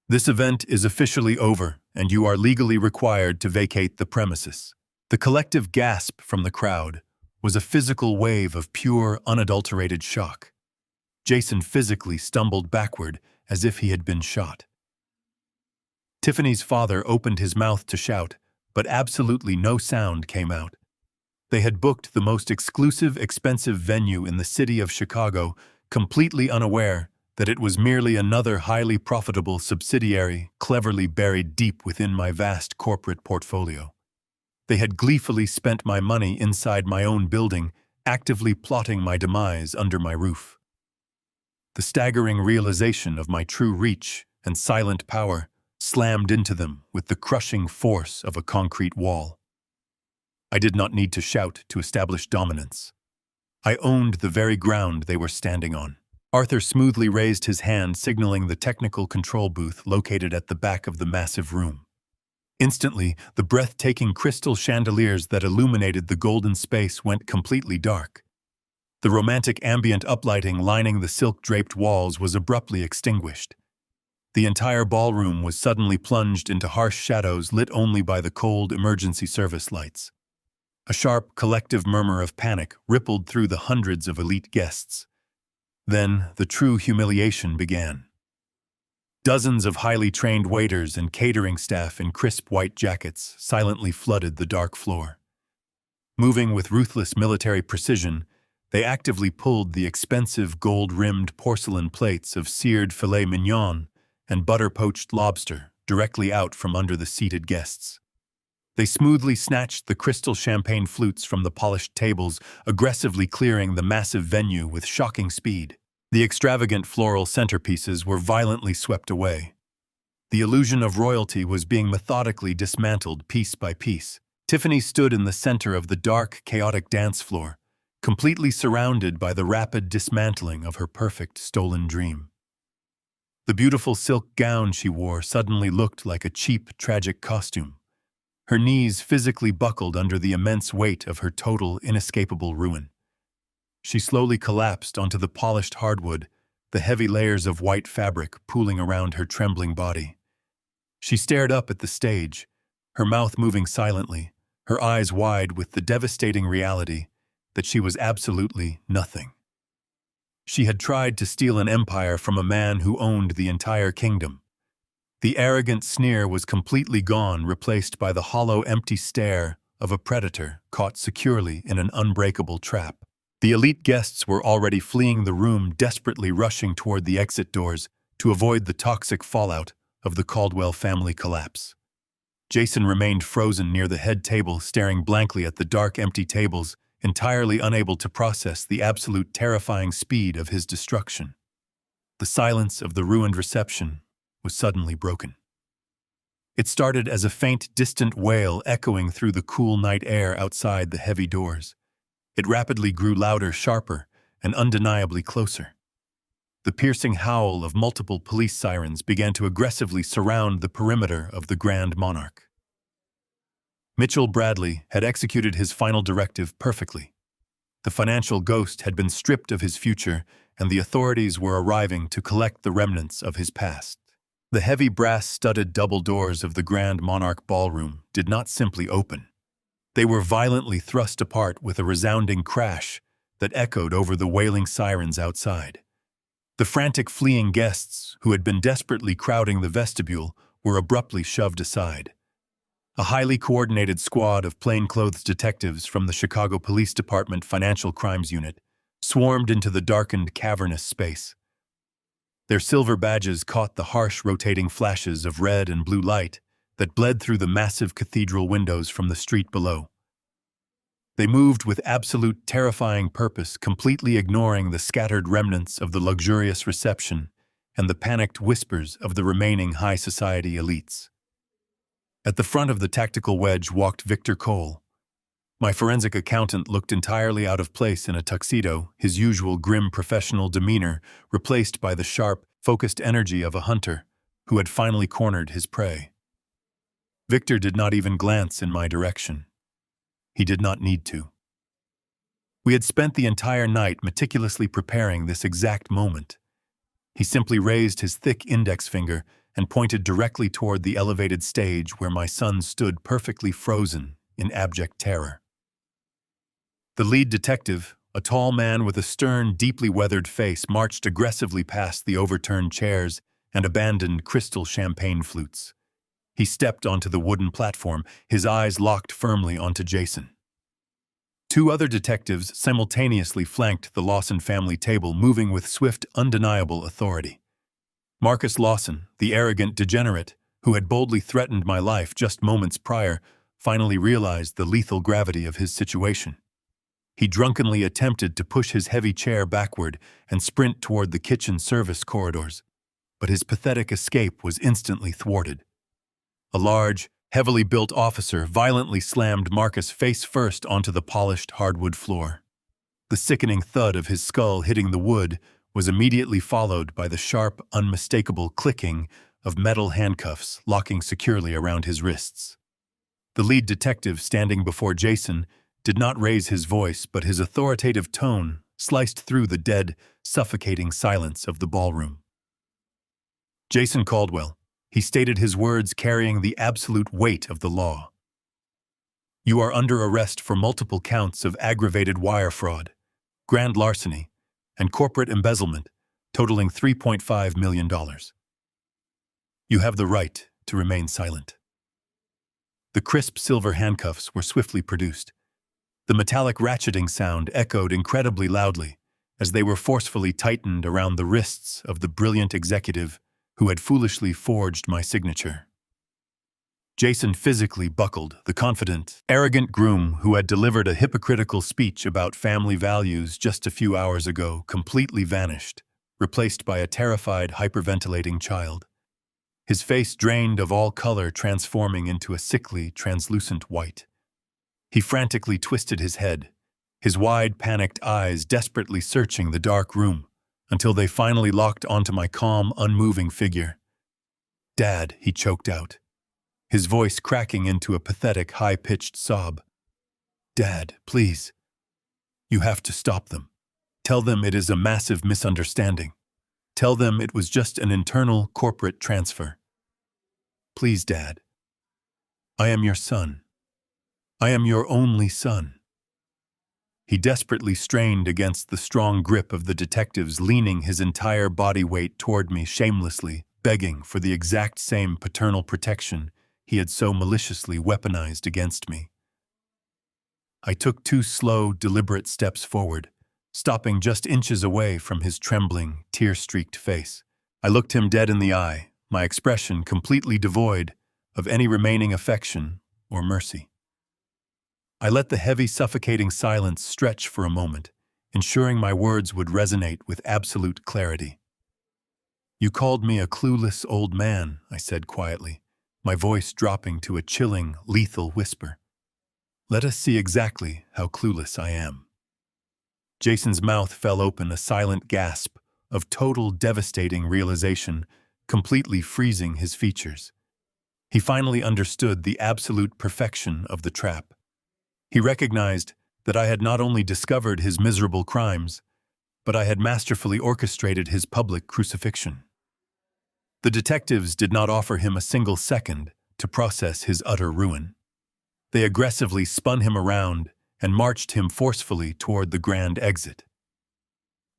"This event is officially over, and you are legally required to vacate the premises." The collective gasp from the crowd was a physical wave of pure, unadulterated shock. Jason physically stumbled backward as if he had been shot. Tiffany's father opened his mouth to shout, but absolutely no sound came out. They had booked the most exclusive, expensive venue in the city of Chicago, completely unaware that it was merely another highly profitable subsidiary cleverly buried deep within my vast corporate portfolio. They had gleefully spent my money inside my own building, actively plotting my demise under my roof. The staggering realization of my true reach and silent power slammed into them with the crushing force of a concrete wall. I did not need to shout to establish dominance. I owned the very ground they were standing on. Arthur smoothly raised his hand, signaling the technical control booth located at the back of the massive room. Instantly, the breathtaking crystal chandeliers that illuminated the golden space went completely dark. The romantic ambient uplighting lining the silk-draped walls was abruptly extinguished. The entire ballroom was suddenly plunged into harsh shadows lit only by the cold emergency service lights. A sharp, collective murmur of panic rippled through the hundreds of elite guests. Then, the true humiliation began. Dozens of highly trained waiters and catering staff in crisp white jackets silently flooded the dark floor. Moving with ruthless military precision, they actively pulled the expensive gold-rimmed porcelain plates of seared filet mignon and butter-poached lobster directly out from under the seated guests. They smoothly snatched the crystal champagne flutes from the polished tables, aggressively clearing the massive venue with shocking speed. The extravagant floral centerpieces were violently swept away. The illusion of royalty was being methodically dismantled piece by piece. Tiffany stood in the center of the dark, chaotic dance floor, completely surrounded by the rapid dismantling of her perfect stolen dream. The beautiful silk gown she wore suddenly looked like a cheap, tragic costume. Her knees physically buckled under the immense weight of her total, inescapable ruin. She slowly collapsed onto the polished hardwood, the heavy layers of white fabric pooling around her trembling body. She stared up at the stage, her mouth moving silently, her eyes wide with the devastating reality that she was absolutely nothing. She had tried to steal an empire from a man who owned the entire kingdom. The arrogant sneer was completely gone, replaced by the hollow, empty stare of a predator caught securely in an unbreakable trap. The elite guests were already fleeing the room, desperately rushing toward the exit doors to avoid the toxic fallout of the Caldwell family collapse. Jason remained frozen near the head table, staring blankly at the dark, empty tables, entirely unable to process the absolute terrifying speed of his destruction. The silence of the ruined reception was suddenly broken. It started as a faint, distant wail echoing through the cool night air outside the heavy doors. It rapidly grew louder, sharper, and undeniably closer. The piercing howl of multiple police sirens began to aggressively surround the perimeter of the Grand Monarch. Mitchell Bradley had executed his final directive perfectly. The financial ghost had been stripped of his future, and the authorities were arriving to collect the remnants of his past. The heavy brass-studded double doors of the Grand Monarch Ballroom did not simply open. They were violently thrust apart with a resounding crash that echoed over the wailing sirens outside. The frantic fleeing guests, who had been desperately crowding the vestibule, were abruptly shoved aside. A highly coordinated squad of plainclothes detectives from the Chicago Police Department Financial Crimes Unit swarmed into the darkened, cavernous space. Their silver badges caught the harsh, rotating flashes of red and blue light that bled through the massive cathedral windows from the street below. They moved with absolute terrifying purpose, completely ignoring the scattered remnants of the luxurious reception and the panicked whispers of the remaining high society elites. At the front of the tactical wedge walked Victor Cole. My forensic accountant looked entirely out of place in a tuxedo, his usual grim professional demeanor replaced by the sharp, focused energy of a hunter who had finally cornered his prey. Victor did not even glance in my direction. He did not need to. We had spent the entire night meticulously preparing this exact moment. He simply raised his thick index finger and pointed directly toward the elevated stage where my son stood perfectly frozen in abject terror. The lead detective, a tall man with a stern, deeply weathered face, marched aggressively past the overturned chairs and abandoned crystal champagne flutes. He stepped onto the wooden platform, his eyes locked firmly onto Jason. Two other detectives simultaneously flanked the Lawson family table, moving with swift, undeniable authority. Marcus Lawson, the arrogant degenerate who had boldly threatened my life just moments prior, finally realized the lethal gravity of his situation. He drunkenly attempted to push his heavy chair backward and sprint toward the kitchen service corridors, but his pathetic escape was instantly thwarted. A large, heavily built officer violently slammed Marcus face first onto the polished hardwood floor. The sickening thud of his skull hitting the wood was immediately followed by the sharp, unmistakable clicking of metal handcuffs locking securely around his wrists. The lead detective standing before Jason did not raise his voice, but his authoritative tone sliced through the dead, suffocating silence of the ballroom. Jason Caldwell, he stated, his words carrying the absolute weight of the law. You are under arrest for multiple counts of aggravated wire fraud, grand larceny, and corporate embezzlement, totaling $3.5 million. You have the right to remain silent. The crisp silver handcuffs were swiftly produced. The metallic ratcheting sound echoed incredibly loudly as they were forcefully tightened around the wrists of the brilliant executive who had foolishly forged my signature. Jason physically buckled. The confident, arrogant groom who had delivered a hypocritical speech about family values just a few hours ago completely vanished, replaced by a terrified, hyperventilating child. His face drained of all color, transforming into a sickly, translucent white. He frantically twisted his head, his wide, panicked eyes desperately searching the dark room, until they finally locked onto my calm, unmoving figure. "Dad," he choked out, his voice cracking into a pathetic, high-pitched sob. "Dad, please. You have to stop them. Tell them it is a massive misunderstanding. Tell them it was just an internal corporate transfer. Please, Dad. I am your son. I am your only son." He desperately strained against the strong grip of the detectives, leaning his entire body weight toward me shamelessly, begging for the exact same paternal protection he had so maliciously weaponized against me. I took 2 slow, deliberate steps forward, stopping just inches away from his trembling, tear-streaked face. I looked him dead in the eye, my expression completely devoid of any remaining affection or mercy. I let the heavy, suffocating silence stretch for a moment, ensuring my words would resonate with absolute clarity. "You called me a clueless old man," I said quietly, my voice dropping to a chilling, lethal whisper. "Let us see exactly how clueless I am." Jason's mouth fell open, a silent gasp of total, devastating realization, completely freezing his features. He finally understood the absolute perfection of the trap. He recognized that I had not only discovered his miserable crimes, but I had masterfully orchestrated his public crucifixion. The detectives did not offer him a single second to process his utter ruin. They aggressively spun him around and marched him forcefully toward the grand exit.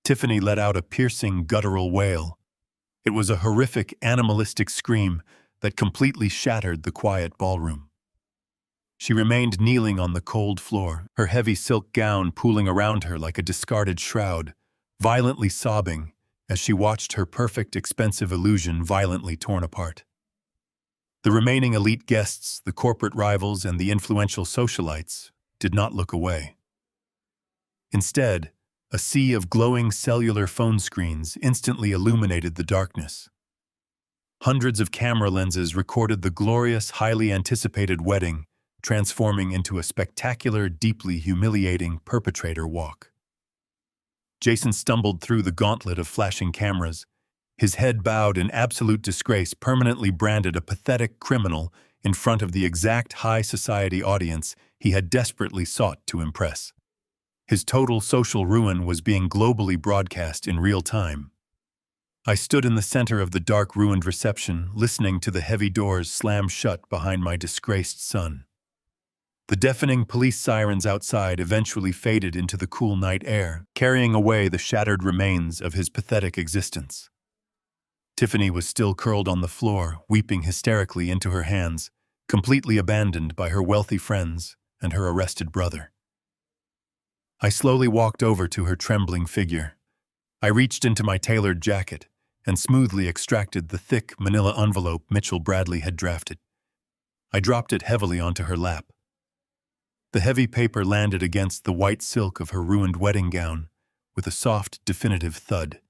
Tiffany let out a piercing, guttural wail. It was a horrific, animalistic scream that completely shattered the quiet ballroom. She remained kneeling on the cold floor, her heavy silk gown pooling around her like a discarded shroud, violently sobbing as she watched her perfect, expensive illusion violently torn apart. The remaining elite guests, the corporate rivals, and the influential socialites did not look away. Instead, a sea of glowing cellular phone screens instantly illuminated the darkness. Hundreds of camera lenses recorded the glorious, highly anticipated wedding, transforming into a spectacular, deeply humiliating perpetrator walk. Jason stumbled through the gauntlet of flashing cameras, his head bowed in absolute disgrace, permanently branded a pathetic criminal in front of the exact high society audience he had desperately sought to impress. His total social ruin was being globally broadcast in real time. I stood in the center of the dark, ruined reception, listening to the heavy doors slam shut behind my disgraced son. The deafening police sirens outside eventually faded into the cool night air, carrying away the shattered remains of his pathetic existence. Tiffany was still curled on the floor, weeping hysterically into her hands, completely abandoned by her wealthy friends and her arrested brother. I slowly walked over to her trembling figure. I reached into my tailored jacket and smoothly extracted the thick manila envelope Mitchell Bradley had drafted. I dropped it heavily onto her lap. The heavy paper landed against the white silk of her ruined wedding gown with a soft, definitive thud.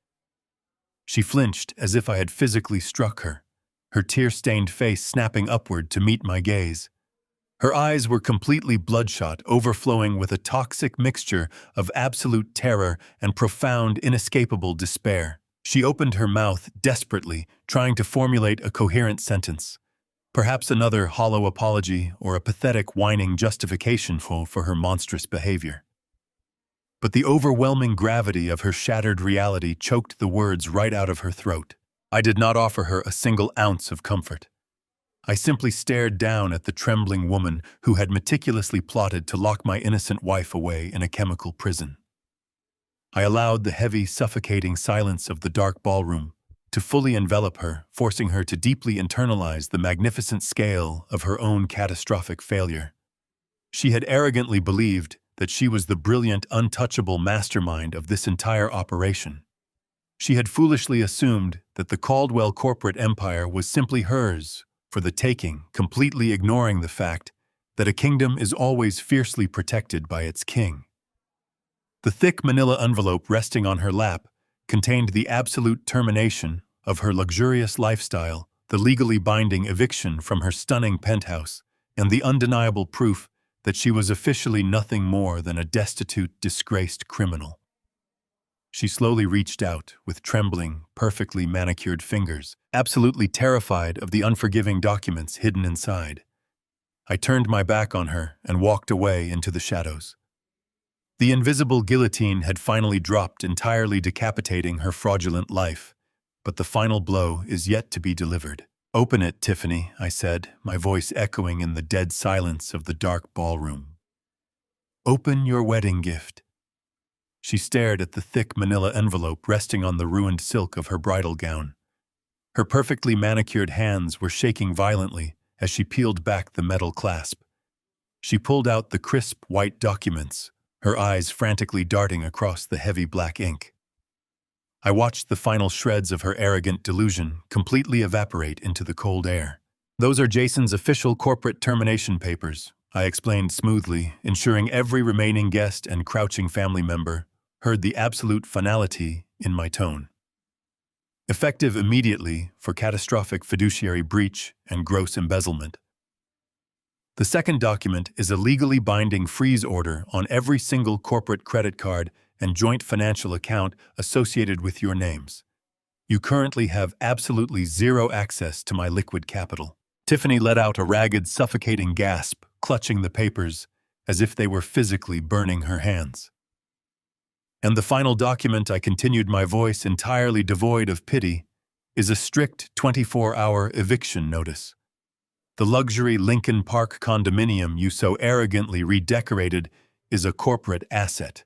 She flinched as if I had physically struck her, her tear-stained face snapping upward to meet my gaze. Her eyes were completely bloodshot, overflowing with a toxic mixture of absolute terror and profound, inescapable despair. She opened her mouth desperately, trying to formulate a coherent sentence. Perhaps another hollow apology or a pathetic, whining justification for her monstrous behavior. But the overwhelming gravity of her shattered reality choked the words right out of her throat. I did not offer her a single ounce of comfort. I simply stared down at the trembling woman who had meticulously plotted to lock my innocent wife away in a chemical prison. I allowed the heavy, suffocating silence of the dark ballroom to fully envelop her, forcing her to deeply internalize the magnificent scale of her own catastrophic failure. She had arrogantly believed that she was the brilliant, untouchable mastermind of this entire operation. She had foolishly assumed that the Caldwell corporate empire was simply hers for the taking, completely ignoring the fact that a kingdom is always fiercely protected by its king. The thick manila envelope resting on her lap contained the absolute termination of her luxurious lifestyle, the legally binding eviction from her stunning penthouse, and the undeniable proof that she was officially nothing more than a destitute, disgraced criminal. She slowly reached out with trembling, perfectly manicured fingers, absolutely terrified of the unforgiving documents hidden inside. I turned my back on her and walked away into the shadows. The invisible guillotine had finally dropped, entirely decapitating her fraudulent life, but the final blow is yet to be delivered. "Open it, Tiffany," I said, my voice echoing in the dead silence of the dark ballroom. "Open your wedding gift." She stared at the thick manila envelope resting on the ruined silk of her bridal gown. Her perfectly manicured hands were shaking violently as she peeled back the metal clasp. She pulled out the crisp white documents, her eyes frantically darting across the heavy black ink. I watched the final shreds of her arrogant delusion completely evaporate into the cold air. "Those are Jason's official corporate termination papers," I explained smoothly, ensuring every remaining guest and crouching family member heard the absolute finality in my tone. Effective immediately for catastrophic fiduciary breach and gross embezzlement. The second document is a legally binding freeze order on every single corporate credit card and joint financial account associated with your names. You currently have absolutely zero access to my liquid capital. Tiffany let out a ragged, suffocating gasp, clutching the papers as if they were physically burning her hands. And the final document, I continued, my voice entirely devoid of pity, is a strict 24-hour eviction notice. The luxury Lincoln Park condominium you so arrogantly redecorated is a corporate asset.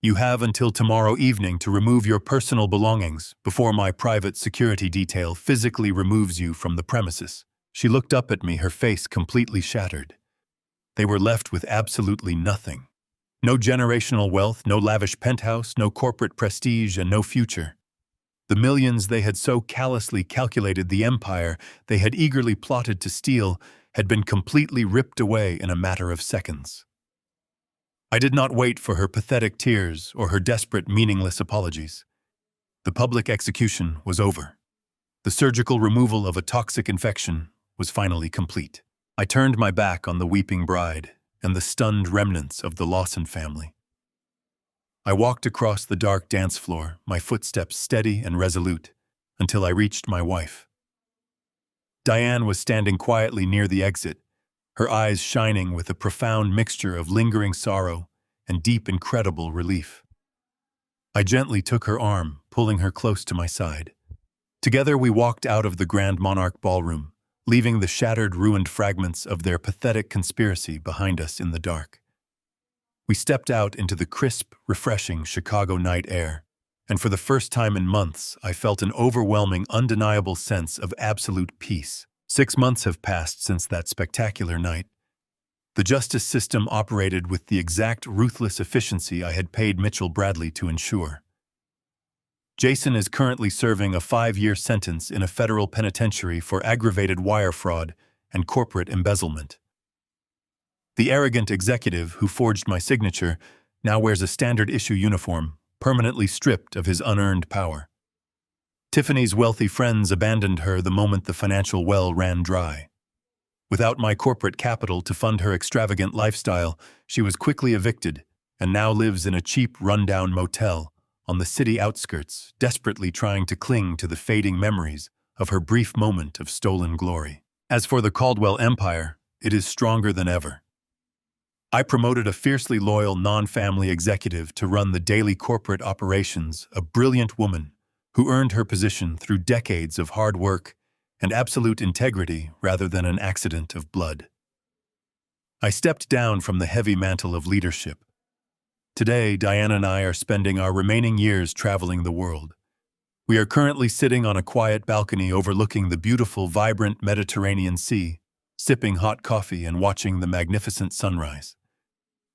You have until tomorrow evening to remove your personal belongings before my private security detail physically removes you from the premises. She looked up at me, her face completely shattered. They were left with absolutely nothing. No generational wealth, no lavish penthouse, no corporate prestige, and no future. The millions they had so callously calculated, the empire they had eagerly plotted to steal, had been completely ripped away in a matter of seconds. I did not wait for her pathetic tears or her desperate, meaningless apologies. The public execution was over. The surgical removal of a toxic infection was finally complete. I turned my back on the weeping bride and the stunned remnants of the Lawson family. I walked across the dark dance floor, my footsteps steady and resolute, until I reached my wife. Diane was standing quietly near the exit, her eyes shining with a profound mixture of lingering sorrow and deep, incredible relief. I gently took her arm, pulling her close to my side. Together we walked out of the Grand Monarch Ballroom, leaving the shattered, ruined fragments of their pathetic conspiracy behind us in the dark. We stepped out into the crisp, refreshing Chicago night air, and for the first time in months, I felt an overwhelming, undeniable sense of absolute peace. 6 months have passed since that spectacular night. The justice system operated with the exact ruthless efficiency I had paid Mitchell Bradley to ensure. Jason is currently serving a 5-year sentence in a federal penitentiary for aggravated wire fraud and corporate embezzlement. The arrogant executive who forged my signature now wears a standard-issue uniform, permanently stripped of his unearned power. Tiffany's wealthy friends abandoned her the moment the financial well ran dry. Without my corporate capital to fund her extravagant lifestyle, she was quickly evicted and now lives in a cheap, rundown motel on the city outskirts, desperately trying to cling to the fading memories of her brief moment of stolen glory. As for the Caldwell empire, it is stronger than ever. I promoted a fiercely loyal non-family executive to run the daily corporate operations, a brilliant woman who earned her position through decades of hard work and absolute integrity rather than an accident of blood. I stepped down from the heavy mantle of leadership. Today, Diane and I are spending our remaining years traveling the world. We are currently sitting on a quiet balcony overlooking the beautiful, vibrant Mediterranean Sea, sipping hot coffee and watching the magnificent sunrise.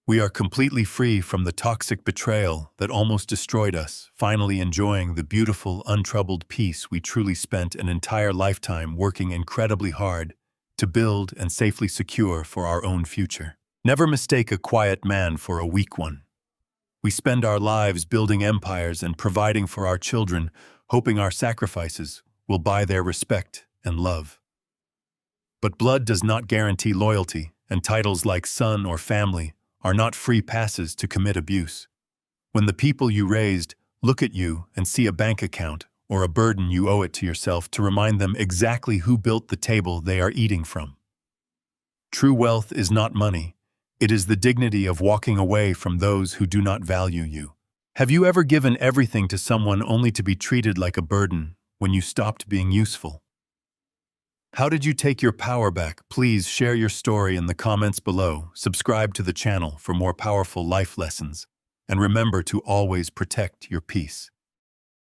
We are completely free from the toxic betrayal that almost destroyed us, finally enjoying the beautiful, untroubled peace we truly spent an entire lifetime working incredibly hard to build and safely secure for our own future. Never mistake a quiet man for a weak one. We spend our lives building empires and providing for our children, hoping our sacrifices will buy their respect and love. But blood does not guarantee loyalty, and titles like son or family are not free passes to commit abuse. When the people you raised look at you and see a bank account or a burden, you owe it to yourself to remind them exactly who built the table they are eating from. True wealth is not money. It is the dignity of walking away from those who do not value you. Have you ever given everything to someone only to be treated like a burden when you stopped being useful? How did you take your power back? Please share your story in the comments below, subscribe to the channel for more powerful life lessons, and remember to always protect your peace.